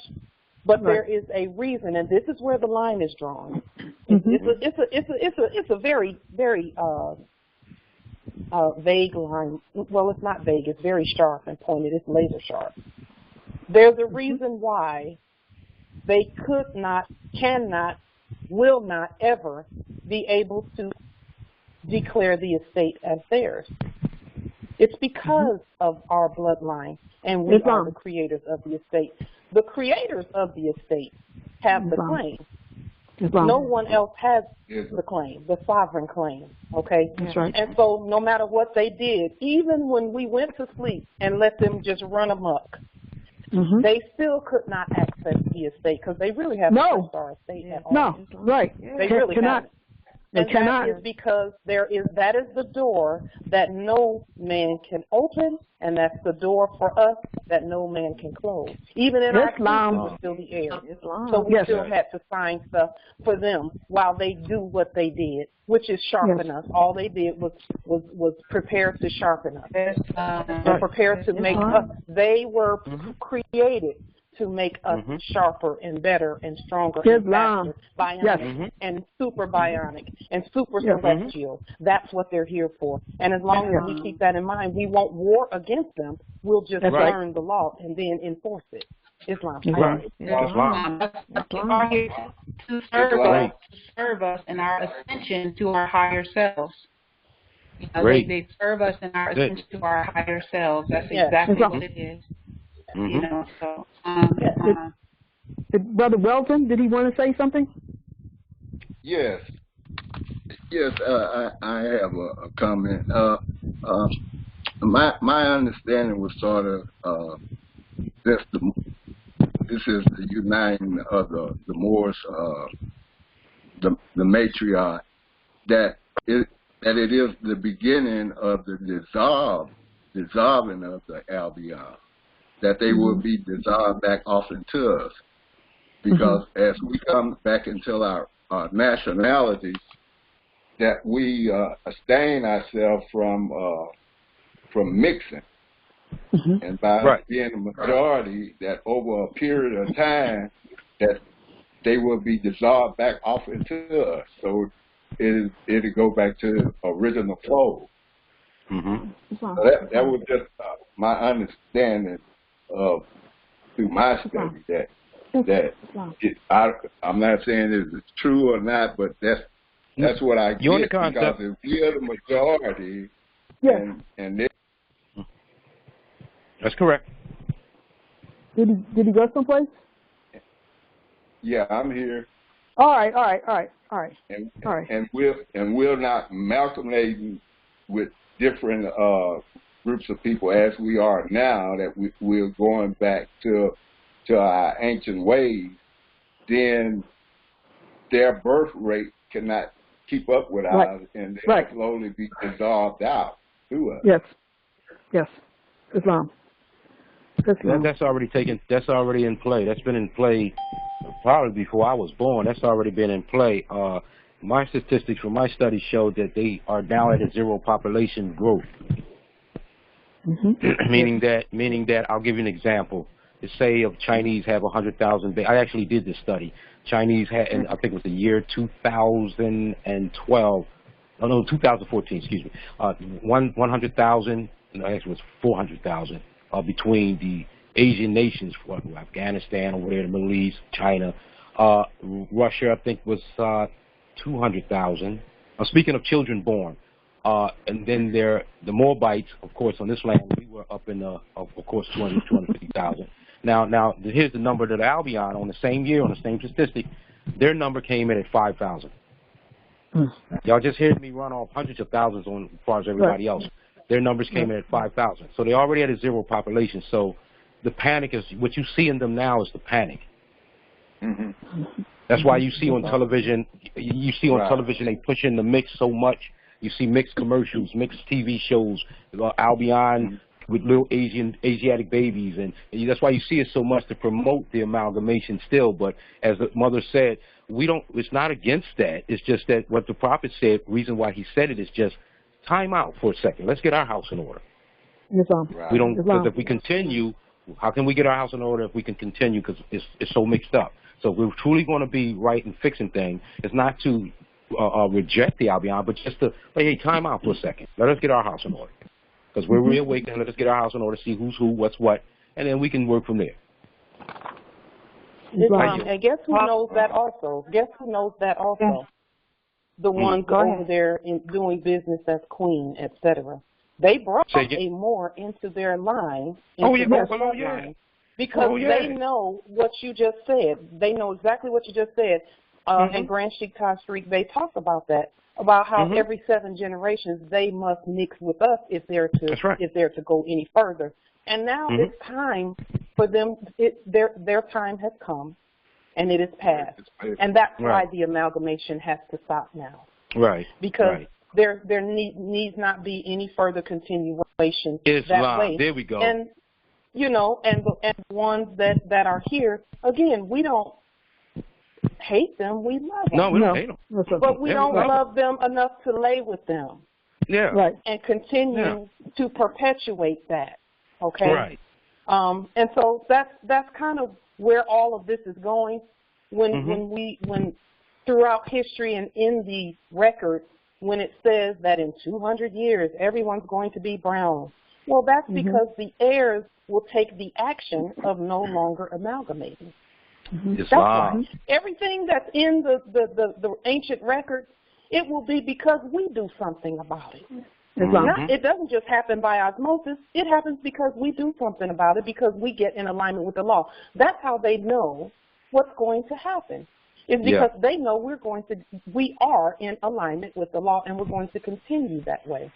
but there is a reason, and this is where the line is drawn. It's a very, very vague line. Well, it's not vague. It's very sharp and pointed. It's laser sharp. There's a reason why they could not, cannot, will not ever be able to declare the estate as theirs. It's because of our bloodline, and we are the creators of the estate. The creators of the estate have the claim. No one else has the claim, the sovereign claim, okay? That's right. And so no matter what they did, even when we went to sleep and let them just run amok, they still could not access the estate because they really haven't touched our estate at all. No, right. They really haven't. And that is because that is the door that no man can open, and that's the door for us that no man can close. Even in our kingdom was still the air. So we still had to find stuff for them while they do what they did, which is sharpen us. All they did was prepare to sharpen us. And prepare to make us. They were created to make us sharper and better and stronger and faster, bionic and super bionic and super celestial. That's what they're here for. And as long as we keep that in mind, we won't war against them. We'll just learn the law and then enforce it. Islam. Islam. Are here to serve us in our ascension to our higher selves. They serve us in our ascension to our higher selves. That's exactly what it is. You know, so. Brother Welton, did he want to say something? Yes. I have a comment. My understanding was sort of this is the uniting of the Moorish, the matriarch, that it is the beginning of the dissolving of the Albion, that they will be dissolved back off into us, because as we come back into our nationality, that we abstain ourselves from mixing. And by being a majority, that over a period of time, that they will be dissolved back off into us. So it'll go back to original flow. So that was just my understanding of through my study I'm not saying it's true or not, but that's what I get, because if we're the majority, and that's correct. Did he go someplace? Yeah, I'm here. All right. And we're not amalgamating with different groups of people as we are now, that we're going back to our ancient ways, then their birth rate cannot keep up with ours, and they'll slowly be dissolved out through us. Yes. Islam. That's already in play. That's been in play probably before I was born. That's already been in play. My statistics from my study showed that they are now at a zero population growth. Meaning that I'll give you an example. Let's say if Chinese have 100,000, I actually did this study. Chinese had, and I think it was the year 2012. Oh no, 2014. Excuse me. 100,000. No, actually, it was 400,000 between the Asian nations, Afghanistan over there, the Middle East, China, Russia. I think was 200,000. Speaking of children born. And then the Moabites, of course, on this land, we were up in, of course, 250,000. Now, here's the number that Albion, on the same year, on the same statistic, their number came in at 5,000. Y'all just heard me run off hundreds of thousands on as far as everybody else. Their numbers came in at 5,000. So they already had a zero population. So the panic is, what you see in them now is the panic. That's why you see on television, they push in the mix so much. You see mixed commercials, mixed TV shows, Albion with little Asiatic babies, and that's why you see it so much, to promote the amalgamation still. But as the mother said, it's not against that. It's just that what the prophet said, reason why he said it is just time out for a second. Let's get our house in order. We don't, because if we continue, how can we get our house in order if we can continue? Because it's so mixed up. So if we're truly going to be right and fixing things, it's not to reject the Albion, but just to, hey, time out for a second. Let us get our house in order. Because we're reawakening. Let us get our house in order, see who's who, what's what, and then we can work from there. And guess who knows that also? The ones over there doing business as queen, etc. They brought a Moor into their line. Because they know what you just said. They know exactly what you just said. And Grand Sheikh Tashriq, they talk about that, about how every 7 generations they must mix with us if they're to go any further. And now it's time for them. Their time has come, and it is past. And that's why the amalgamation has to stop now. Right. Because there needs not be any further continuation that way. There we go. And and the ones that are here, again, we don't hate them, we love them. No, we don't hate them. But we don't love them enough to lay with them. Yeah. Right. And continue to perpetuate that. Okay. Right. And so that's kind of where all of this is going. When throughout history and in the record, when it says that in 200 years everyone's going to be brown, well, that's because the heirs will take the action of no longer amalgamating. That's right. Everything that's in the ancient records, it will be because we do something about it. It doesn't just happen by osmosis. It happens because we do something about it, because we get in alignment with the law. That's how they know what's going to happen. It's because they know we are in alignment with the law, and we're going to continue that way.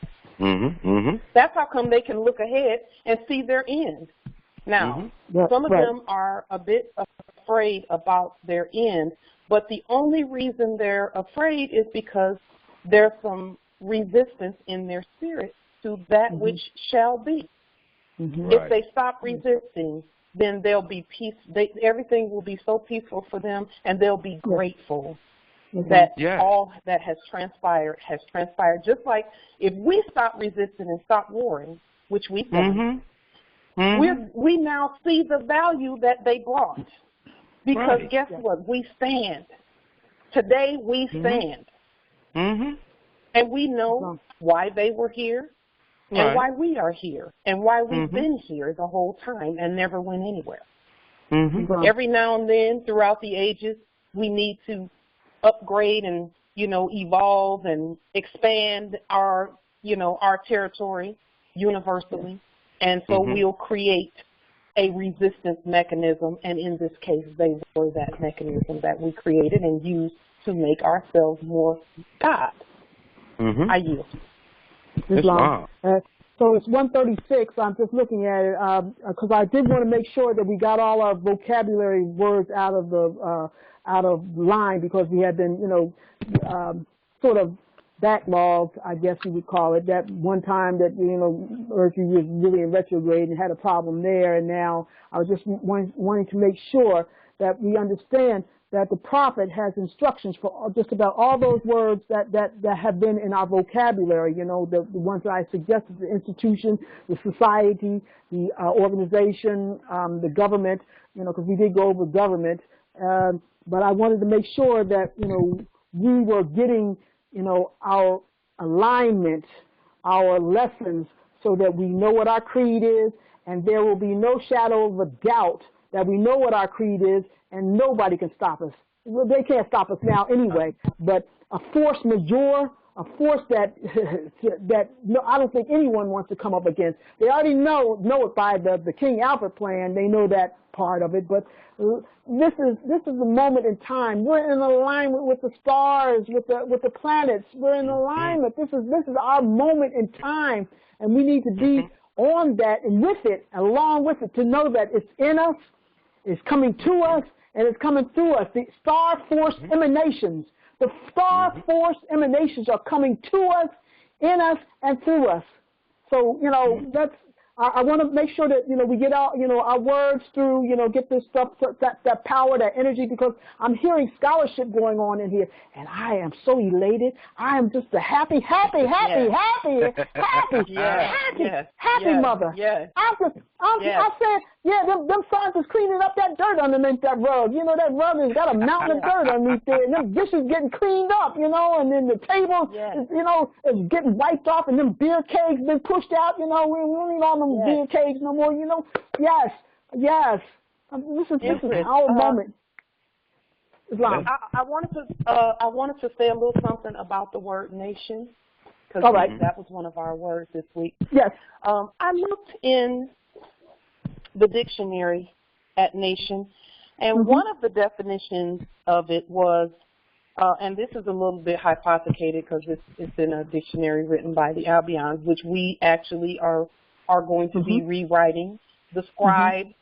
That's how come they can look ahead and see their end. Now, some of them are a bit afraid about their end, but the only reason they're afraid is because there's some resistance in their spirit to that which shall be. If they stop resisting, then they'll be peace. Everything will be so peaceful for them, and they'll be grateful that all that has transpired has transpired. Just like if we stop resisting and stop warring, which we've done, we now see the value that they brought. Because guess what? We stand. Today we stand. And we know why they were here and why we are here and why we've been here the whole time and never went anywhere. Every now and then throughout the ages, we need to upgrade and, evolve and expand our territory universally. And so we'll create a resistance mechanism, and in this case, they were that mechanism that we created and used to make ourselves more God. I yield. Islam. So it's 136. I'm just looking at it because I did want to make sure that we got all our vocabulary words out of line, because we had been, sort of backlogged, I guess you would call it. That one time that Mercury was really in retrograde and had a problem there, and now I was just wanting to make sure that we understand that the prophet has instructions for just about all those words that have been in our vocabulary, the ones that I suggested: the institution, the society, the organization, the government, because we did go over government. But I wanted to make sure that, we were getting, our alignment, our lessons, so that we know what our creed is, and there will be no shadow of a doubt that we know what our creed is, and nobody can stop us. Well, they can't stop us now anyway, but a force majeure, a force that I don't think anyone wants to come up against. They already know it by the King Alfred plan. They know that part of it, but this is a moment in time. We're in alignment with the stars, with the planets. We're in alignment. This is our moment in time, and we need to be on that and with it, along with it, to know that it's in us, it's coming to us, and it's coming through us. The star force emanations. The star force emanations are coming to us, in us, and through us. So, that's, I want to make sure that, we get our, our words through, get this stuff, that power, that energy, because I'm hearing scholarship going on in here, and I am so elated. I am just a happy mother. I said, them scientists cleaning up that dirt underneath that rug. That rug has got a mountain of dirt underneath there, and them dishes getting cleaned up, and then the table, is getting wiped off, and them beer kegs been pushed out, we don't need all them beer kegs no more, Yes. This is our moment. Islam. I wanted to say a little something about the word nation, because that was one of our words this week. Yes. I looked in the dictionary at nation, and one of the definitions of it was, and this is a little bit hypothecated because it's in a dictionary written by the Albions, which we actually are going to be rewriting. The scribes,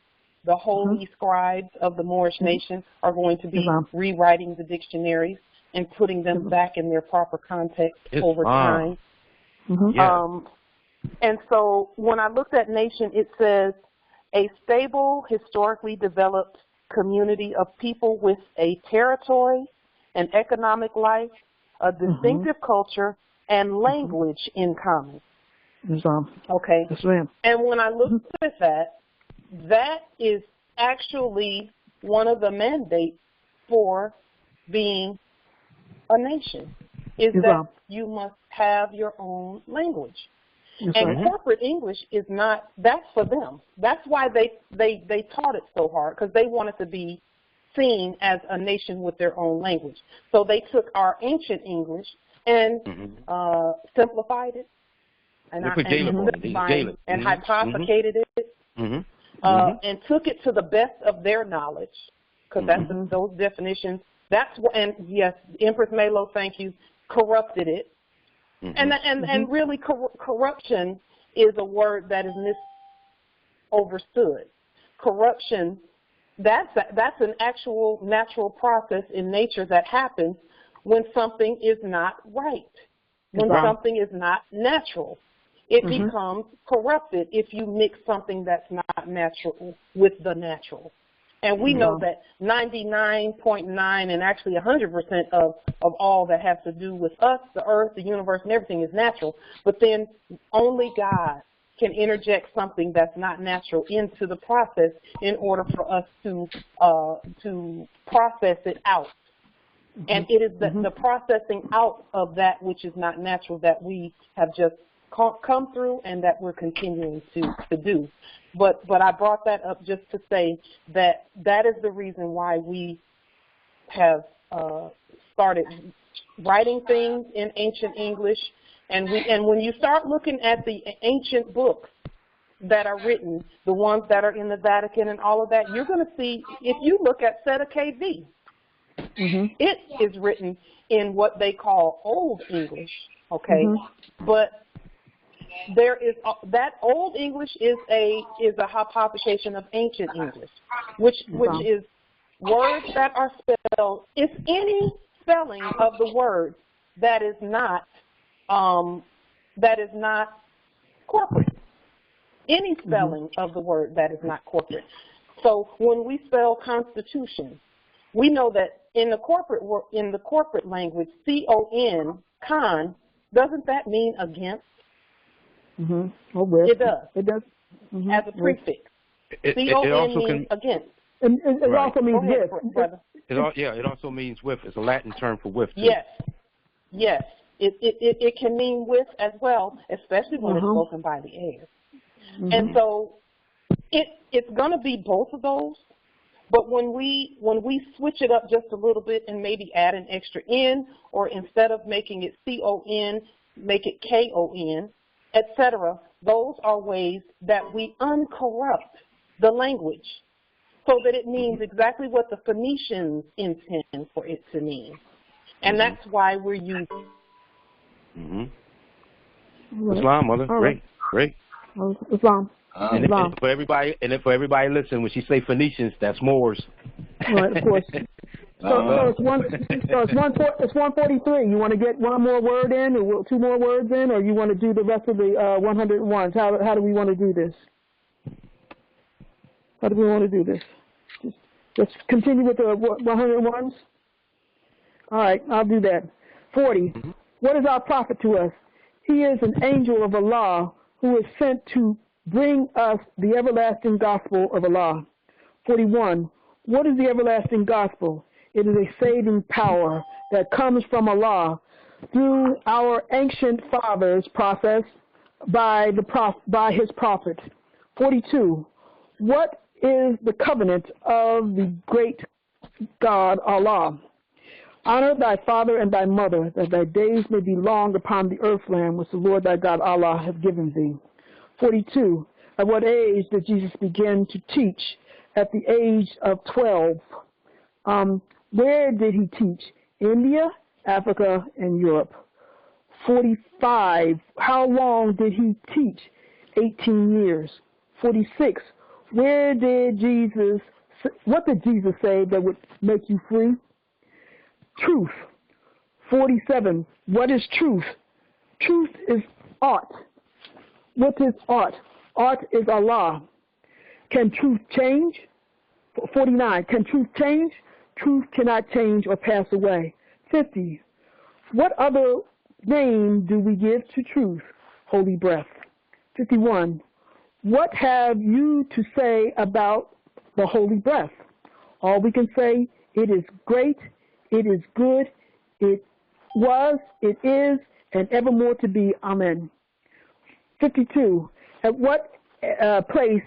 the holy scribes of the Moorish nation are going to be rewriting the dictionaries, and putting them back in their proper context over time. And so when I looked at nation, it says a stable, historically developed community of people with a territory, an economic life, a distinctive culture, and language in common. Okay. Yes, ma'am. And when I looked at that, that is actually one of the mandates for being a nation, is that you must have your own language. And corporate English is not, that's for them. That's why they taught it so hard, because they wanted to be seen as a nation with their own language. So they took our ancient English and simplified it and hypothecated it and took it to the best of their knowledge, because that's those definitions. That's what, and yes, Empress Malo, thank you, corrupted it. And really corruption is a word that is misunderstood. Corruption, that's an actual natural process in nature that happens when something is not right, when something is not natural. It becomes corrupted if you mix something that's not natural with the natural. And we know that 99.9 and actually 100% of all that has to do with us, the earth, the universe, and everything is natural. But then only God can interject something that's not natural into the process in order for us to process it out. And it is the processing out of that which is not natural that we have just come through and that we're continuing to do. But I brought that up just to say that that is the reason why we have started writing things in ancient English. And when you start looking at the ancient books that are written, the ones that are in the Vatican and all of that, you're going to see, if you look at Seta KV, it is written in what they call Old English, okay? But there is that Old English is a hypothecation of ancient English, which is words that are spelled. It's any spelling of the word that is not corporate. Any spelling of the word that is not corporate. So when we spell Constitution, we know that in the corporate language, con, con, doesn't that mean against? It does. It does. As a prefix. C-O-N means against. And it also means with. It also means with. It's a Latin term for with, too. Yes. It can mean with as well, especially when it's spoken by the air. And so it's going to be both of those. But when we switch it up just a little bit and maybe add an extra N, or instead of making it C-O-N, make it K-O-N, etc., those are ways that we uncorrupt the language so that it means exactly what the Phoenicians intend for it to mean. And that's why we're using Islam, Mother. Great. Islam. And for everybody listening, when she say Phoenicians, that's Moors. Right, of course. So it's 143. You want to get one more word in, or two more words in, or you want to do the rest of the 101s? How do we want to do this? How do we want to do this? Let's continue with the 101s. All right, I'll do that. 40. What is our prophet to us? He is an angel of Allah who is sent to bring us the everlasting gospel of Allah. 41. What is the everlasting gospel? It is a saving power that comes from Allah through our ancient fathers' process by his prophet. 42. What is the covenant of the great God Allah? Honor thy father and thy mother, that thy days may be long upon the earth land which the Lord thy God Allah hath given thee. 42. At what age did Jesus begin to teach? At the age of 12. Where did he teach? India, Africa, and Europe. 45. How long did he teach? 18 years. 46. What did Jesus say that would make you free? Truth. 47. What is truth? Truth is art. What is art? Art is Allah. Can truth change? 49. Can truth change? Truth cannot change or pass away. 50. What other name do we give to truth? Holy breath. 51. What have you to say about the holy breath? All we can say, it is great, it is good, it was, it is, and evermore to be. Amen. 52. At what place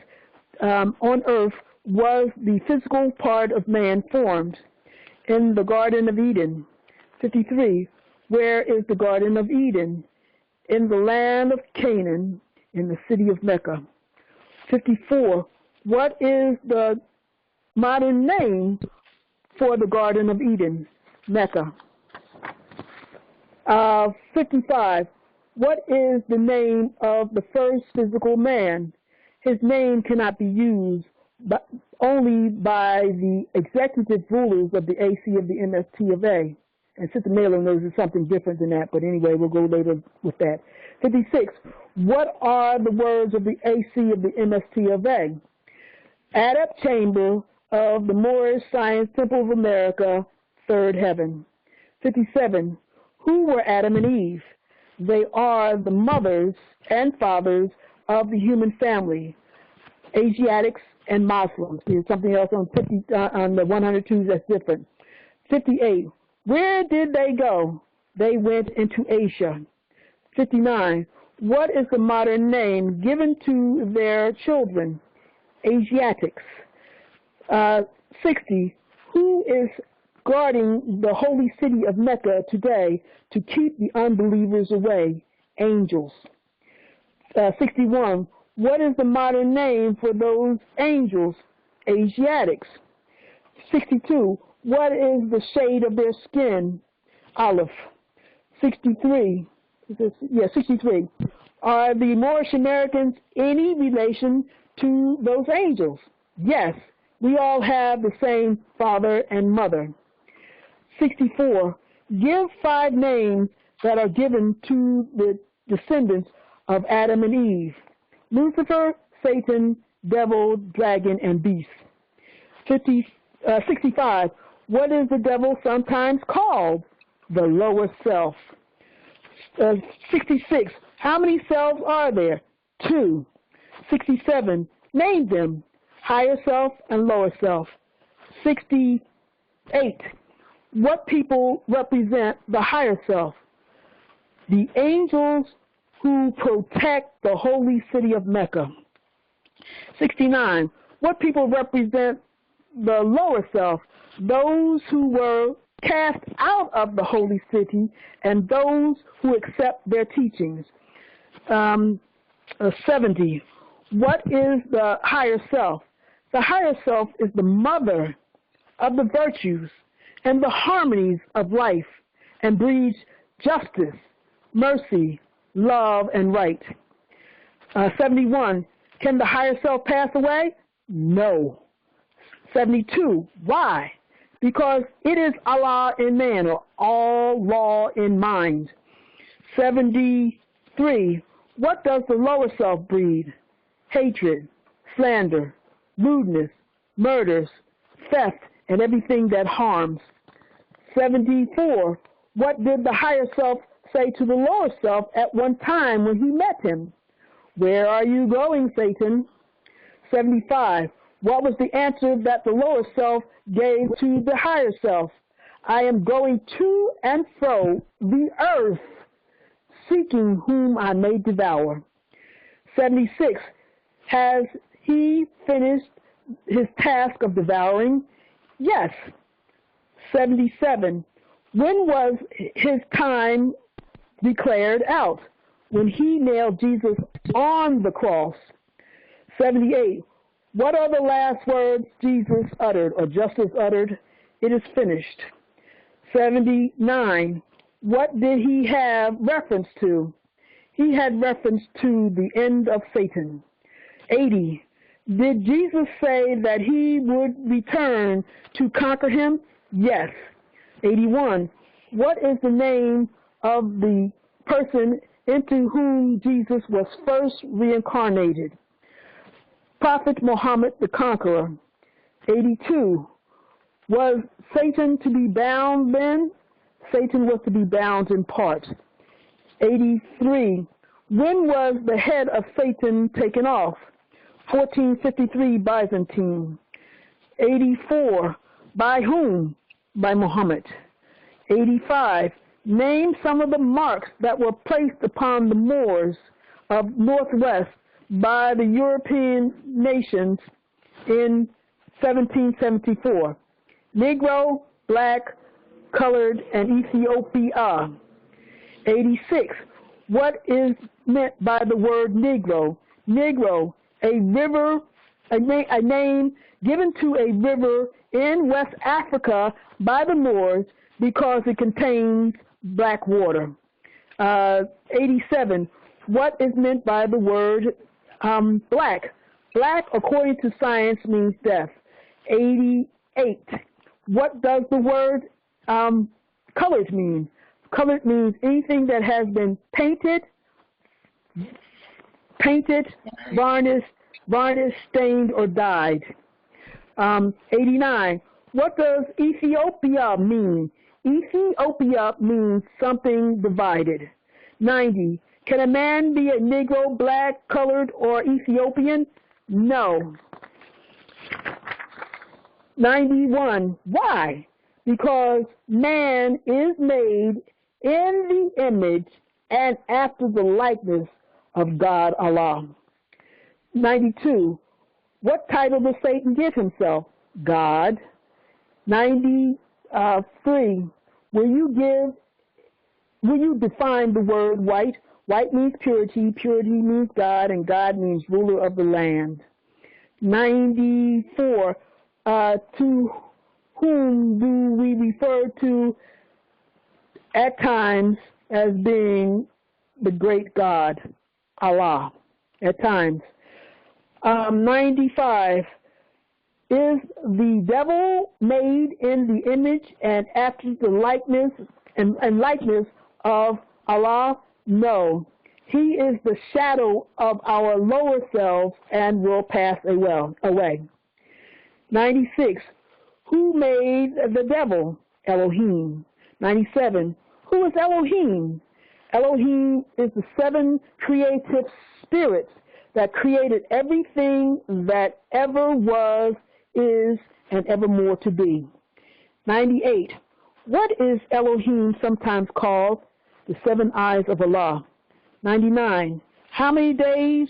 on earth was the physical part of man formed? In the Garden of Eden. 53. Where is the Garden of Eden? In the land of Canaan, in the city of Mecca. 54. What is the modern name for the Garden of Eden? Mecca. 55. What is the name of the first physical man? His name cannot be used but only by the executive rulers of the AC of the MST of A. And Sister Mailer knows it's something different than that, but anyway, we'll go later with that. 56. What are the words of the AC of the MST of A? Add-up chamber of the Moorish Science Temple of America, third heaven. 57. Who were Adam and Eve? They are the mothers and fathers of the human family, Asiatics and Muslims. There's something else on the 102's that's different. 58. Where did they go? They went into Asia. 59. What is the modern name given to their children? Asiatics. 60. Who is guarding the holy city of Mecca today to keep the unbelievers away? Angels. 61. What is the modern name for those angels? Asiatics. 62. What is the shade of their skin? Olive. 63. 63. Are the Moorish Americans any relation to those angels? Yes. We all have the same father and mother. 64. Give 5 names that are given to the descendants of Adam and Eve. Lucifer, Satan, devil, dragon, and beast. 65. What is the devil sometimes called? The lower self. 66. How many selves are there? 2. 67. Name them. Higher self and lower self. 68. What people represent the higher self? The angels who protect the holy city of Mecca. 69. What people represent the lower self? Those who were cast out of the holy city and those who accept their teachings. 70. What is the higher self? The higher self is the mother of the virtues and the harmonies of life and breeds justice, mercy, love, and right. 71. Can the higher self pass away? No. 72. Why? Because it is Allah in man, or all law in mind. 73. What does the lower self breed? Hatred, slander, rudeness, murders, theft, and everything that harms. 74. What did the higher self say to the lower self at one time when he met him? Where are you going, Satan? 75. What was the answer that the lower self gave to the higher self? I am going to and fro the earth, seeking whom I may devour. 76. Has he finished his task of devouring? Yes. 77. When was his time declared out? When he nailed Jesus on the cross. 78. What are the last words Jesus uttered, or justice uttered? It is finished. 79. What did he have reference to? He had reference to the end of Satan. 80. Did Jesus say that he would return to conquer him? Yes. 81. what is the name of the person into whom Jesus was first reincarnated? Prophet Muhammad the Conqueror. 82. Was Satan to be bound then? Satan was to be bound in part. 83. When was the head of Satan taken off? 1453 Byzantine. 84. By whom? By Muhammad. 85. Name some of the marks that were placed upon the Moors of Northwest by the European nations in 1774. Negro, black, colored, and Ethiopia. 86. What is meant by the word Negro? Negro, a river, a name given to a river in West Africa by the Moors because it contains black water. 87. What is meant by the word black? Black, according to science, means death. 88. What does the word colored mean? Colored means anything that has been painted, varnished, stained, or dyed. 89. What does Ethiopia mean? Ethiopia means something divided. 90. Can a man be a Negro, black, colored, or Ethiopian? No. 91. Why? Because man is made in the image and after the likeness of God Allah. 92. What title does Satan give himself? God. 93. Will you define the word white? White means purity, purity means God, and God means ruler of the land. 94. To whom do we refer to at times as being the great God, Allah, at times? 95. Is the devil made in the image and after the likeness and likeness of Allah? No. He is the shadow of our lower selves and will pass away. 96. Who made the devil? Elohim. 97. Who is Elohim? Elohim is the 7 creative spirits that created everything that ever was, is, and evermore to be. 98. What is Elohim sometimes called? The 7 eyes of Allah. 99. How many days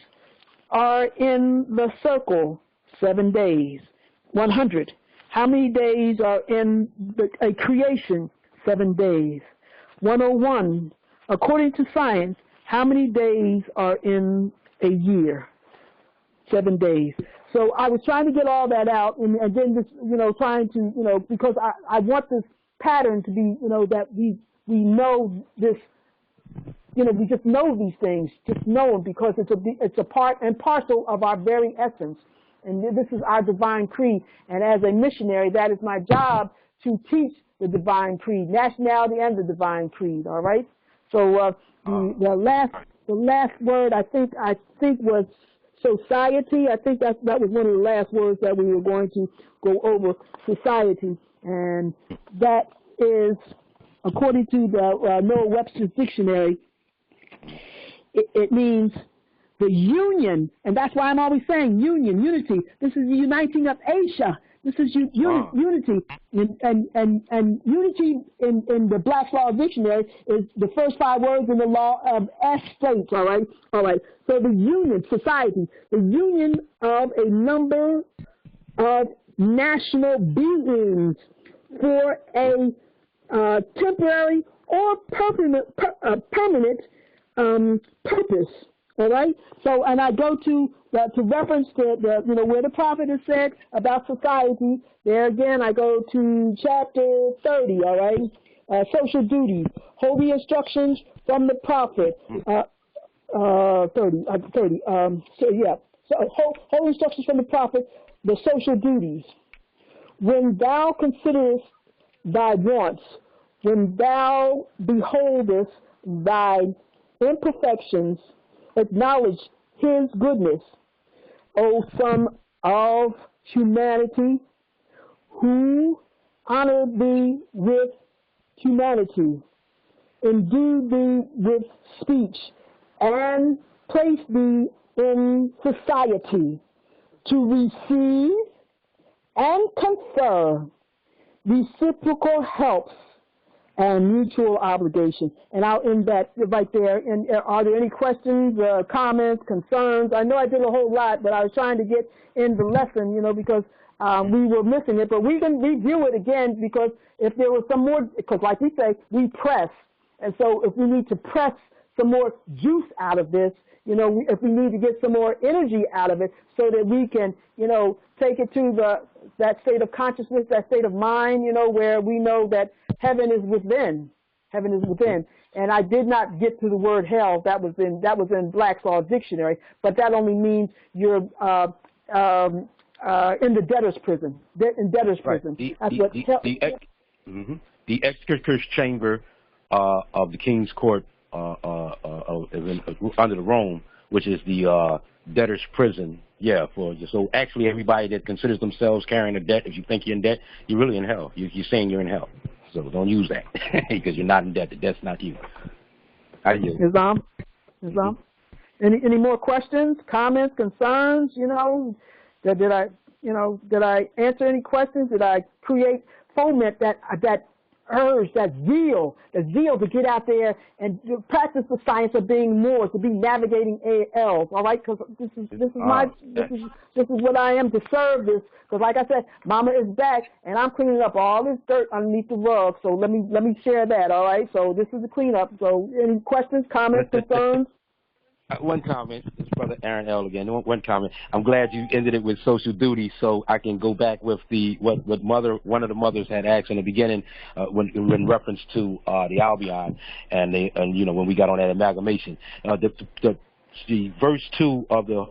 are in the circle? 7 days. 100. How many days are in a creation? 7 days. 101. According to science, how many days are in a year? 7 days. So I was trying to get all that out, and then just, trying to, because I want this pattern to be, that we know this, we just know these things, just know them, because it's a part and parcel of our very essence. And this is our divine creed. And as a missionary, that is my job, to teach the divine creed, nationality and the divine creed. All right. So the last word I think was society. I think that was one of the last words that we were going to go over, society, and that is, according to the Noah Webster's dictionary, it means the union, and that's why I'm always saying union, unity. This is the uniting of Asia. This is unity, and unity in the Black's Law Dictionary is the first 5 words in the law of estates. All right. So the union, society, the union of a number of national beings for a temporary or permanent purpose. All right. So, and I go to reference to where the prophet has said about society. There again, I go to chapter 30. All right. Social duties, holy instructions from the prophet. 30. So holy instructions from the prophet. The social duties. When thou considerest thy wants, when thou beholdest thy imperfections, acknowledge his goodness, O Son of humanity, who honor thee with humanity, endue thee with speech, and place thee in society to receive and confer reciprocal helps and mutual obligation. And I'll end that right there. And are there any questions, comments, concerns? I know I did a whole lot, but I was trying to get in the lesson, you know, because we were missing it. But we can review it again, because if there was some more, because like we say, we press. And so if we need to press some more juice out of this, you know, if we need to get some more energy out of it so that we can, you know, take it to that state of consciousness, that state of mind, you know, where we know that heaven is within. Heaven is within. And I did not get to the word hell. That was in Black's Law Dictionary, but that only means you're in the debtor's prison. In debtor's prison. The executor's chamber of the King's Court under the Rome, which is the debtor's prison. Yeah, so actually everybody that considers themselves carrying a debt, if you think you're in debt, you're really in hell. You're saying you're in hell. So don't use that because you're not in debt. The debt's not you. Islam? Any more questions, comments, concerns? You know, did I answer any questions? Did I foment that urge, that zeal to get out there and practice the science of being Moors, to be navigating ALs, all right? Because this is what I am, to serve this. Because like I said, Mama is back, and I'm cleaning up all this dirt underneath the rug. So let me share that, all right? So this is the cleanup. So any questions, comments, concerns? One comment. This is Brother Aaron L. again. One comment. I'm glad you ended it with social duty, so I can go back with what one of the mothers had asked in the beginning, when reference to the Albion, and you know, when we got on that amalgamation. The verse 2 of the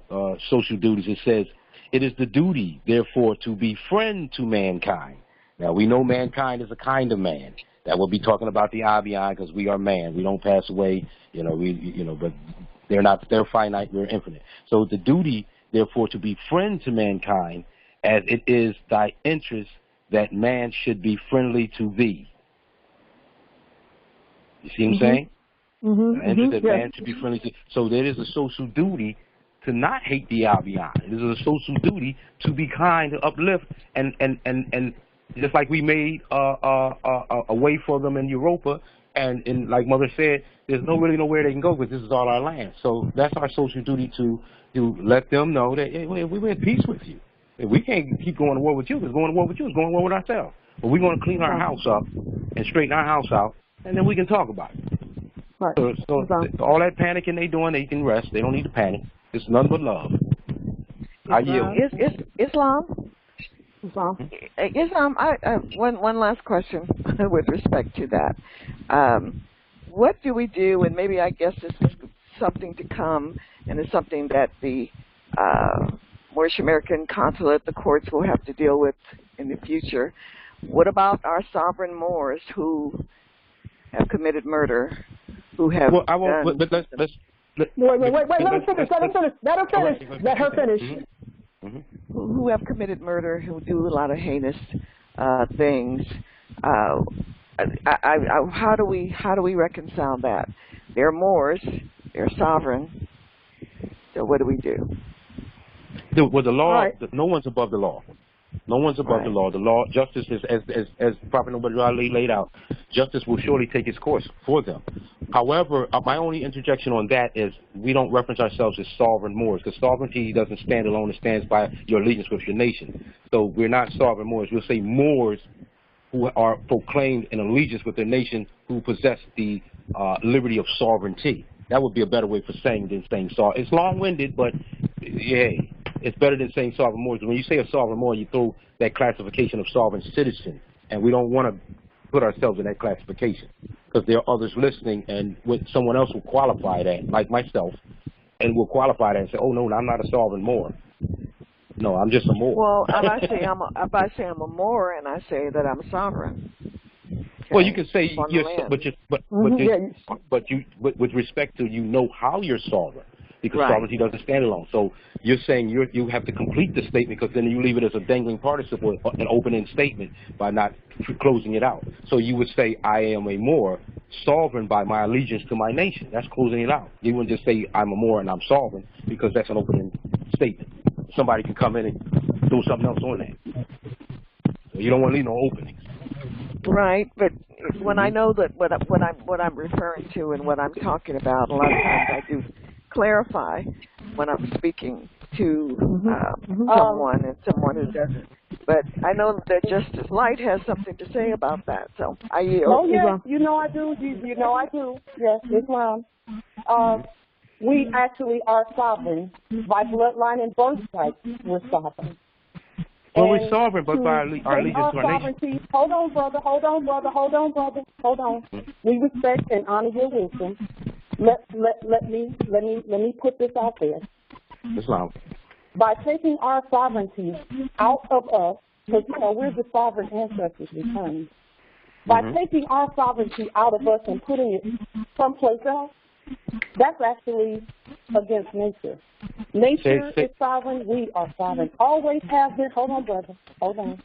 social duties, it says, "It is the duty, therefore, to be friend to mankind." Now we know mankind is a kind of man. That will be talking about the Albion, because we are man. We don't pass away. You know, but they're finite, we're infinite. So the duty, therefore, to be friend to mankind, as it is thy interest that man should be friendly to thee. You see what I'm saying? The interest that man should be friendly to. So there is a social duty to not hate the Albion. There is a social duty to be kind, to uplift, and just like we made a way for them in Europa. And like Mother said, there's really nowhere they can go, because this is all our land. So that's our social duty to let them know that, hey, we're at peace with you. We can't keep going to war with you, because going to war with you is going to war with ourselves. But we're going to clean our house up and straighten our house out, and then we can talk about it. Right. So all that panicking they doing, they can rest. They don't need to panic. It's nothing but love. I yield. Islam, one last question with respect to that. What do we do, and maybe I guess this is something to come, and it's something that the Moorish American consulate, the courts will have to deal with in the future. What about our sovereign Moors who have committed murder, who have Well, I won't, but let's wait, let her finish. Who have committed murder, who do a lot of heinous things. How do we reconcile that? They're Moors, they're sovereign. So what do we do? With the law, no one's above the law. No one's above the law. The law, justice is, as Prophet Ali laid out, justice will surely take its course for them. However, my only interjection on that is we don't reference ourselves as sovereign Moors, because sovereignty doesn't stand alone. It stands by your allegiance with your nation. So we're not sovereign Moors. We'll say Moors who are proclaimed an allegiance with their nation, who possess the liberty of sovereignty. That would be a better way for saying than saying sovereign. It's long-winded, but yeah, it's better than saying sovereign Moors. When you say a sovereign Moor, you throw that classification of sovereign citizen, and we don't want to put ourselves in that classification, because there are others listening, and someone else will qualify that, like myself, and will qualify that and say, oh, no, I'm not a sovereign Moor. No, I'm just a Moor. Well, if I say I'm a Moor, and I say that I'm sovereign, Well, you can say you're, but with respect to how you're sovereign, because sovereignty doesn't stand alone. So you're saying you have to complete the statement, because then you leave it as a dangling participle, an open-end statement, by not closing it out. So you would say, I am a Moor, sovereign by my allegiance to my nation. That's closing it out. You wouldn't just say I'm a Moor and I'm sovereign, because that's an open-end statement. Somebody can come in and do something else on that. So you don't want to leave no openings. Right, but when I know that what I'm referring to and what I'm talking about, a lot of times I do clarify when I'm speaking to someone and someone who doesn't. But I know that Justice Light has something to say about that, so I yield. Oh, yes, you know I do. You know I do. Yes, Islam. We actually are sovereign. By bloodline and birthright, we're sovereign. Well, we're sovereign, but by our allegiance to our nation. Hold on, brother. Hold on. We respect and honor your wisdom. Let me put this out there. Islam. By taking our sovereignty out of us, because we're the sovereign ancestors returned. By taking our sovereignty out of us and putting it someplace else, that's actually against nature. Nature is sovereign. We are sovereign. Always have been. Hold on, brother. Hold on.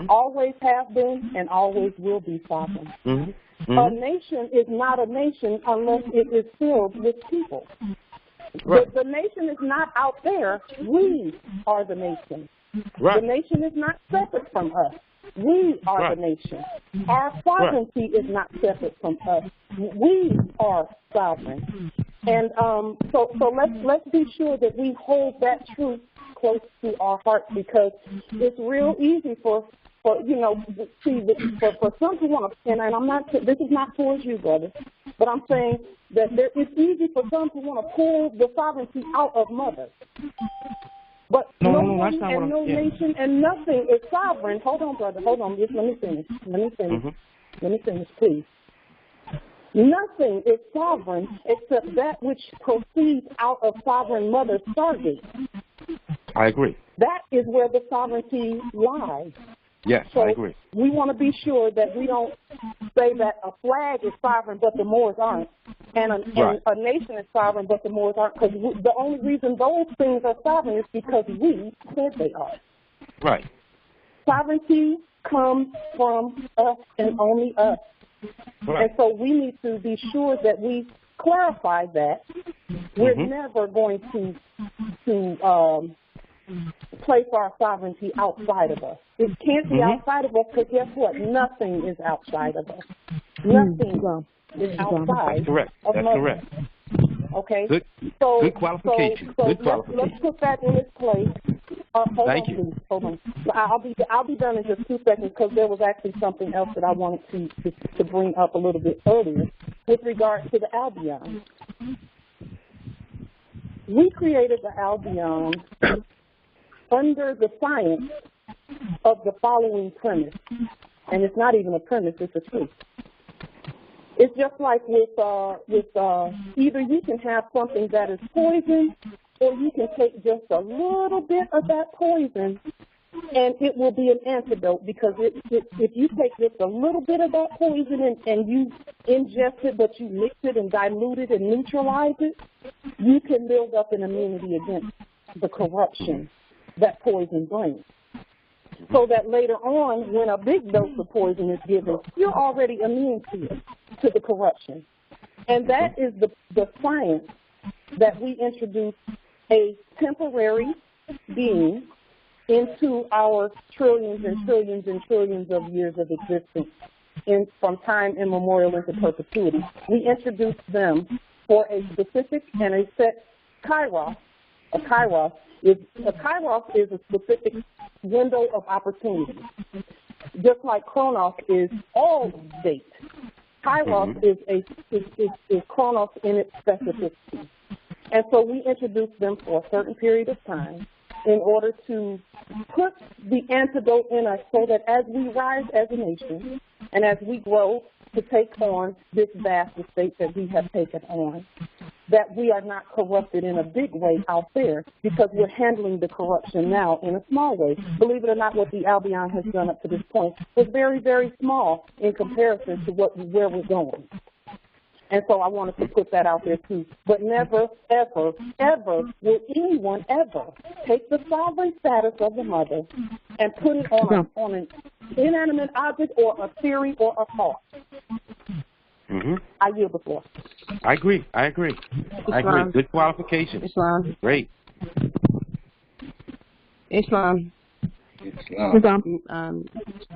Always have been and always will be sovereign. A nation is not a nation unless it is filled with people. Right. The nation is not out there. We are the nation. Right. The nation is not separate from us. We are the nation. Our sovereignty is not separate from us. We are sovereign. And so let's be sure that we hold that truth close to our heart, because it's real easy for some to want to, and I'm not, this is not towards you, brother, but I'm saying that it's easy for some to want to pull the sovereignty out of mother. But no one and no nation and nothing is sovereign. Hold on, brother. Hold on. Just let me finish. Let me finish, please. Nothing is sovereign except that which proceeds out of sovereign mother's stargate. I agree. That is where the sovereignty lies. Yes, so I agree. We want to be sure that we don't say that a flag is sovereign but the Moors aren't, and a nation is sovereign but the Moors aren't, because the only reason those things are sovereign is because we said they are. Right. Sovereignty comes from us and only us. Right. And so we need to be sure that we clarify that. We're never going to place our sovereignty outside of us. It can't be outside of us, because guess what? Nothing is outside of us. Nothing is outside. That's correct. Of That's mother. correct. Okay. Good qualification. Good qualification. Let's put that in its place. Thank you. Please. Hold on. I'll be done in just 2 seconds, because there was actually something else that I wanted to bring up a little bit earlier with regard to the Albion. We created the Albion under the science of the following premise, and it's not even a premise; it's a truth. It's just like with either you can have something that is poison, or you can take just a little bit of that poison, and it will be an antidote, because if you take just a little bit of that poison and you ingest it, but you mix it and dilute it and neutralize it, you can build up an immunity against the corruption that poison brings. So that later on, when a big dose of poison is given, you're already immune to it, to the corruption. And that is the science that we introduce a temporary being into our trillions and trillions and trillions of years of existence, from time immemorial into perpetuity. We introduce them for a specific and a set kairos. A kairos is a specific window of opportunity. Just like chronos is all date, kairos is chronos in its specificity. And so we introduce them for a certain period of time in order to put the antidote in us, so that as we rise as a nation and as we grow to take on this vast estate that we have taken on, that we are not corrupted in a big way out there, because we're handling the corruption now in a small way. Believe it or not, what the Albion has done up to this point was very, very small in comparison to where we're going. And so I wanted to put that out there too. But never, ever, ever will anyone ever take the sovereign status of the mother and put it on an inanimate object or a theory or a thought. I yield the floor. I agree. Good qualification. Islam. Great. Islam.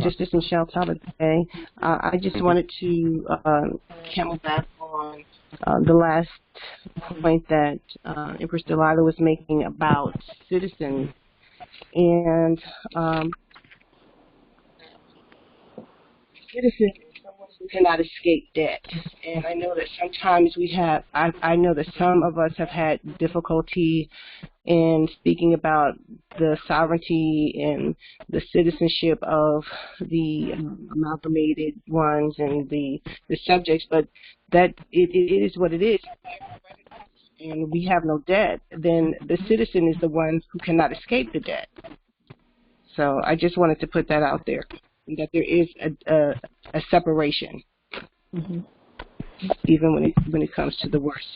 Justice Michelle Talbot today. I just wanted to camel back on the last point that Empress Delilah was making about citizens, and citizens who cannot escape debt. And I know that sometimes I know that some of us have had difficulty in speaking about the sovereignty and the citizenship of the amalgamated ones and the subjects, but that it is what it is. And we have no debt, then the citizen is the one who cannot escape the debt. So I just wanted to put that out there, that there is a separation, even when it comes to the worst.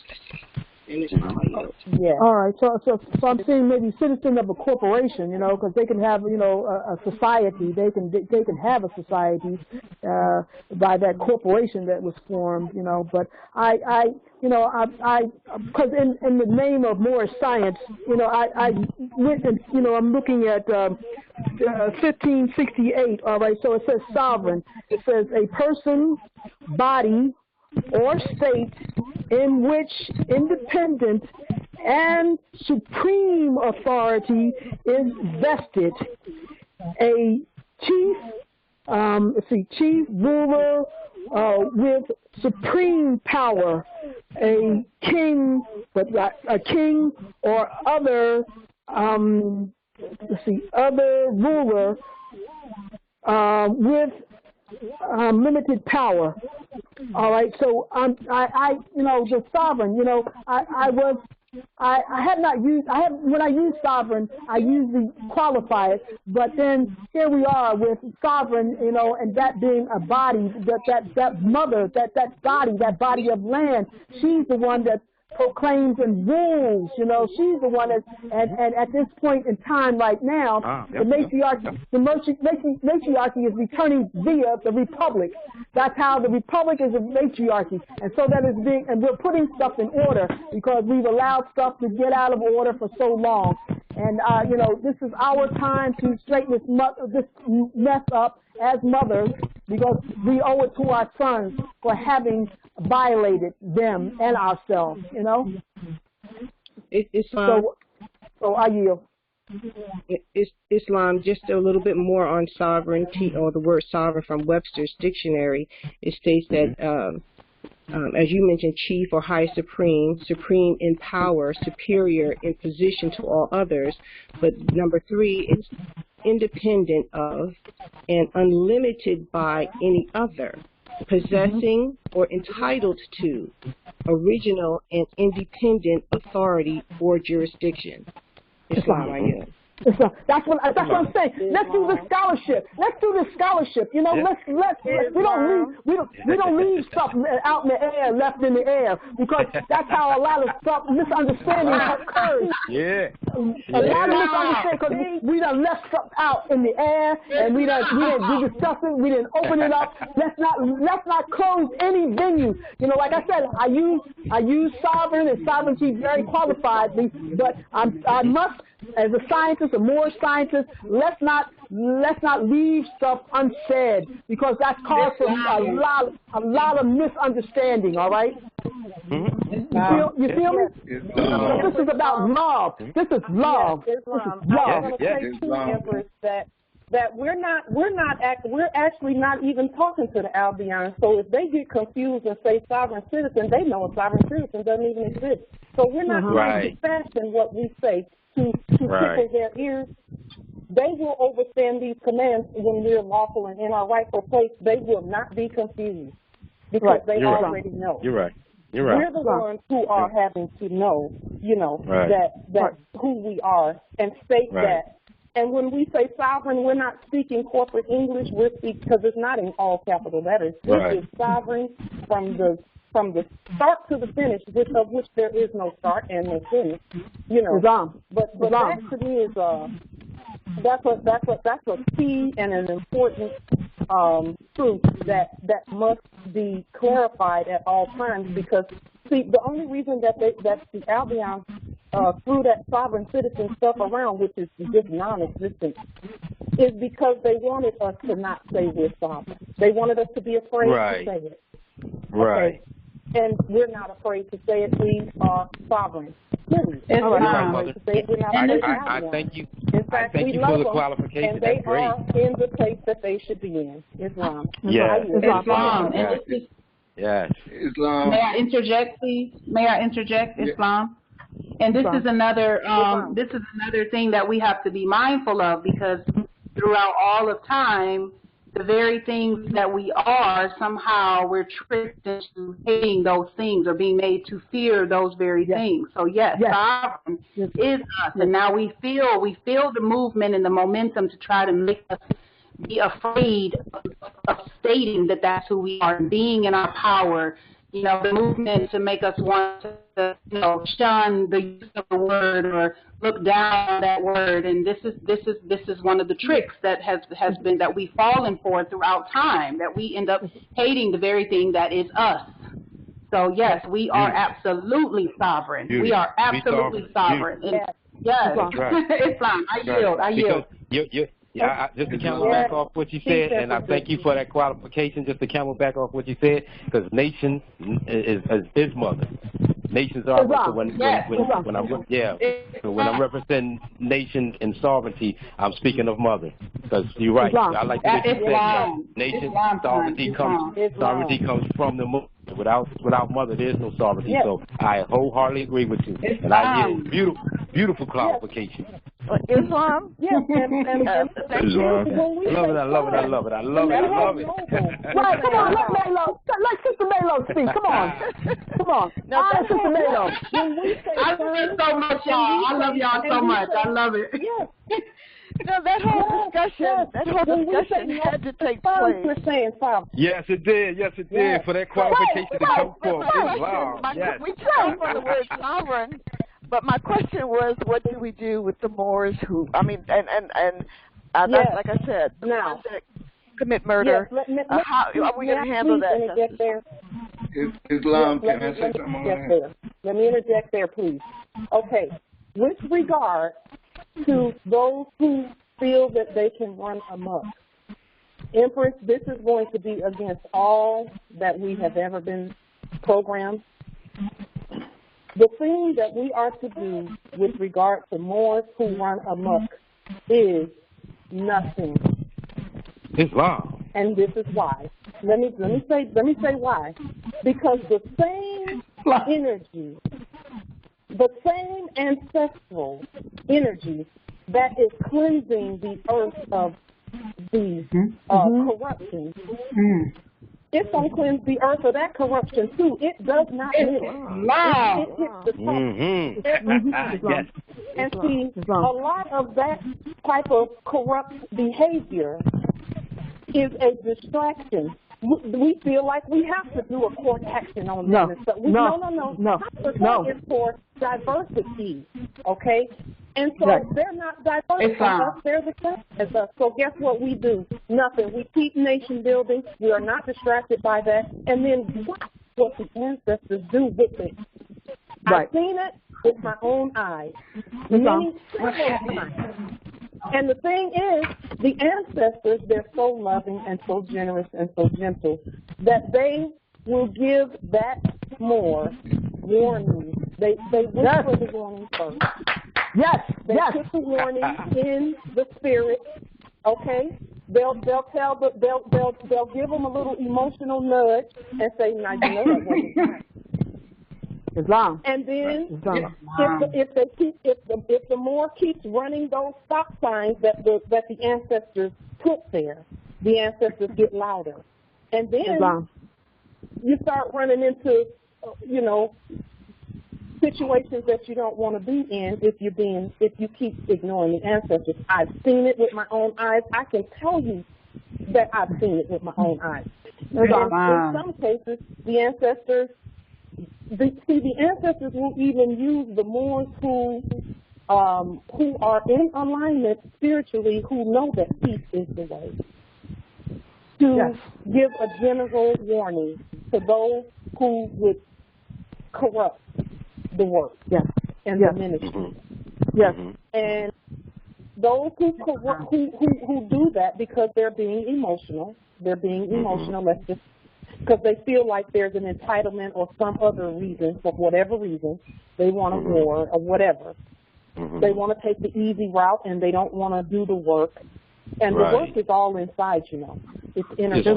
Yeah. All right. So I'm saying maybe citizen of a corporation, because they can have, a society. They can have a society by that corporation that was formed, But because in the name of Moorish science, I went and, I'm looking at 1568. All right. So it says sovereign. It says a person, body, or state in which independent and supreme authority is vested. A chief ruler with supreme power, a king or other other ruler with limited power. All right, so the sovereign, when I use sovereign, I usually qualify it, but then here we are with sovereign, and that being a body, that mother, that body of land, she's the one that proclaims and rules, she's the one that, and at this point in time right now, the matriarchy is returning via the republic. That's how the republic is a matriarchy, and so that is and we're putting stuff in order because we've allowed stuff to get out of order for so long. And, this is our time to straighten this mess up as mothers, because we owe it to our sons for having violated them and ourselves, So I yield. Islam, just a little bit more on sovereignty, or the word sovereign from Webster's dictionary. It states that, as you mentioned, chief or high supreme in power, superior in position to all others. But number 3, it's independent of and unlimited by any other, possessing or entitled to original and independent authority or jurisdiction. Islam. That's what I'm saying. Let's do the scholarship. We don't leave stuff out in the air, left in the air, because that's how a lot of stuff misunderstanding occurs. A lot of misunderstanding because we done left stuff out in the air, and we discussed it. We didn't open it up. Let's not close any venue. Like I said, I use sovereign and sovereignty very qualifiedly, but I must, as a scientist, a Moorish scientist, let's not leave stuff unsaid, because that's caused a lot of misunderstanding. All right. You feel me? This is about love. This is love. This is love. That we're actually not even talking to the Albion. So if they get confused and say sovereign citizen, they know a sovereign citizen doesn't even exist. So we're not trying to fasten what we say to tickle their ears. They will overstand these commands when we're lawful and in our rightful place. They will not be confused because they already know. You're right. You're right. We're the ones who are having to know, that who we are and state that. And when we say sovereign, we're not speaking corporate English. We're speaking, because it's not in all capital letters. It is sovereign from the start to the finish, of which there is no start and no finish. But that to me is that's a key and an important truth that must be clarified at all times, because see, the only reason that the Albion threw that sovereign citizen stuff around, which is just non-existent, is because they wanted us to not say we're sovereign. They wanted us to be afraid to say it. Right. And we're not afraid to say it. We are sovereign. I thank you. In fact, thank you for the qualification. And they are in the place that they should be in. Islam. Yes. Islam. Yes. Islam. May I interject, please? May I interject? Islam. And this is another thing that we have to be mindful of, because throughout all of time, the very things that we are, somehow we're tricked into hating those things or being made to fear those very things. So sovereign is us, and now we feel the movement and the momentum to try to make us be afraid of stating that that's who we are, and being in our power. The movement to make us want to, shun the use of the word or look down on that word. And this is one of the tricks that has been that we've fallen for throughout time, that we end up hating the very thing that is us. So yes, we are absolutely sovereign. We are absolutely sovereign. Yes, Islam. I yield. Just to camel back off what you said, and I thank you for that qualification. Just to camel back off what you said, because nation is his mother. Nations are so when I'm representing nation and sovereignty, I'm speaking of mother. Because you're right. I like that you said nation sovereignty comes from the mother. Without mother, there is no sovereignty. So I wholeheartedly agree with you. And I hear beautiful clarification. Islam? Yes, and I love it. Right, come on, let Sister Melo speak. Come on. No, Sister Melo. I love it so much, y'all. I love y'all so much. I love it. Yes. No, that whole discussion had to take place. We're saying sovereign. Yes, it did. For that qualification to come forth. We came from the word sovereign. But my question was, what do we do with the Moors who, like I said, the ones that commit murder? How are we going to handle that? Islam, can I say something on that? Let me interject there, please. Okay, with regard to those who feel that they can run amok, Empress, this is going to be against all that we have ever been programmed. The thing that we are to do with regard to Moors who run amok is nothing. Islam. And this is why. Let me say why. Because the same energy, the same ancestral energy that is cleansing the earth of these corruptions, it's going to cleanse the earth of that corruption too. It does not live. It hits the top. Yes. And see, a lot of that type of corrupt behavior is a distraction. We feel like we have to do a court action on them and stuff. No. It's for diversity, okay? And so they're not diverse from us, they're the same as us. So guess what we do? Nothing. We keep nation building. We are not distracted by that. And then watch what the ancestors do with it. I've seen it with my own eyes. Many times. And the thing is, the ancestors, they're so loving and so generous and so gentle that they will give that more warning. They whisper the warning first. They put the warning in the spirit. Okay, they'll give them a little emotional nudge and say, "Now you know that wasn't right." Islam. And then if the Moor keeps running those stop signs that the ancestors put there, the ancestors get louder, and then you start running into you know, situations that you don't want to be in if you keep ignoring the ancestors. I've seen it with my own eyes. I can tell you that I've seen it with my own eyes. And in some cases, the ancestors, the ancestors will even use the Moors who are in alignment spiritually, who know that peace is the way, to give a general warning to those who would corrupt the work and the ministry. And those who do that because they're being emotional, let's just, because they feel like there's an entitlement or some other reason, for whatever reason, they want a war or whatever. They want to take the easy route and they don't want to do the work. And the work is all inside, you know. It's energy.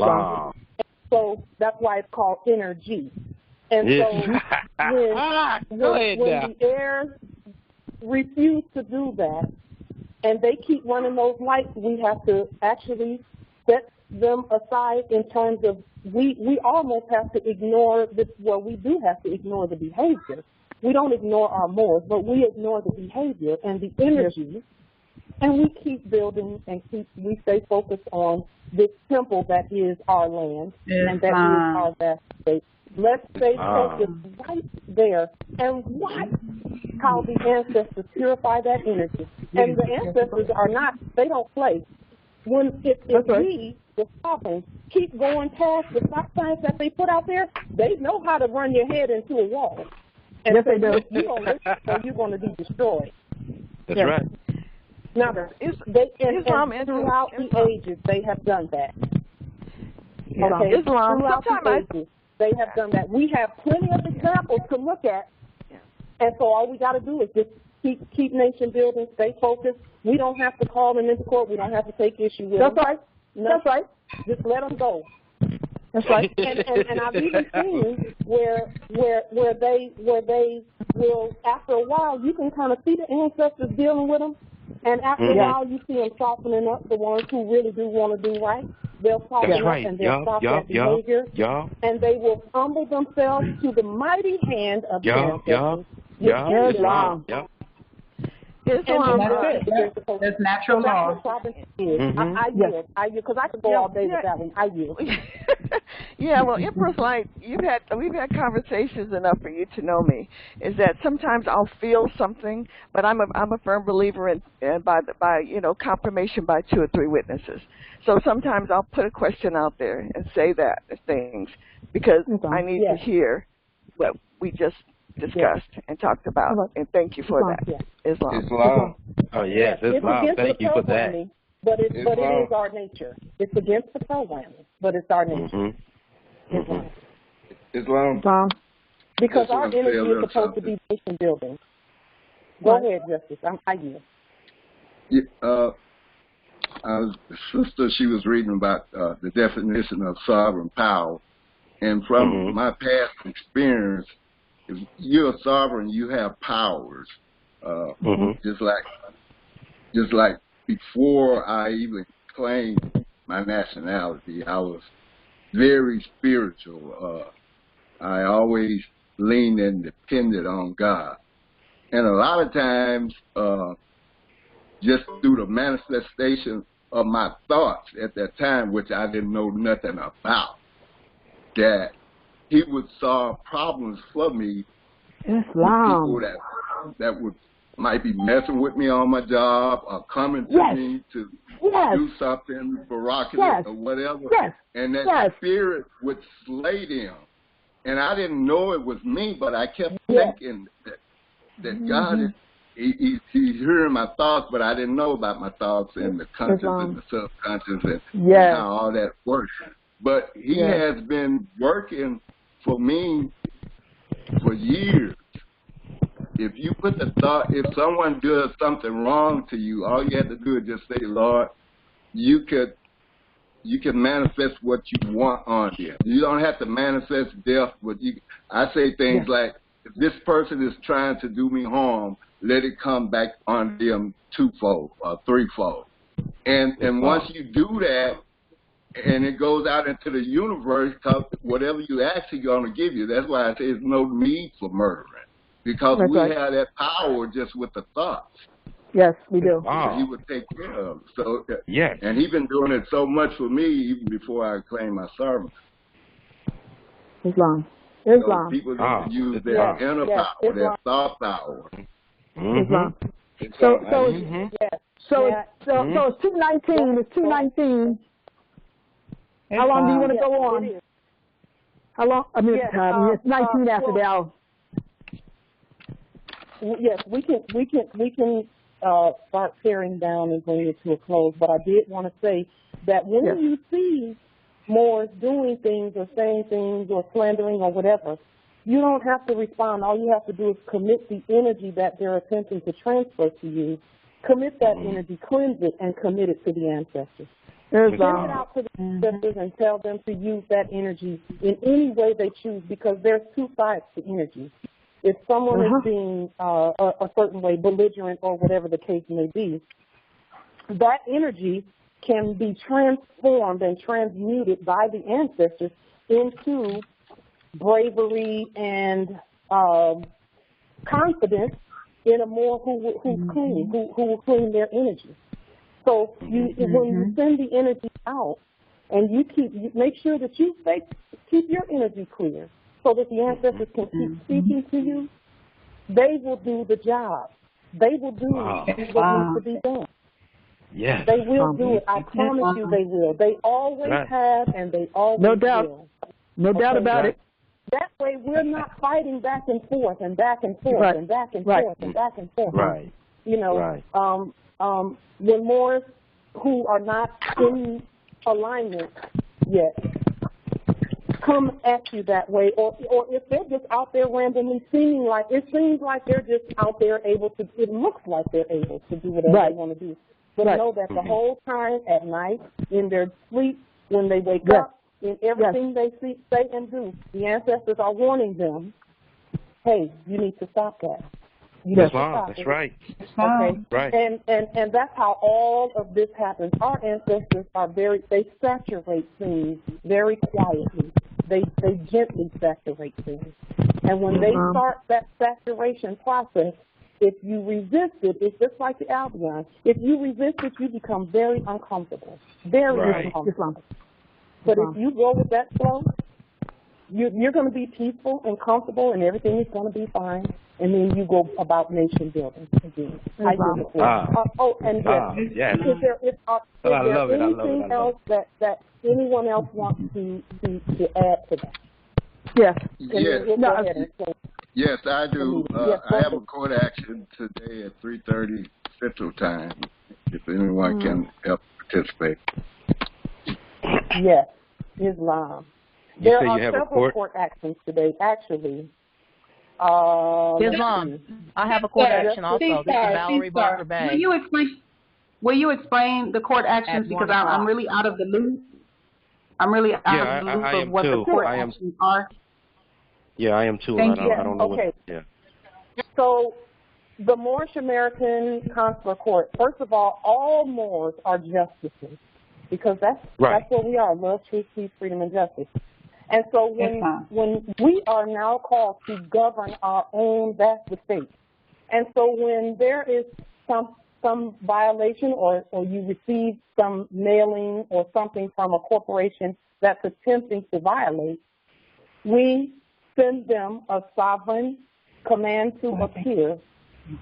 So that's why it's called energy. And so when the heirs refuse to do that and they keep running those lights, we have to actually set them aside in terms of we almost have to ignore this. Well, we do have to ignore the behavior. We don't ignore our morals, but we ignore the behavior and the energy, and we keep building and we stay focused on this temple that is our land and that is our vast state. Let's stay focused right there and watch how the ancestors purify that energy. And the ancestors are not, they don't play. If we, the sovereigns, keep going past the stop signs that they put out there, they know how to run your head into a wall. And if you don't listen, so you're going to be destroyed. That's right. Now, throughout the ages, they have done that. Okay, throughout the ages, they have done that. We have plenty of examples to look at, and so all we got to do is just keep nation building, stay focused. We don't have to call them into court. We don't have to take issue with them. That's right. That's right. Just let them go. That's right. And I've even seen where they will, after a while, you can kind of see the ancestors dealing with them, and after a while, you see them softening up, the ones who really do want to do right. They'll soften up and they'll stop that behavior, and they will humble themselves to the mighty hand of the ancestors. Islam. That's natural law. I yield, because I could go all day with that one. I yield. Well, Empress Light, we've had conversations enough for you to know me. Is that sometimes I'll feel something, but I'm a firm believer in by confirmation by 2 or 3 witnesses. So sometimes I'll put a question out there and say that things because I need to hear what we just discussed and talked about, and thank you for that. Islam. Oh yes, Islam. Thank you for that. But it is our nature. It's against the programming, but it's our nature. Islam. Because our energy is supposed to be nation building. Go ahead, Justice. I yield. The sister, she was reading about the definition of sovereign power, and from my past experience, if you're a sovereign, you have powers. Just like before I even claimed my nationality, I was very spiritual. I always leaned and depended on God. And a lot of times, just through the manifestation of my thoughts at that time, which I didn't know nothing about, that he would solve problems for me. People that might be messing with me on my job or coming to me to do something miraculous or whatever. And that spirit would slay them. And I didn't know it was me, but I kept thinking that God is, he's hearing my thoughts, but I didn't know about my thoughts and the conscious and the subconscious and how all that works. But he has been working for me for years. If you put the thought, if someone does something wrong to you, all you have to do is just say, Lord, you can manifest what you want on you. You don't have to manifest death, but I say things like, if this person is trying to do me harm, let it come back on them 2-fold or 3-fold. And once you do that, and it goes out into the universe because whatever you ask, He's going to give you. That's why I say there's no need for murdering, because we have that power just with the thoughts. Yes, we do. He would take care of. So, and He's been doing it so much for me even before I claimed my sermon. Islam. So people need to use their inner power, their thought power. Islam. So it's 2:19. It's 2:19. How long do you want to go on? How long? I mean, it's 19 after the hour. Yes, we can start tearing down and bring it to a close. But I did want to say that when you see Moors doing things or saying things or slandering or whatever, you don't have to respond. All you have to do is commit the energy that they're attempting to transfer to you. Commit that energy, cleanse it, and commit it to the ancestors. Send it out to the ancestors and tell them to use that energy in any way they choose, because there's two sides to energy. If someone is being a certain way, belligerent or whatever the case may be, that energy can be transformed and transmuted by the ancestors into bravery and confidence in a Moor who's clean, who will clean their energy. So when you send the energy out, and you make sure that you keep your energy clear, so that the ancestors can keep speaking to you, they will do the job. They will do what needs to be done. Yes. They will do it. I promise you they will. They always have, and they always will. No doubt about it. That way we're not fighting back and forth and back and forth and back and forth and back and forth. Right. You know, when Moors who are not in alignment yet come at you that way, or if they're just out there randomly seems like they're just out there it looks like they're able to do whatever they want to do. But know that the whole time at night, in their sleep, when they wake up, in everything they say and do, the ancestors are warning them, hey, you need to stop that. That's right. Okay. Right. And that's how all of this happens. Our ancestors are they saturate things very quietly. They gently saturate things. And when they start that saturation process, if you resist it, it's just like the Albion. If you resist it, you become very uncomfortable. Very uncomfortable. But if you go with that flow, you're going to be peaceful and comfortable, and everything is going to be fine. And then you go about nation building again. Is there anything else that anyone else wants to add to that? Yes. Yes, I do. I have a court action today at 3:30 Central Time, if anyone can help participate. Yes, Islam. There are several court actions today, actually. Islam. I have a court action also. This is Valerie Barker Bay. Will you explain the court actions, because I'm really out of the loop. I'm really out of the loop of what the court actions are. Yeah, I am too. I don't know what. Yeah. So the Moorish American Consular Court, first of all Moors are justices, because that's what we are: love, truth, peace, freedom, and justice. And so when we are now called to govern our own vast estate, and so when there is some violation or you receive some mailing or something from a corporation that's attempting to violate, we send them a sovereign command to appear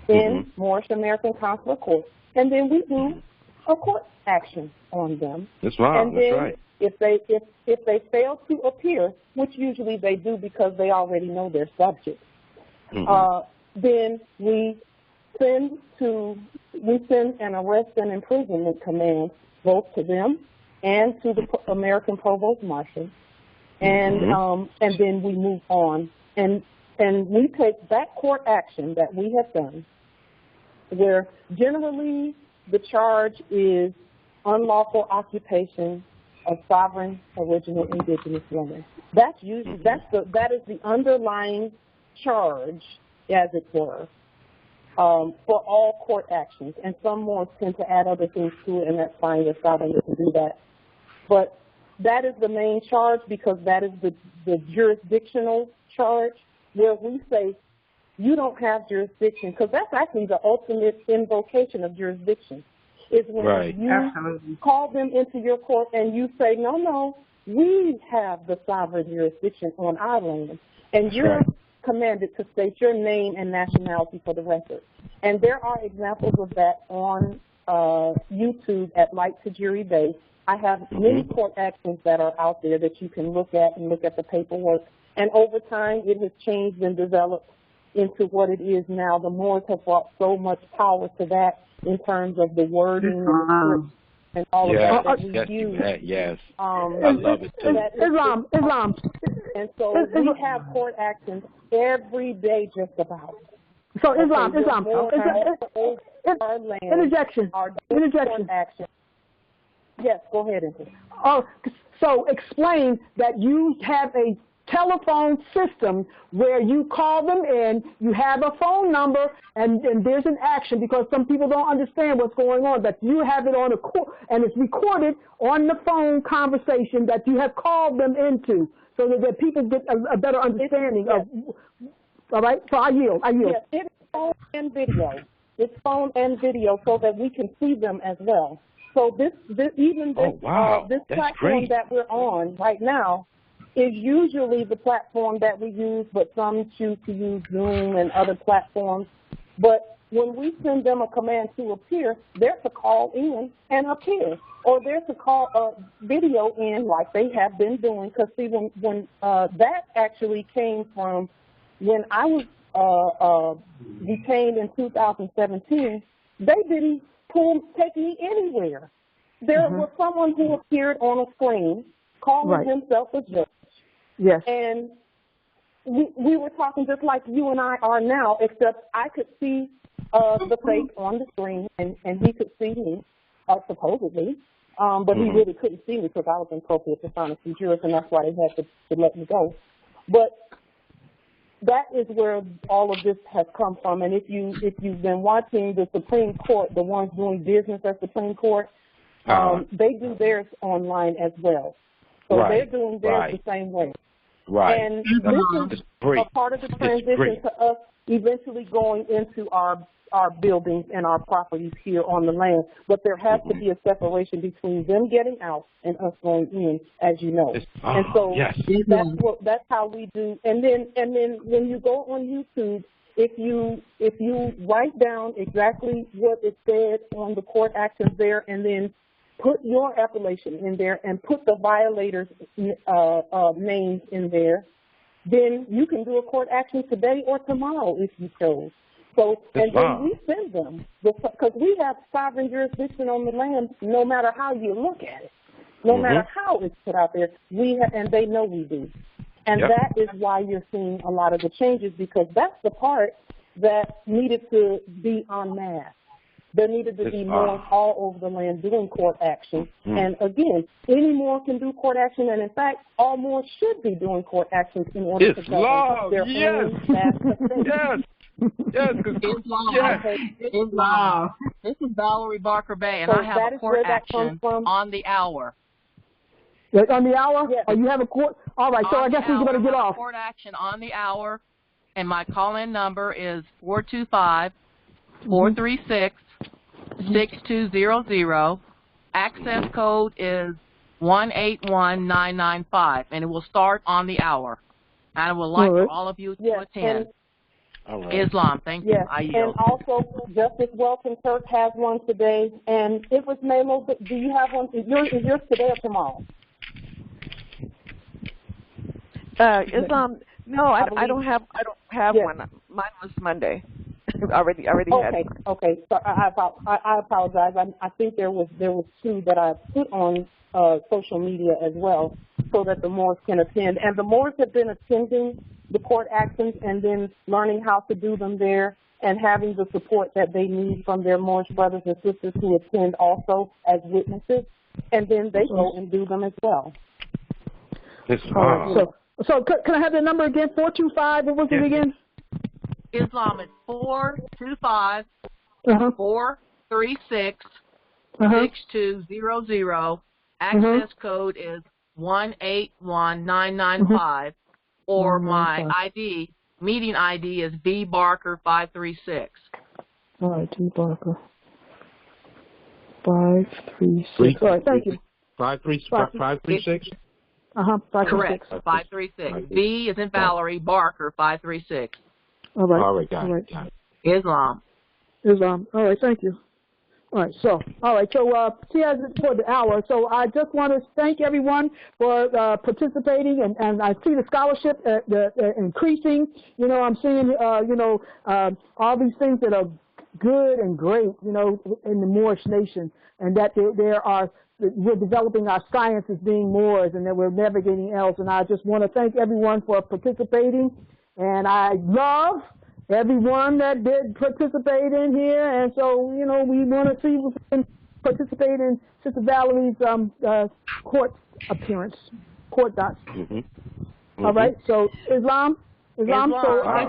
in Moorish American Consular Court, and then we do a court action on them. That's right. If they fail to appear, which usually they do because they already know their subject, then we send an arrest and imprisonment command both to them and to the American Provost Marshal, and then we move on and we take that court action that we have done, where generally the charge is unlawful occupation of sovereign, original, indigenous women. That is the underlying charge, as it were, for all court actions. And some more tend to add other things to it, and that's fine. They're sovereign to do that. But that is the main charge because that is the jurisdictional charge where we say you don't have jurisdiction, because that's actually the ultimate invocation of jurisdiction, is when you call them into your court and you say, no, we have the sovereign jurisdiction on our land, and you're commanded to state your name and nationality for the record. And there are examples of that on YouTube at Light to Jury Bay. I have many court actions that are out there that you can look at and look at the paperwork. And over time, it has changed and developed into what it is now. The Moors have brought so much power to that in terms of the wording and the script and all of that we use. Yes, I love it too. Islam. And so we have court actions every day just about. So Islam. Interjection. Yes, go ahead. Oh, so explain that you have a telephone system where you call them in, you have a phone number, and there's an action, because some people don't understand what's going on, that you have it on a court, and it's recorded on the phone conversation that you have called them into, so that people get a better understanding of. All right, so I yield. Yes, it's phone and video. It's phone and video so that we can see them as well. So this platform that we're on right now is usually the platform that we use, but some choose to use Zoom and other platforms. But when we send them a command to appear, they're to call in and appear, or they're to call a video in like they have been doing. Because see, when that actually came from when I was detained in 2017, they didn't take me anywhere. There was someone who appeared on a screen calling himself a judge. Yes. And we were talking just like you and I are now, except I could see the face on the screen, and he could see me, supposedly. But he really couldn't see me because I was in appropriate dishonesty jurors, and that's why they had to let me go. But that is where all of this has come from. And if you've been watching the Supreme Court, the ones doing business at Supreme Court, they do theirs online as well. So they're doing theirs the same way. Right. And this is a part of the transition to us eventually going into our buildings and our properties here on the land. But there has to be a separation between them getting out and us going in, as you know. And so that's how we do. And then when you go on YouTube, if you write down exactly what it said on the court actions there, and then put your appellation in there and put the violators' names in there, then you can do a court action today or tomorrow if you chose. So, and then we send them, because we have sovereign jurisdiction on the land no matter how you look at it, no matter how it's put out there, and they know we do. And that is why you're seeing a lot of the changes, because that's the part that needed to be en masse. There needed to be more all over the land doing court action. And again, any more can do court action, and in fact, all more should be doing court actions in order to govern their own vast Islam. This is Valerie Barker Bay, and I have a court action on the hour. On the hour? Yes. Oh, you have a court? All right, so I guess we're going to get off. Court action on the hour, and my call-in number is 425-436-6200. Access code is 181995, and it will start on the hour. And I would like for all of you to attend. Islam, thank you. I yield. And also, Justice Welton Kirk has one today. And if it's Melo, do you have one? Is yours today or tomorrow? Islam, no, I don't have one. Mine was Monday. already had one. Okay. So I apologize. I think there was two that I put on social media as well, so that the Moors can attend. And the Moors have been attending the court actions and then learning how to do them there and having the support that they need from their Moorish brothers and sisters who attend also as witnesses, and then they go and do them as well. So can I have the number again? 425, what was it again? Islam is 425-436-6200. Access code is 181-995, or my ID, meeting ID is B Barker 536. All right, D Barker 536. All right, thank you. 536. Correct. 536. B is in Valerie, Barker 536. All right. Got it. Islam. All right, thank you. All right, so she has it for the hour. So I just want to thank everyone for participating, and I see the scholarship increasing. You know, I'm seeing all these things that are good and great, you know, in the Moorish nation, and that we're developing our science as being Moors, and that we're navigating else. And I just want to thank everyone for participating, and I love everyone that did participate in here. And so, you know, we want to see if we can participate in Sister Valerie's court appearance, court docs. All right, so Islam. So Islam. I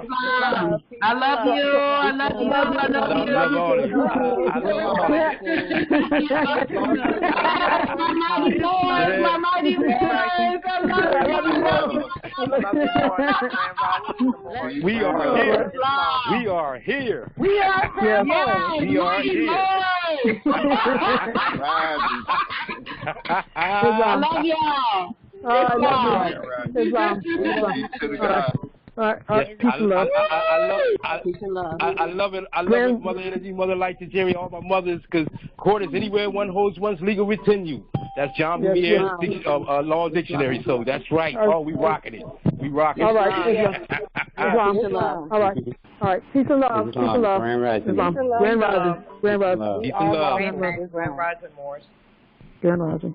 love you. I love you. I love you. We are here. We are here. I love y'all. Islam. Peace and love. I love it. I love it, Mother Energy, Mother Light to Jerry, all my mothers, because court is anywhere one holds one's legal retinue. That's John B's Law Dictionary, so that's right. Oh, we rocking it. We rocking it. All right. All right. Peace and love. Peace and love. Grand Rising. Grand Rising. Peace and love. Grand Rising, Moors. Grand Rising.